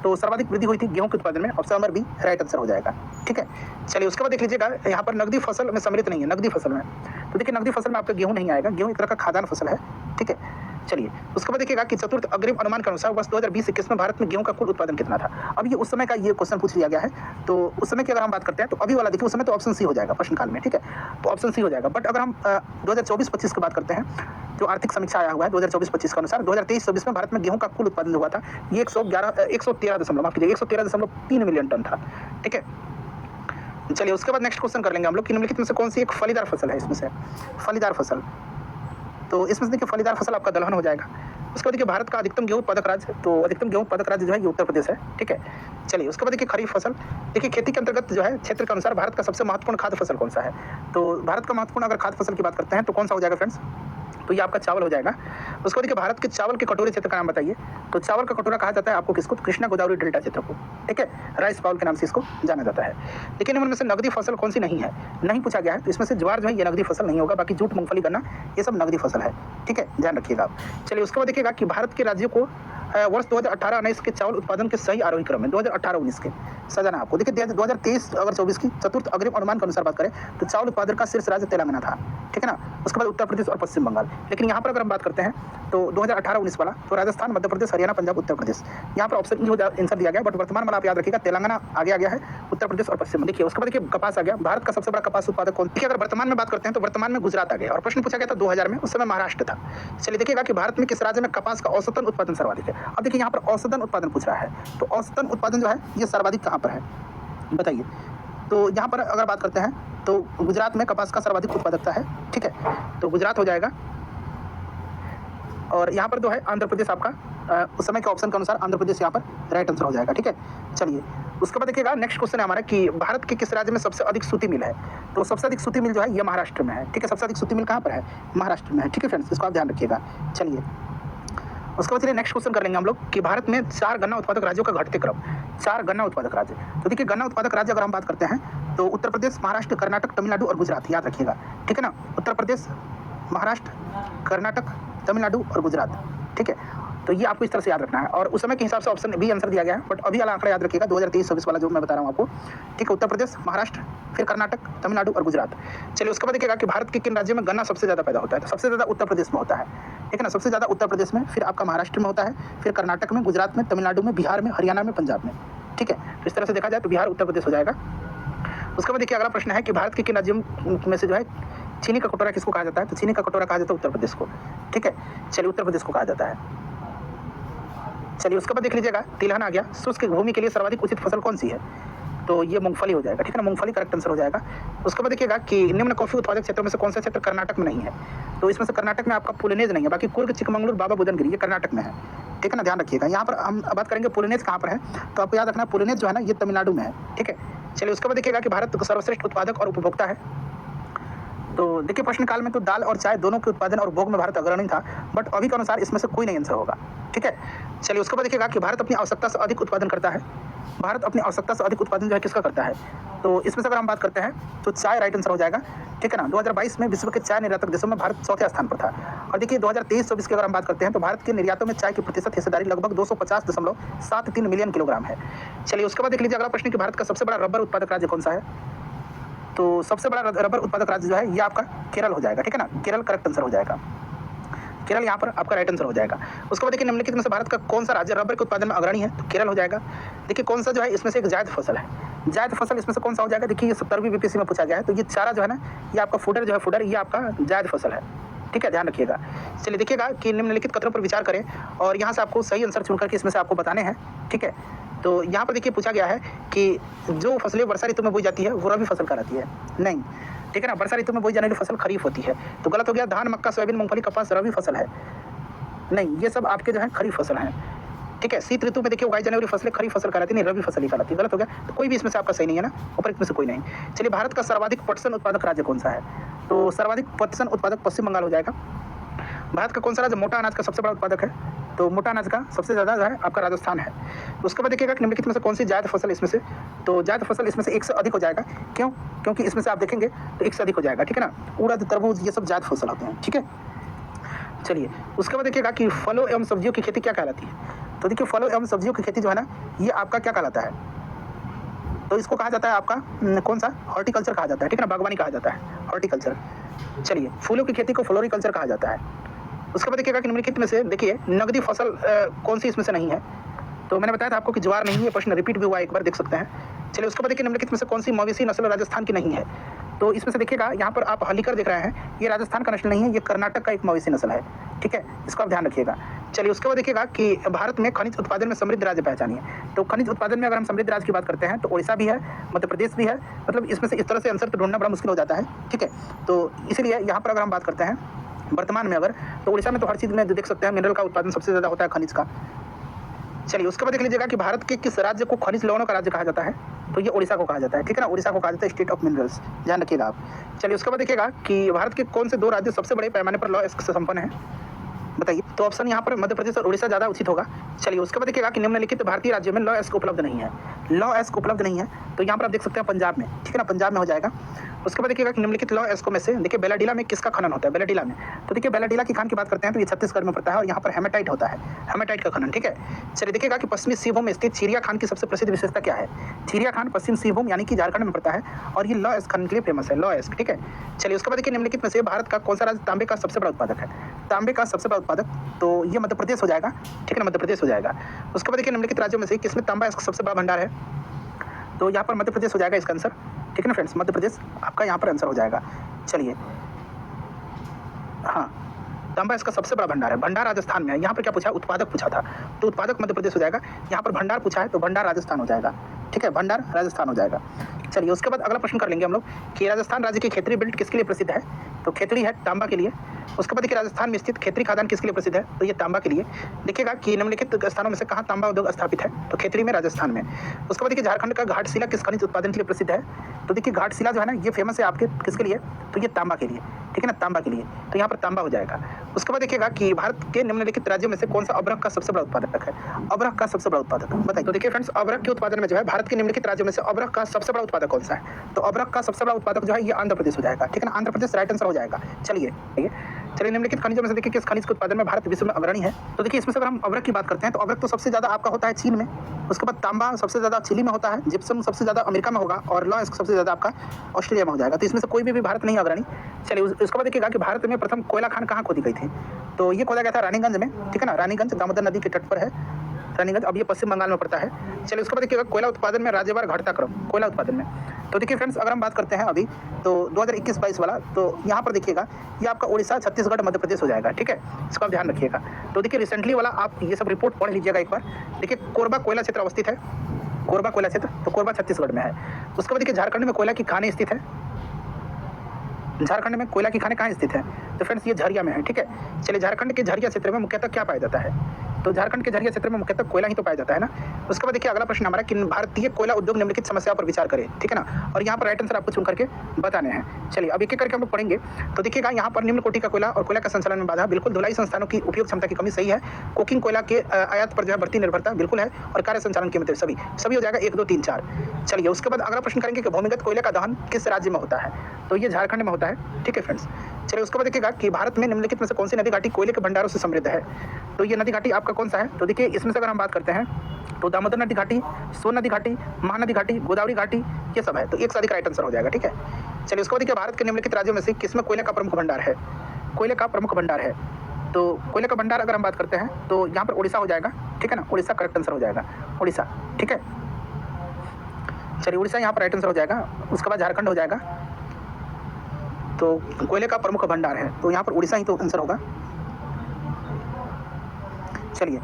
तो सर्वाधिक वृद्धि हुई थी गेहूं के उत्पादन में, option number B right answer हो जाएगा, ठीक है। चलिए उसके बाद देख लीजिएगा यहाँ पर नकदी फसल में सम्मिलित नहीं है, नकदी फसल में, तो देखिए नकदी फसल में आपका गेहूं नहीं आएगा, गेहूं एक तरह का खाद्यान्न फसल है, ठीक है। चलिए उसके बाद देखिएगा कि चतुर्थ अग्रिम अनुमान के अनुसार वर्ष 2020-21 में भारत में गेहूं का कुल उत्पादन कितना था। अब ये उस समय का ये क्वेश्चन पूछ लिया गया है, तो उस समय की अगर हम बात करते हैं तो अभी वाला देखिए उस समय तो ऑप्शन सी हो जाएगा प्रश्नकाल में, ठीक है, तो ऑप्शन सी हो जाएगा। बट अगर हम 2024-25 की बात करते हैं, जो आर्थिक समीक्षा आया हुआ है 2024-25 के अनुसार 2023-24 में भारत में गेहूं का कुल उत्पादन जो हुआ था ये 113.3 मिलियन टन था, ठीक है। चलिए उसके बाद नेक्स्ट क्वेश्चन कर लेंगे हम लोग कि निम्नलिखित में से कौन सी एक फलीदार फसल है, इसमें से फलीदार फसल, तो इसमें से देखिए फलीदार फसल आपका दलहन हो जाएगा। उसके बाद देखिए भारत का अधिकतम गेहूं उत्पादक राज्य, तो अधिकतम गेहूं उत्पादक राज्य जो है ये उत्तर प्रदेश है, ठीक है। चलिए उसके बाद देखिए खरीफ फसल, देखिए खेती के अंतर्गत जो है क्षेत्र के अनुसार भारत का सबसे महत्वपूर्ण खाद्य फसल कौन सा है। तो भारत का महत्वपूर्ण अगर खाद्य फसल की बात करते हैं तो कौन सा हो जाएगा फ्रेंड्स, तो ये आपका चावल हो जाएगा। उसको देखिए भारत के चावल के कटोरे क्षेत्र का नाम बताइए। तो चावल का कटोरा कहा जाता है आपको किसको, कृष्णा गोदावरी डेल्टा क्षेत्र को, ठीक है, राइस बाउल के नाम से इसको जाना जाता है। लेकिन निम्न में से नगदी फसल कौन सी नहीं है, नहीं पूछा गया है, तो इसमें से ज्वार जो है ये नगदी फसल नहीं होगा, बाकी जूट मूंगफली गन्ना ये सब नगदी फसल है, ठीक है, ध्यान रखिएगा आप। चलिए उसके बाद देखिएगा कि भारत के राज्यों को वर्ष 2018-19 के चावल उत्पादन के सही आरोही क्रम में 2018-19 के सजाना आपको। देखिए 2023 अगर 24 की चतुर्थ अग्रिम अनुमान के अनुसार बात करें तो चावल उत्पादन का शीर्ष राज्य तेलंगाना था, ठीक है ना। उसके बाद उत्तर प्रदेश और पश्चिम बंगाल। लेकिन यहाँ पर अगर हम बात करते हैं तो 2018-19 वाला तो राजस्थान, मध्य प्रदेश, हरियाणा, पंजाब, उत्तर प्रदेश, यहाँ पर ऑप्शन ई आंसर दिया गया, बट वर्तमान वाला आप याद रखिएगा तेलंगाना आगे आ गया है, उत्तर प्रदेश और पश्चिम। देखिए उसके बाद देखिए कपास आ गया, भारत का सबसे बड़ा कपास उत्पादक कौन। देखिए अगर वर्तमान में बात करते हैं तो वर्तमान में गुजरात आ गया, और प्रश्न पूछा गया था 2000 में, उस समय महाराष्ट्र था। चलिए देखिएगा कि भारत में किस राज्य में कपास का औसतन उत्पादन सर्वाधिक है। अब देखिए यहाँ पर औसतन उत्पादन पूछ रहा है, तो औसतन उत्पादन जो है ये सर्वाधिक कहाँ पर है बताइए। तो यहाँ पर अगर बात करते हैं तो गुजरात में कपास का सर्वाधिक उत्पादकता है, ठीक है, तो गुजरात हो जाएगा। और यहाँ पर जो है आंध्र प्रदेश आपका उस समय के ऑप्शन के अनुसार आंध्र प्रदेश यहाँ पर राइट आंसर हो जाएगा, ठीक है। चलिए उसके बाद देखिएगा नेक्स्ट क्वेश्चन है हमारा कि भारत के किस राज्य में सबसे अधिक सूती मिल है। तो सबसे अधिक सूती मिल जो है ये महाराष्ट्र में है, ठीक है, सबसे अधिक सूती मिल कहाँ पर है, महाराष्ट्र में है, ठीक है फ्रेंड्स, इसको आप ध्यान रखिएगा। चलिए उसके बाद चलिए नेक्स्ट क्वेश्चन कर लेंगे हम लोग कि भारत में 4 गन्ना उत्पादक राज्यों का घटते क्रम, 4 गन्ना उत्पादक राज्य। तो देखिए गन्ना उत्पादक राज्य अगर हम बात करते हैं तो उत्तर प्रदेश, महाराष्ट्र, कर्नाटक, तमिलनाडु और गुजरात, याद रखिएगा, ठीक है ना। उत्तर प्रदेश, महाराष्ट्र, कर्नाटक, तमिलनाडु और गुजरात, ठीक है, तो ये आपको इस तरह से याद रखना है। और उस समय के हिसाब से ऑप्शन बी आंसर दिया गया है, बट अभी वाला आंकड़ा याद रखिएगा 2023-24 वाला जो मैं बता रहा हूँ आपको, ठीक है। उत्तर प्रदेश, महाराष्ट्र, फिर कर्नाटक, तमिलनाडु और गुजरात। चलिए उसके बाद देखिएगा कि भारत के किन राज्यों में गन्ना सबसे ज़्यादा पैदा होता है। तो सबसे ज़्यादा उत्तर प्रदेश में होता है, ठीक है ना, सबसे ज़्यादा उत्तर प्रदेश में, फिर आपका महाराष्ट्र में होता है, फिर कर्नाटक में, गुजरात में, तमिलनाडु में, बिहार में, हरियाणा में, पंजाब में, ठीक है। तो इस तरह से देखा जाए तो बिहार उत्तर प्रदेश हो जाएगा। उसके बाद देखिए अगला प्रश्न है कि भारत के किन राज्यों में से जो है चीनी का कटोरा किसको कहा जाता है। तो चीनी का कटोरा कहा जाता है उत्तर प्रदेश को, ठीक है, चलिए उत्तर प्रदेश को कहा जाता है। चलिए उसके बाद देख लीजिएगा तिलहन आ गया, शुष्क भूमि के लिए सर्वाधिक उचित फसल कौन सी है। तो ये मूंगफली हो जाएगा, ठीक है ना, मूंगफली करेक्ट आंसर हो जाएगा। उसके बाद देखिएगा कि निम्न कॉफी उत्पादक क्षेत्रों में से कौन सा क्षेत्र कर्नाटक में नहीं है। तो इसमें से कर्नाटक में आपका पुलिनेज नहीं है, बाकी कुर्ग, चिकमंगलूर, बाबा बुदनगिरी ये कर्नाटक में है, ठीक है ना, ध्यान रखिएगा। यहाँ पर हम बात करेंगे पुलिनेज कहाँ पर है, तो आपको याद रखना पुलिनेज जो है ना ये तमिलनाडु में है, ठीक है। चलिए उसके बाद देखिएगा कि भारत सर्वश्रेष्ठ उत्पादक और उपभोक्ता है। तो देखिए प्रश्नकाल में तो दाल और चाय दोनों के उत्पादन और उपभोग में भारत अग्रणी था, बट अभी के अनुसार इसमें से कोई नहीं आंसर होगा, ठीक है। चलिए उसके बाद देखिएगा कि भारत अपनी आवश्यकता से अधिक उत्पादन करता है। भारत अपनी आवश्यकता से अधिक उत्पादन जो है किसका करता है। तो इसमें से अगर हम बात करते हैं तो चाय राइट आंसर हो जाएगा, ठीक है ना। 2022 में विश्व के चाय निर्यातक देशों में भारत चौथे स्थान पर था। और देखिए 2023-24 की अगर हम बात करते हैं तो भारत के निर्यातों में चाय की प्रतिशत हिस्सेदारी लगभग 250.73 मिलियन किलोग्राम है। चलिए उसके बाद देख लीजिए अगला प्रश्न कि भारत का सबसे बड़ा रबर उत्पादक राज्य कौन सा है। तो सबसे बड़ा रबर उत्पादक राज्य जो है ये आपका केरल हो जाएगा, ठीक है ना, केरल करेक्ट आंसर हो जाएगा, केरल यहाँ पर आपका राइट आंसर हो जाएगा। उसके बाद देखिए निम्नलिखित में से भारत का कौन सा राज्य रबर के उत्पादन में अग्रणी है। तो केरल हो जाएगा। देखिए कौन सा जो है इसमें से एक जायद फसल है, जायद फसल इसमें से कौन सा हो जाएगा। देखिए ये 70वीं बीपीएससी में पूछा गया है, तो ये चारा जो है ना ये आपका फूडर जो है, फूडर ये आपका जायद फसल है, ठीक है, ध्यान रखिएगा। चलिए देखिएगा कि निम्नलिखित कथनों पर विचार करें और यहाँ से आपको सही आंसर चुन करके इसमें से आपको बताने हैं, ठीक है। तो यहाँ पर देखिए पूछा गया है कि जो फसलें वर्षा ऋतु में बोई जाती है वो रबी फसल कहलाती है, नहीं, ठीक है ना, वर्षा ऋतु में बोई जाने वाली फसल खरीफ होती है। तो गलत हो गया, धान, मक्का, सोयाबीन, मूंगफली, कपास रबी फसल है, नहीं, ये सब आपके जो है खरीफ फसल हैं, ठीक है। शीत ऋतु में देखिए उगाई जाने वाली फसलें खरीफ फसल कहलाती है, नहीं रबी फसल ही कहलाती है, गलत हो गया। तो कोई भी इसमें से आपका सही नहीं है ना, उपरोक्त में से कोई नहीं। चलिए भारत का सर्वाधिक पटसन उत्पादक राज्य कौन सा है। तो सर्वाधिक पटसन उत्पादक पश्चिम बंगाल हो जाएगा। भारत का कौन सा राज्य मोटा अनाज का सबसे बड़ा उत्पादक है। तो मोटा अनाज का सबसे ज़्यादा जो है आपका राजस्थान है। उसके बाद देखिएगा निम्नलिखित में से कौन सी जायद फसल इसमें से। तो जायद फसल इसमें से एक से अधिक हो जाएगा, क्यों, क्योंकि इसमें से आप देखेंगे तो एक से अधिक हो जाएगा, ठीक है ना। उड़द, तरबूज ये सब जायद फसल होते हैं, ठीक है। चलिए उसके बाद देखिएगा कि फलों एवं सब्जियों की खेती क्या कहलाती है। तो देखिए फलों एवं सब्जियों की खेती जो है ना ये आपका क्या कहलाता है। तो इसको कहा जाता है आपका कौन सा, हॉर्टिकल्चर कहा जाता है, ठीक है ना, बागवानी कहा जाता है, हॉर्टिकल्चर। चलिए फूलों की खेती को फ्लोरिकल्चर कहा जाता है। उसके बाद देखिएगा कि निम्नलिखित में से देखिए नगदी फसल कौन सी इसमें से नहीं है। तो मैंने बताया था आपको कि ज्वार नहीं है, प्रश्न रिपीट भी हुआ, एक बार देख सकते हैं। चलिए उसके बाद देखिए निम्नलिखित में से कौन सी मवेशी नस्ल राजस्थान की नहीं है। तो इसमें से देखिएगा यहाँ पर आप हलीकर देख रहे हैं, ये राजस्थान का नस्ल नहीं है, ये कर्नाटक का एक मवेशी नस्ल है, ठीक है, इसको आप ध्यान रखिएगा। चलिए उसके बाद देखिएगा कि भारत में खनिज उत्पादन में समृद्ध राज्य पहचानिए। तो खनिज उत्पादन में अगर हम समृद्ध राज्य की बात करते हैं तो ओडिशा भी है, मध्य प्रदेश भी है, मतलब इसमें से इस तरह से आंसर तो ढूंढना बड़ा मुश्किल हो जाता है, ठीक है। तो इसीलिए यहाँ पर अगर हम बात करते हैं वर्तमान में अगर, तो उड़ीसा में तो हर चीज़ में देख सकते हैं मिनरल का उत्पादन सबसे ज़्यादा होता है, खनिज का। चलिए उसके बाद देख लीजिएगा कि भारत के किस राज्य को खनिज लवणों का राज्य कहा जाता है, तो ये उड़ीसा को कहा जाता है, ठीक है ना। उड़ीसा को कहा जाता है स्टेट ऑफ मिनरल्स, ध्यान रखिएगा आप। चलिए उसके बाद देखिएगा कि भारत के कौन से 2 राज्य सबसे बड़े पैमाने पर लौह अयस्क से संपन्न है, बताइए। तो ऑप्शन यहाँ पर मध्य प्रदेश और उड़ीसा ज़्यादा उचित होगा। चलिए उसके बाद देखिएगा कि निम्नलिखित भारतीय राज्यों में लौह अयस्क उपलब्ध नहीं है। लौह अयस्क उपलब्ध नहीं है, तो यहाँ पर आप देख सकते हैं पंजाब में, ठीक है ना, पंजाब में हो जाएगा। उसके बाद देखिएगा कि निम्नलिखित लौह अयस्कों में से देखिए बेलाडीला में किसका खनन होता है, बेलाडीला में। तो देखिए बेलाडीला की खान की बात करते हैं तो ये छत्तीसगढ़ में पड़ता है और यहाँ पर हेमेटाइट होता है, हेमेटाइट का खनन, ठीक है। चलिए देखिएगा कि पश्चिमी सिंहभूम में स्थित चिड़िया खान की सबसे प्रसिद्ध विशेषता क्या है। चिड़िया खान पश्चिम सिंहभूम यानी कि झारखंड में पड़ता है और ये लौह अयस्क खनन के लिए फेमस है, लौह अयस्क, ठीक है। चलिए उसके बाद देखिए निम्नलिखित में से भारत का कौन सा राज्य तांबे का सबसे बड़ा उत्पादक है। तांबे का सबसे बड़ा उत्पादक, तो ये मध्य प्रदेश हो जाएगा, ठीक है ना, मध्य प्रदेश हो जाएगा। उसके बाद देखिए निम्नलिखित राज्यों में से किसमें तांबा अयस्क सबसे बड़ा भंडार है, तो यहाँ पर मध्य प्रदेश हो जाएगा इसका आंसर, ठीक है ना फ्रेंड्स, मध्य प्रदेश आपका यहाँ पर आंसर हो जाएगा। चलिए हाँ, तांबा इसका सबसे बड़ा भंडार है, भंडार राजस्थान में है। यहाँ पर क्या पूछा, उत्पादक पूछा था, तो उत्पादक मध्य प्रदेश हो जाएगा। यहाँ पर भंडार पूछा है तो भंडार राजस्थान हो जाएगा, ठीक है, भंडार राजस्थान हो जाएगा। चलिए उसके बाद अगला प्रश्न कर लेंगे हम लोग कि राजस्थान राज्य की खेतड़ी बेल्ट किसके लिए प्रसिद्ध है, तो खेतड़ी है तांबा के लिए। उसके बाद देखिए राजस्थान में स्थित खेतड़ी खादान किसके लिए प्रसिद्ध है, तो ये तांबा के लिए। देखिएगा कि निम्नलिखित स्थानों में से कहाँ तांबा उद्योग स्थापित है, तो खेतड़ी में, राजस्थान में। उसके बाद देखिए झारखंड का घाटशिला किस खनिज उत्पादन के लिए प्रसिद्ध है, तो देखिए घाटशिला जो है ना ये फेमस है आपके किसके लिए, तो ये तांबा के लिए, ठीक है ना, तांबा के लिए, तो यहाँ पर तांबा हो जाएगा। उसके बाद देखिएगा कि भारत के निम्नलिखित राज्यों में से कौन सा अब्रक का सबसे बड़ा उत्पादक है, अब्रक का सबसे बड़ा उत्पादक बताइए। तो देखिए फ्रेंड्स अब्रक के उत्पादन में जो है भारत के निम्नलिखित राज्यों में से अब्रक का सबसे बड़ा उत्पादक कौन सा है, तो अब्रक का सबसे बड़ा उत्पादक जो है ये आंध्र प्रदेश हो जाएगा, ठीक है ना, आंध्र प्रदेश राइट आंसर हो जाएगा। चलिए निम्नलिखित खनिजों में से देखिए किस खनिज के उत्पादन में भारत विश्व में अग्रणी है, तो देखिए इसमें से अगर हम अब्रक की बात करते हैं तो अब्रक तो सबसे ज़्यादा आपका होता है चीन में। उसके बाद तांबा सबसे ज़्यादा चिली में होता है, जिप्सम सबसे ज़्यादा अमेरिका में होगा और लौह सबसे ज़्यादा आपका ऑस्ट्रेलिया में हो जाएगा, तो इसमें से कोई भी भारत नहीं अग्रणी। चलिए उसके बाद देखिएगा कि भारत में प्रथम कोयला खान कहाँ खोदी गई थी, तो ये खोदा गया था रानीगंज में, ठीक है ना, रानीगंज दामोदर नदी के तट पर है रानीगंज, अब ये पश्चिम बंगाल में पड़ता है। चलिए उसके बाद देखिएगा कोयला उत्पादन में राज्यवार घटता क्रम, कोयला उत्पादन में, तो देखिए फ्रेंड्स अगर हम बात करते हैं अभी तो 2021-22 वाला, तो यहाँ पर देखिएगा ये आपका उड़ीसा, छत्तीसगढ़, मध्य प्रदेश हो जाएगा, ठीक है, इसका आप ध्यान रखिएगा। तो देखिए रिसेंटली वाला आप ये सब रिपोर्ट पढ़ लीजिएगा एक बार। देखिए कोरबा कोयला क्षेत्र अवस्थित है, कोरबा कोयला क्षेत्र, तो कोरबा छत्तीसगढ़ में है। उसके बाद देखिए झारखंड में कोयला की खानें स्थित है, झारखंड में कोयला की खानें कहाँ स्थित है, तो फ्रेंड्स ये झरिया में है, ठीक है। चलिए झारखंड के झरिया क्षेत्र में मुख्यतः क्या पाया जाता है, तो झारखंड के झरिया क्षेत्र में मुख्यतः कोयला ही तो पाया जाता है ना। उसके बाद देखिए अगला प्रश्न हमारा कि भारतीय कोयला उद्योग निम्नलिखित समस्याओं पर विचार करे, ठीक है ना, और यहाँ पर राइट आंसर आपको चुन करके बताने हैं। चलिए अब एक एक करके हम लोग पढ़ेंगे। तो देखिएगा यहाँ पर निम्न कोटि का कोयला और कोयला का संचालन में बाधा, बिल्कुल धुलाई संस्थानों की उपयोग क्षमता की कमी, सही है। कोकिंग कोयला के आयात पर जो है बढ़ती निर्भरता, बिल्कुल है। और कार्य संचालन की मित्र, सभी हो जाएगा 1, 2, 3, 4। चलिए उसके बाद अगला प्रश्न करेंगे कि भूमिगत कोयले का दहन किस राज्य में होता है, तो ये झारखंड में होता है, ठीक है फ्रेंड्स। चलिए उसके बाद देखिएगा कि भारत में निम्नलिखित में से कौन सी नदी घाटी कोयले के भंडारों से समृद्ध है, तो ये नदी घाटी आपका कौन सा है, तो देखिए इसमें से अगर हम बात करते हैं तो दामोदर नदी घाटी, सोन नदी घाटी, महानदी घाटी, गोदावरी घाटी, ये सब है, तो एक साथ राइट आंसर हो जाएगा, ठीक है। चलिए उसके बाद देखिए भारत के निम्नलिखित राज्यों में से किसमें कोयले का प्रमुख भंडार है, कोयले का प्रमुख भंडार है, तो कोयले का भंडार अगर हम बात करते हैं तो यहाँ पर उड़ीसा हो जाएगा, ठीक है ना, उड़ीसा करेक्ट आंसर हो जाएगा, उड़ीसा, ठीक है। चलिए उड़ीसा यहाँ पर राइट आंसर हो जाएगा। उसके बाद झारखंड हो जाएगा, तो कोयले का प्रमुख भंडार है, तो यहाँ पर उड़ीसा ही तो आंसर होगा। चलिए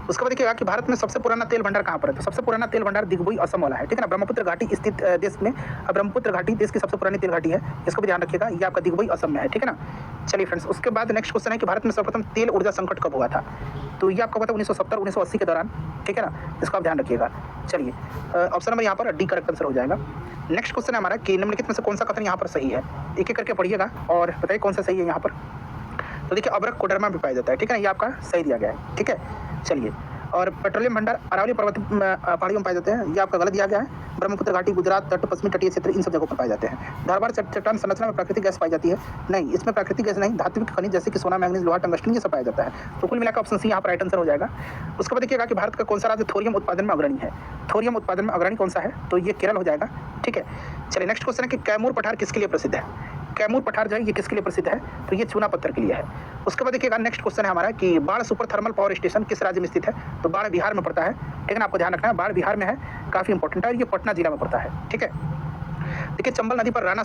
उसके बाद देखिएगा कि भारत में सबसे पुराना तेल भंडार कहाँ पर है, तो सबसे पुराना तेल भंडार दिग्बोई असम वाला है, ठीक है ना, ब्रह्मपुत्र घाटी स्थित देश में, ब्रह्मपुत्र घाटी देश की सबसे पुरानी तेल घाटी है, इसको भी ध्यान रखिएगा, ये आपका दिग्बोई असम में है, ठीक है ना। चलिए फ्रेंड्स उसके बाद नेक्स्ट क्वेश्चन है कि भारत में सर्वप्रथम तेल ऊर्जा संकट कब हुआ था, तो ये आपका पता 1970-1980 के दौरान, ठीक है ना, इसका आप ध्यान रखिएगा। चलिए ऑप्शन नंबर यहाँ पर डी करेक्ट आंसर हो जाएगा। नेक्स्ट क्वेश्चन है हमारा कि निम्नलिखित में से कौन सा कथन यहाँ पर सही है, एक एक करके पढ़िएगा और बताइए कौन सा सही है यहाँ पर। तो देखिए अब्रक कोडरमा में पाया जाता है, ठीक है ना, ये आपका सही दिया गया है, ठीक है। चलिए और पेट्रोलियम भंडार अरावली पर्वत पहाड़ियों में पाए जाते हैं, ये आपका गलत दिया गया है। ब्रह्मपुत्र घाटी, गुजरात तट, पश्चिमी तटीय क्षेत्र, इन सब जगहों पर पाए जाते हैं। धारवाड़ चट्टान संरचना में प्राकृतिक गैस पाई जाती है, नहीं इसमें प्राकृतिक गैस नहीं, धात्विक खनिज जैसे कि सोना, मैंगनीज, लोहा, टंगस्टन ये सब पाया जाता है, तो कुल मिलाकर ऑप्शन सी यहाँ पर राइट आंसर हो जाएगा। उसके बाद देखिएगा कि भारत का कौन सा राज्य थोरियम उत्पादन में अग्रणी है, थोरियम उत्पादन में अग्रणी कौन सा है, तो ये केरल हो जाएगा, ठीक है। चलिए नेक्स्ट क्वेश्चन है कि कैमूर पठार किसके लिए प्रसिद्ध है, कैमूर पठार जो है ये किसके लिए प्रसिद्ध है, तो ये चूना पत्थर के लिए है। उसके बाद देखिएगा नेक्स्ट क्वेश्चन है हमारा कि बाढ़ सुपर थर्मल पावर स्टेशन किस राज्य में स्थित है, तो बाढ़ बिहार में पड़ता है, ठीक है ना, आपको ध्यान रखना है, बाढ़ बिहार में है, काफी इंपॉर्टेंट है, और ये पटना जिला में पड़ता है, ठीक है। देखिए चंबल नदी पर राणा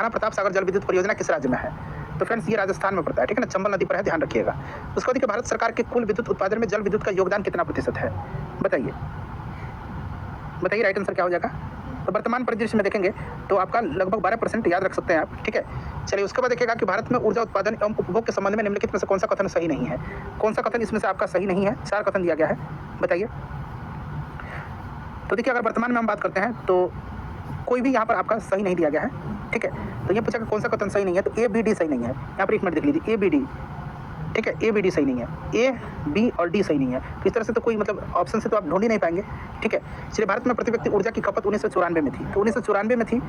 प्रताप सागर जल विद्युत परियोजना किस राज्य में है, तो फ्रेंड्स ये राजस्थान में पड़ता है, ठीक है ना, चंबल नदी पर है, ध्यान रखिएगा। उसके बाद देखिए भारत सरकार के कुल विद्युत उत्पादन में जल विद्युत का योगदान कितना प्रतिशत है, बताइए राइट आंसर क्या हो जाएगा, तो वर्तमान परिदृश्य में देखेंगे तो आपका लगभग 12% याद रख सकते हैं आप, ठीक है। चलिए उसके बाद देखिएगा कि भारत में ऊर्जा उत्पादन एवं उपभोग के संबंध में निम्नलिखित में से कौन सा कथन सही नहीं है। कौन सा कथन इसमें से आपका सही नहीं है? 4 कथन दिया गया है, बताइए। तो देखिए अगर वर्तमान में हम बात करते हैं तो कोई भी यहाँ पर आपका सही नहीं दिया गया है, ठीक है। तो ये पूछा कि कौन सा कथन सही नहीं है, तो ए बी डी सही नहीं है। यहाँ पर 1 मिनट देख लीजिए, ए बी डी, ठीक है, ए बी डी सही नहीं है, ए बी और डी सही नहीं है। तो इस तरह से तो कोई मतलब ऑप्शन से तो आप ढूंढ ही नहीं पाएंगे, ठीक है। चलिए भारत में प्रति व्यक्ति ऊर्जा की खपत 1994 में थी, तो 1994 में थी।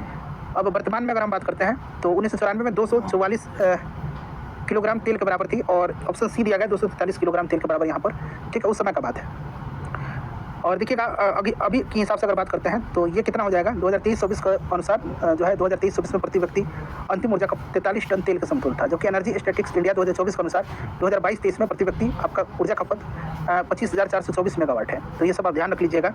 अब वर्तमान में अगर हम बात करते हैं तो 1994 में 244 किलोग्राम तेल के बराबर थी, और ऑप्शन सी दिया गया 243 किलोग्राम तेल के बराबर यहाँ पर, ठीक है, उस समय का बात है। और देखिएगा अभी के हिसाब से अगर बात करते हैं तो ये कितना हो जाएगा 2023-24 के अनुसार जो है 2023-24 में प्रति व्यक्ति अंतिम ऊर्जा का 43 टन तेल का समतुल्य था, जबकि एनर्जी स्टैटिस्टिक्स इंडिया 2024 के अनुसार 2022-23 में प्रति व्यक्ति आपका ऊर्जा खपत 25,424 मेगावाट है। तो ये सब आप ध्यान रख लीजिएगा।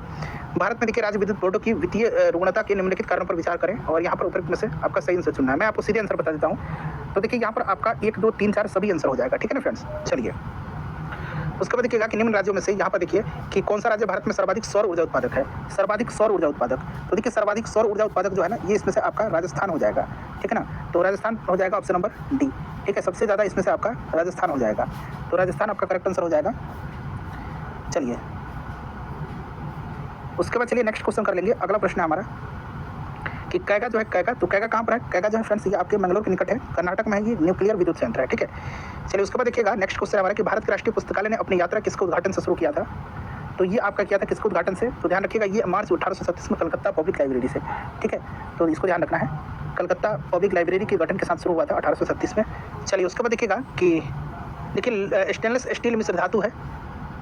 भारत में देखिए राज्य विद्युत बोर्डों की वित्तीय रुग्णता के निम्नलिखित कारणों पर विचार करें और यहाँ पर उपयुक्त में से आपका सही आंसर चुनना है। मैं आपको सीधे आंसर बता देता हूँ। तो देखिए यहाँ पर आपका 1, 2, 3, 4 सभी आंसर हो जाएगा, ठीक है ना फ्रेंड्स। चलिए उसके बाद देखिएगा कि निम्न राज्यों में से यहाँ पर देखिए कि कौन सा राज्य भारत में सर्वाधिक सौर ऊर्जा उत्पादक है। सर्वाधिक सौर ऊर्जा उत्पादक, तो देखिए सर्वाधिक सौर ऊर्जा उत्पादक जो है ना, ये इसमें से आपका राजस्थान हो जाएगा, ठीक है ना। तो राजस्थान हो जाएगा ऑप्शन नंबर डी, ठीक है, सबसे ज़्यादा इसमें से आपका राजस्थान हो जाएगा। तो राजस्थान आपका करेक्ट आंसर हो जाएगा। चलिए उसके बाद चलिए नेक्स्ट क्वेश्चन कर लेंगे। अगला प्रश्न है हमारा कि कैगा जो है, कैगा, तो कैगा कहाँ पर है? कैगा जो है फ्रेंड्स ये आपके मंगलोर के निकट है, कर्नाटक में है, ये न्यूक्लियर विद्युत संयंत्र है, ठीक है। चलिए उसके बाद देखिएगा नेक्स्ट क्वेश्चन हमारा कि भारत के राष्ट्रीय पुस्तकालय ने अपनी यात्रा किसके उद्घाटन से शुरू किया था। तो ये आपका किया था किसके उद्घाटन से? तो ध्यान रखिएगा ये मार्च 1837 में कलकत्ता पब्लिक लाइब्रेरी से, ठीक है। तो इसको ध्यान रखना है, कलकत्ता पब्लिक लाइब्रेरी के गठन के साथ शुरू हुआ था 1837 में। चलिए उसके बाद देखिएगा कि देखिए स्टेनलेस स्टील मिश्र धातु है,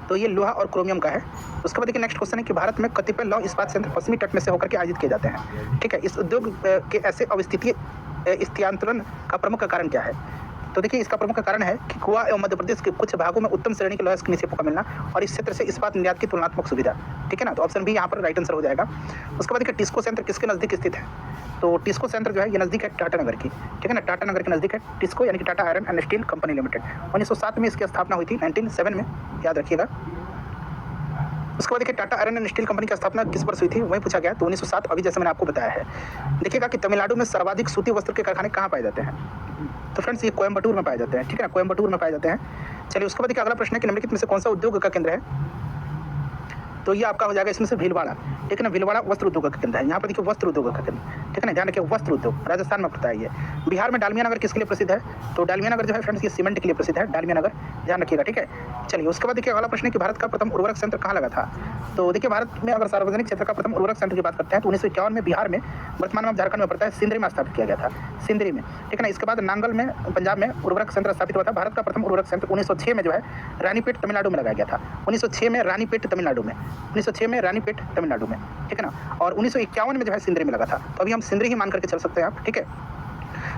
तो ये लोहा और क्रोमियम का है। उसके बाद देखिए नेक्स्ट क्वेश्चन है कि भारत में कतिपय लौह इस्पात संयंत्र पश्चिमी तट में से होकर के आयोजित किए जाते हैं, ठीक है। इस उद्योग के ऐसे अवस्थितीय स्थानांतरण का प्रमुख कारण क्या है? तो देखिए इसका प्रमुख कारण है कि गोवा एवं मध्य प्रदेश के कुछ भागों में उत्तम श्रेणी के लौह निक्षेपों का मिलना और इस क्षेत्र से इस्पात निर्यात की तुलनात्मक सुविधा, ठीक है ना। तो ऑप्शन बी यहाँ पर राइट आंसर हो जाएगा। उसके बाद देखिए टिस्को संयंत्र किसके नज़दीक स्थित है? तो टिस्को संयंत्र जो है ये नज़दीक है टाटा नगर की, ठीक है ना। टाटा नगर के नज़दीक है टिस्को, यानी कि Tata iron and steel company limited. 1907 में इसकी स्थापना हुई थी, 1907 में, याद रखिएगा। उसके बाद देखिए Tata iron and steel company की स्थापना किस वर्ष हुई थी, वही पूछा गया। तो 1907, अभी जैसे मैंने आपको बताया है। देखिएगा कि तमिलनाडु में सर्वाधिक सूती वस्त्र के कारखाने कहाँ पाए जाते हैं? तो फ्रेंड्स ये कोयम्बटूर में पाए जाते हैं, ठीक है ना, कोयम्बटूर में पाए जाते हैं। चलिए उसके बाद देखिए अगला प्रश्न है कि निम्नलिखित में से कौन सा उद्योग का केंद्र है? तो ये आपका हो जाएगा इसमें से भीलवाड़ा, ठीक है ना। भीलवाड़ा वस्त्र उद्योग का केंद्र है। यहाँ पर देखिए वस्त्र उद्योग का केंद्र, ठीक है ना, ध्यान रखिए वस्त्र उद्योग राजस्थान में पड़ता है ये। बिहार में डालमिया नगर किसके लिए प्रसिद्ध है? तो डालमिया नगर जो है फ्रेंड्स ये सीमेंट के लिए प्रसिद्ध है, डालमिया नगर, ध्यान रखिएगा, ठीक है। चलिए उसके बाद देखिए अगला प्रश्न है कि भारत का प्रथम उर्वरक संयंत्र कहाँ लगा था? तो देखिए भारत में अगर सार्वजनिक क्षेत्र का प्रथम उर्वरक संयंत्र की बात करते हैं तो 1951 में बिहार में, वर्तमान में झारखंड में पड़ता है, सिंदरी में स्थापित किया गया था, सिंदरी में, ठीक है ना। इसके बाद नांगल में पंजाब में उर्वरक संयंत्र स्थापित हुआ था। भारत का प्रथम उर्वरक संयंत्र 1906 में जो है रानीपेट तमिलनाडु में लगाया गया था। 1906 में रानीपेट तमिलनाडु में, 1906 में रानीपेट तमिलनाडु में, ठीक है ना। और 1951 में जो है सिंदरी में लगा था। तो अभी हम सिंदरी ही मान करके चल सकते हैं आप, ठीक है।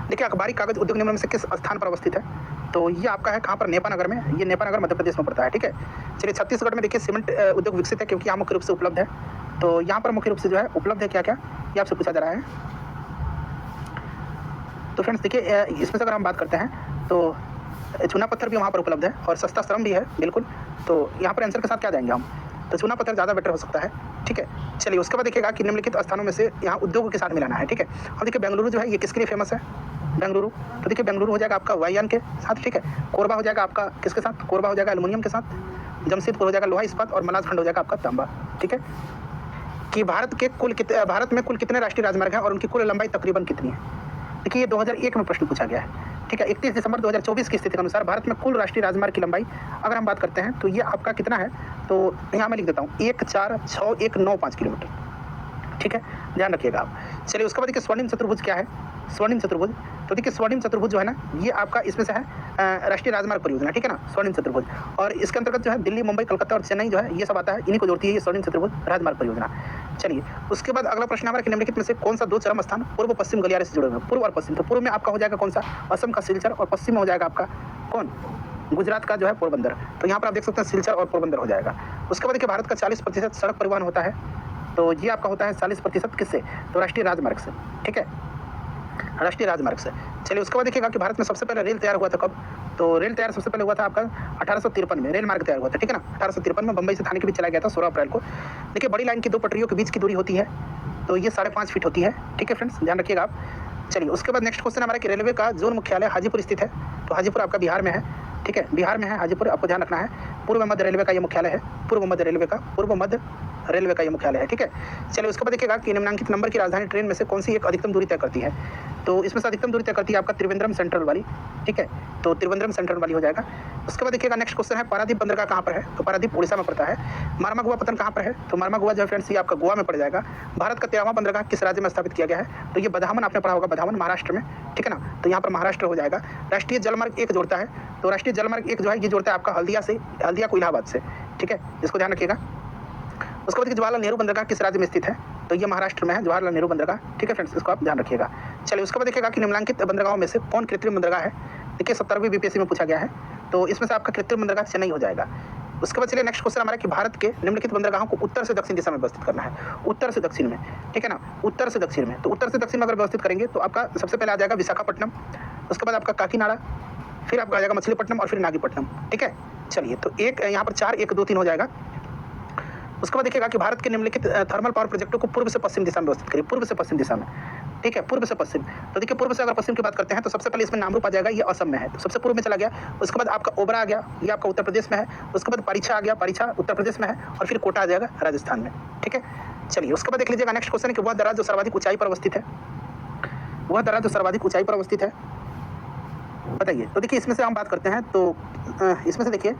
देखिए अखबारी कागज उद्योग निम्न में से किस स्थान पर अवस्थित है? तो ये आपका है कहाँ पर? नेपानगर में। ये नेपानगर मध्य प्रदेश में पड़ता है, ठीक है। चलिए छत्तीसगढ़ में देखिए सीमेंट उद्योग विकसित है क्योंकि यहाँ मुख्य रूप से उपलब्ध है। तो यहाँ पर मुख्य रूप से जो है उपलब्ध है क्या क्या, ये आपसे पूछा जा रहा है। तो फ्रेंड्स देखिए इसमें से अगर हम बात करते हैं तो चूना पत्थर भी वहाँ पर उपलब्ध है और सस्ता श्रम भी है, बिल्कुल। तो यहाँ पर आंसर के साथ क्या जाएंगे हम? तो चूना पत्थर ज़्यादा बेटर हो सकता है, ठीक है। चलिए उसके बाद देखिएगा कि निम्नलिखित स्थानों में से यहाँ उद्योगों के साथ मिलाना है, ठीक है। अब देखिए बेंगलुरु जो है ये किसके लिए फेमस है? बेंगलुरु, तो देखिए बेंगलुरु हो जाएगा आपका वायुयान के साथ, ठीक है। कोरबा हो जाएगा आपका किसके साथ? कोरबा हो जाएगा एल्युमिनियम के साथ। जमशेदपुर हो जाएगा लोहा इस्पात और मलाजखंड हो जाएगा आपका तांबा, ठीक है। कि भारत में कुल कितने राष्ट्रीय राजमार्ग हैं और उनकी कुल लंबाई तकरीबन कितनी है? देखिए ये 2001 में प्रश्न पूछा गया है, ठीक है। 31 दिसंबर 2024 की स्थिति के अनुसार भारत में कुल राष्ट्रीय राजमार्ग की लंबाई अगर हम बात करते हैं तो ये आपका कितना है? तो यहाँ मैं लिख देता हूँ 146195 किलोमीटर, ठीक है, ध्यान रखिएगा आप। चलिए उसके बाद देखिए स्वर्णिम चतुर्भुज क्या है? स्वर्णिम चतुर्भुज, तो देखिए स्वर्णिम चतुर्भुज जो है ना ये आपका इसमें से है राष्ट्रीय राजमार्ग परियोजना, ठीक है ना, स्वर्णिम चतुर्भुज। और इसके अंतर्गत जो है दिल्ली, मुंबई, कलकत्ता और चेन्नई जो है ये सब आता है, इन्हीं को जोड़ती है ये स्वर्णिम चतुर्भुज राजमार्ग परियोजना। चलिए उसके बाद अगला प्रश्न हमारा कि निम्नलिखित में से कौन सा 2 चरम स्थान पूर्व पश्चिम गलियारे से जुड़े हुए हैं? पूर्व और पश्चिम, तो पूर्व में आपका हो जाएगा कौन सा? असम का सिलचर, और पश्चिम में हो जाएगा आपका कौन? गुजरात का जो है पोरबंदर। तो यहाँ पर आप देख सकते हैं सिलचर और पोरबंदर हो जाएगा। उसके बाद देखिए भारत का 40% सड़क परिवहन होता है, तो ये आपका होता है 40% किससे? तो राष्ट्रीय राजमार्ग से, ठीक है, राष्ट्रीय राजमार्ग से। चलिए उसके बाद देखिएगा कि भारत में सबसे पहले रेल तैयार हुआ था कब? तो रेल तैयार सबसे पहले हुआ था आपका 1853 में, रेल मार्ग तैयार हुआ था, ठीक है ना। 1853 में बम्बई से थाने के बीच चला गया था 16 अप्रैल को। देखिए बड़ी लाइन की 2 पटरियों के बीच की दूरी होती है तो ये 5.5 फीट होती है। ठीक है फ्रेंड्स, ध्यान रखिएगा आप। चलिए उसके बाद नेक्स्ट क्वेश्चन हमारा कि रेलवे का जोन मुख्यालय हाजीपुर स्थित है। तो हाजीपुर आपका बिहार में है। ठीक है, बिहार में है हाजीपुर, आपको ध्यान रखना है। पूर्व मध्य रेलवे का ये मुख्यालय है। पूर्व मध्य रेलवे का ये मुख्यालय है। ठीक है, चलिए उसके बाद देखिएगा कि निम्नलिखित नंबर की राजधानी ट्रेन में से कौन सी एक अधिकतम दूरी तय करती है। तो इसमें से अधिकतम दूरी तय करती है आपका त्रिवेंद्रम सेंट्रल वाली। ठीक है, तो त्रिवेंद्रम सेंट्रल वाली हो जाएगा। उसके बाद देखिएगा नेक्स्ट क्वेश्चन है पारादीप बंदरगाह कहाँ पर है। तो पारादीप उड़ीसा में पड़ता है। मार्मा पतन कहाँ पर है। तो मार्मा जो है फ्रेंड्स ये आपका गोवा में पड़ जाएगा। भारत का 13वां बंदरगाह किस राज्य में स्थापित किया गया है। तो ये बदामन आपने पढ़ा होगा, बदामन महाराष्ट्र में। ठीक है ना, तो यहाँ पर महाराष्ट्र हो जाएगा। राष्ट्रीय जलमार्ग 1 जोड़ता है। तो राष्ट्रीय जलमार्ग 1 जो है ये जोड़ता है आपका हल्दिया को इलाहाबाद से। ठीक है, इसको ध्यान रखिएगा। उसके बाद जवाहरलाल नेहरू बंदरगाह किस राज्य में स्थित है। तो ये महाराष्ट्र में है जवाहरलाल नेहरू बंदरगाह। ठीक है फ्रेंड्स, इसको आप ध्यान रखिएगा। चलिए उसके बाद देखिएगा कि निम्नलिखित बंदरगाहों में से कौन कृत्रिम बंदरगाह है। देखिए 70वीं बीपीएससी में पूछा गया है। तो इसमें से आपका कृत्रिम बंदरगाह चेन्नई हो जाएगा। उसके बाद चलिए नेक्स्ट क्वेश्चन हमारा कि भारत के निम्नलिखित बंदरगाहों को उत्तर से दक्षिण दिशा में व्यवस्थित करना है। उत्तर से दक्षिण में, ठीक है ना, उत्तर से दक्षिण में। तो उत्तर से दक्षिण में अगर व्यवस्थित करेंगे तो आपका सबसे पहले आ जाएगा विशाखापट्टनम, उसके बाद आपका काकीनाडा, फिर आपका आ जाएगा मछलीपट्टनम और फिर नागीपट्टनम। ठीक है, चलिए तो एक यहाँ पर 4 1 2 3 हो जाएगा। उसके बाद देखिएगा कि भारत के निम्नलिखित थर्मल पावर प्रोजेक्टों को पूर्व से पश्चिम दिशा में व्यवस्थित करिए। पूर्व से पश्चिम दिशा में, ठीक है, पूर्व से पश्चिम। तो देखिए पूर्व से अगर पश्चिम की बात करते हैं तो सबसे पहले इसमें नामरूप आ जाएगा, ये असम में है, तो सबसे पूर्व में चला गया। उसके बाद आपका ओबरा आ गया, ये आपका उत्तर प्रदेश में है। उसके बाद परीक्षा आ गया, परीक्षा उत्तर प्रदेश में है। और फिर कोटा आ जाएगा राजस्थान में। ठीक है, चलिए उसके बाद देख लीजिएगा नेक्स्ट क्वेश्चन है कि वह दराज जो सर्वाधिक ऊंचाई पर अवस्थित है। वह दराज जो सर्वाधिक ऊंचाई पर अवस्थित है, बताइए। तो देखिए इसमें से हम बात करते हैं तो इसमें से देखिए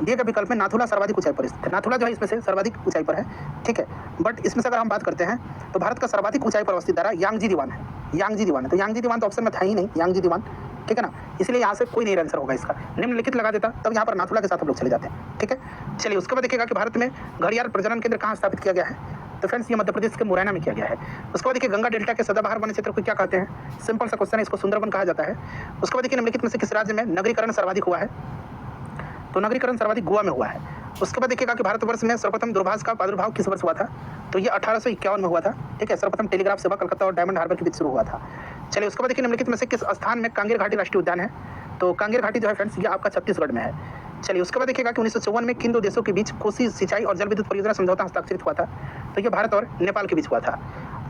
दिए गए विकल्प में नाथुला सर्वाधिक ऊंचाई पर स्थित है। नाथुला जो है इसमें से सर्वाधिक ऊंचाई पर है। ठीक है, बट इसमें से अगर हम बात करते हैं तो भारत का सर्वाधिक ऊंचाई पर अवस्थित दरा यांगजी दीवान है। यांगजी दीवान है, तो यांगजी दीवान तो ऑप्शन में था ही नहीं, यांगजी दीवान। ठीक है ना, इसलिए यहाँ से कोई नहीं आंसर होगा इसका। निम्नलिखित लगा देता तब यहाँ पर नाथुला के साथ हम लोग चले जाते हैं। ठीक है, चलिए उसके बाद देखिएगा कि भारत में घड़ियाल प्रजनन केंद्र कहाँ स्थापित किया गया है। तो फ्रेंड्स ये मध्य प्रदेश के मुरैना में किया गया है। उसके बाद देखिए गंगा डेल्टा के सदाबहार वन क्षेत्र को क्या कहते हैं। सिंपल सा क्वेश्चन है, इसको सुंदरवन कहा जाता है। उसके बाद देखिए निम्नलिखित में से किस राज्य में नगरीकरण सर्वाधिक हुआ है। तो नगरीकरण सर्वाधिक गोवा में हुआ है। उसके बाद देखिएगा कि भारतवर्ष में सर्वप्रथम दूरभाष का प्रादुर्भाव किस वर्ष हुआ था। तो ये 1851 में हुआ था। ठीक है, सर्वप्रथम टेलीग्राफ सेवा कलकत्ता और डायमंड हार्बर के बीच शुरू हुआ था। चलिए उसके बाद देखिए निम्नलिखित में से किस स्थान में कांगेर घाटी राष्ट्रीय उद्यान है। तो कांगेर घाटी जो है फ्रेंड्स ये आपका छत्तीसगढ़ में है। चलिए उसके बाद देखिएगा कि 1954 में किन दो देशों के बीच कोसी सिंचाई और जल विद्युत परियोजना समझौता हस्ताक्षरित हुआ था। तो ये भारत और नेपाल के बीच हुआ था।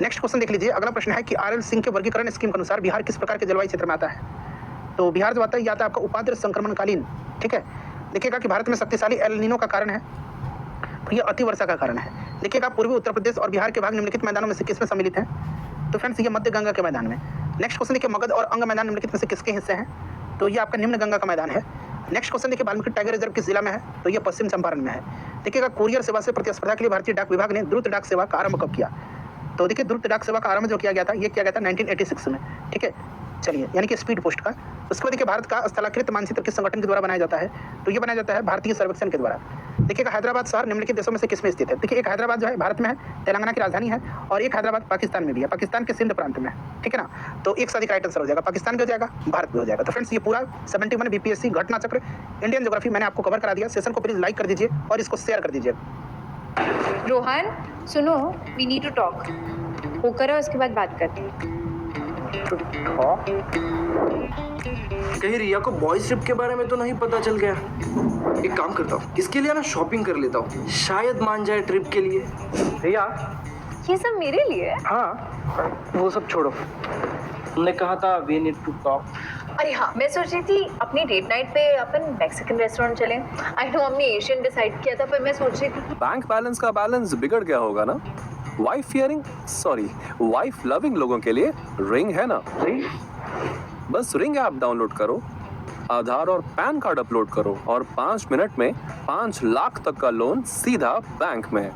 नेक्स्ट क्वेश्चन देख लीजिए, अगला प्रश्न है कि RL सिंह के वर्गीकरण स्कीम के अनुसार बिहार किस प्रकार के जलवायु क्षेत्र में आता है। तो बिहार जो आता है या तो आपका उपाद्र संक्रमणकालीन। ठीक है, देखिएगा कि भारत में शक्तिशाली एल नीनो का कारण है, तो ये अतिवर्षा का कारण है। देखिएगा पूर्वी उत्तर प्रदेश और बिहार के भाग निम्नलिखित मैदानों में से किसमें सम्मिलित हैं। तो फ्रेंड्स ये मध्य गंगा के मैदान में। नेक्स्ट क्वेश्चन देखिए मगध और अंग मैदान निम्नलिखित में से किसके हिस्से हैं। तो ये आपका निम्न गंगा का मैदान है। नेक्स्ट क्वेश्चन देखिए वाल्मीकि टाइगर रिजर्व किस जिला में है। तो ये पश्चिम चंपारण में है। देखिएगा कुरियर सेवा से प्रतिस्पर्धा के लिए भारतीय डाक विभाग ने द्रुत डाक सेवा का आरंभ कब किया। तो देखिए द्रुत डाक सेवा का आरंभ जो किया गया था ये किया गया था 1986 में। ठीक है, चलिए यानी कि स्पीड पोस्ट का। उसके बाद देखिए भारत का स्थलाकृत मानचित्र किस संगठन के द्वारा बनाया जाता है। तो ये बनाया जाता है भारतीय सर्वेक्षण के द्वारा। देखिएगा हैदराबाद शहर निम्नलिखित देशों में से किसमें स्थित है। देखिए एक हैदराबाद जो है भारत में है, तेलंगाना की राजधानी है, और एक हैदराबाद पाकिस्तान में भी है, पाकिस्तान के सिंध प्रांत में है। ठीक है ना, तो एक साथ राइट आंसर हो जाएगा, पाकिस्तान भी हो जाएगा, भारत भी हो जाएगा। तो फ्रेंड्स ये पूरा 71 बीपीएससी घटना चक्र इंडियन ज्योग्राफी मैंने आपको कवर करा दिया। सेशन को प्लीज लाइक कर दीजिए और इसको शेयर कर दीजिए। रोहन सुनो, वी नीड टू टॉक। होकर उसके बाद बात करते हैं। कहीं रिया को बॉयज ट्रिप के बारे में तो नहीं पता चल गया। एक काम करता हूँ, इसके लिए ना शॉपिंग कर लेता हूँ, शायद मान जाए ट्रिप के लिए। रिया, ये सब मेरे लिए? हाँ वो सब छोड़ो, तुमने कहा था वी नीड टू टॉक। अरे हाँ, मैं सोच रही थी अपनी डेट नाइट पे अपन मैक्सिकन रेस्टोरेंट चलें। आई नो हमने एशियन डिसाइड किया था, पर मैं सोच रही थी बैंक बैलेंस का बैलेंस बिगड़ गया होगा ना। वाइफ लविंग लोगों के लिए रिंग है ना। रिंग? बस रिंग ऐप डाउनलोड करो, आधार और पैन कार्ड अपलोड करो और 5 मिनट में 5 लाख तक का लोन सीधा बैंक में।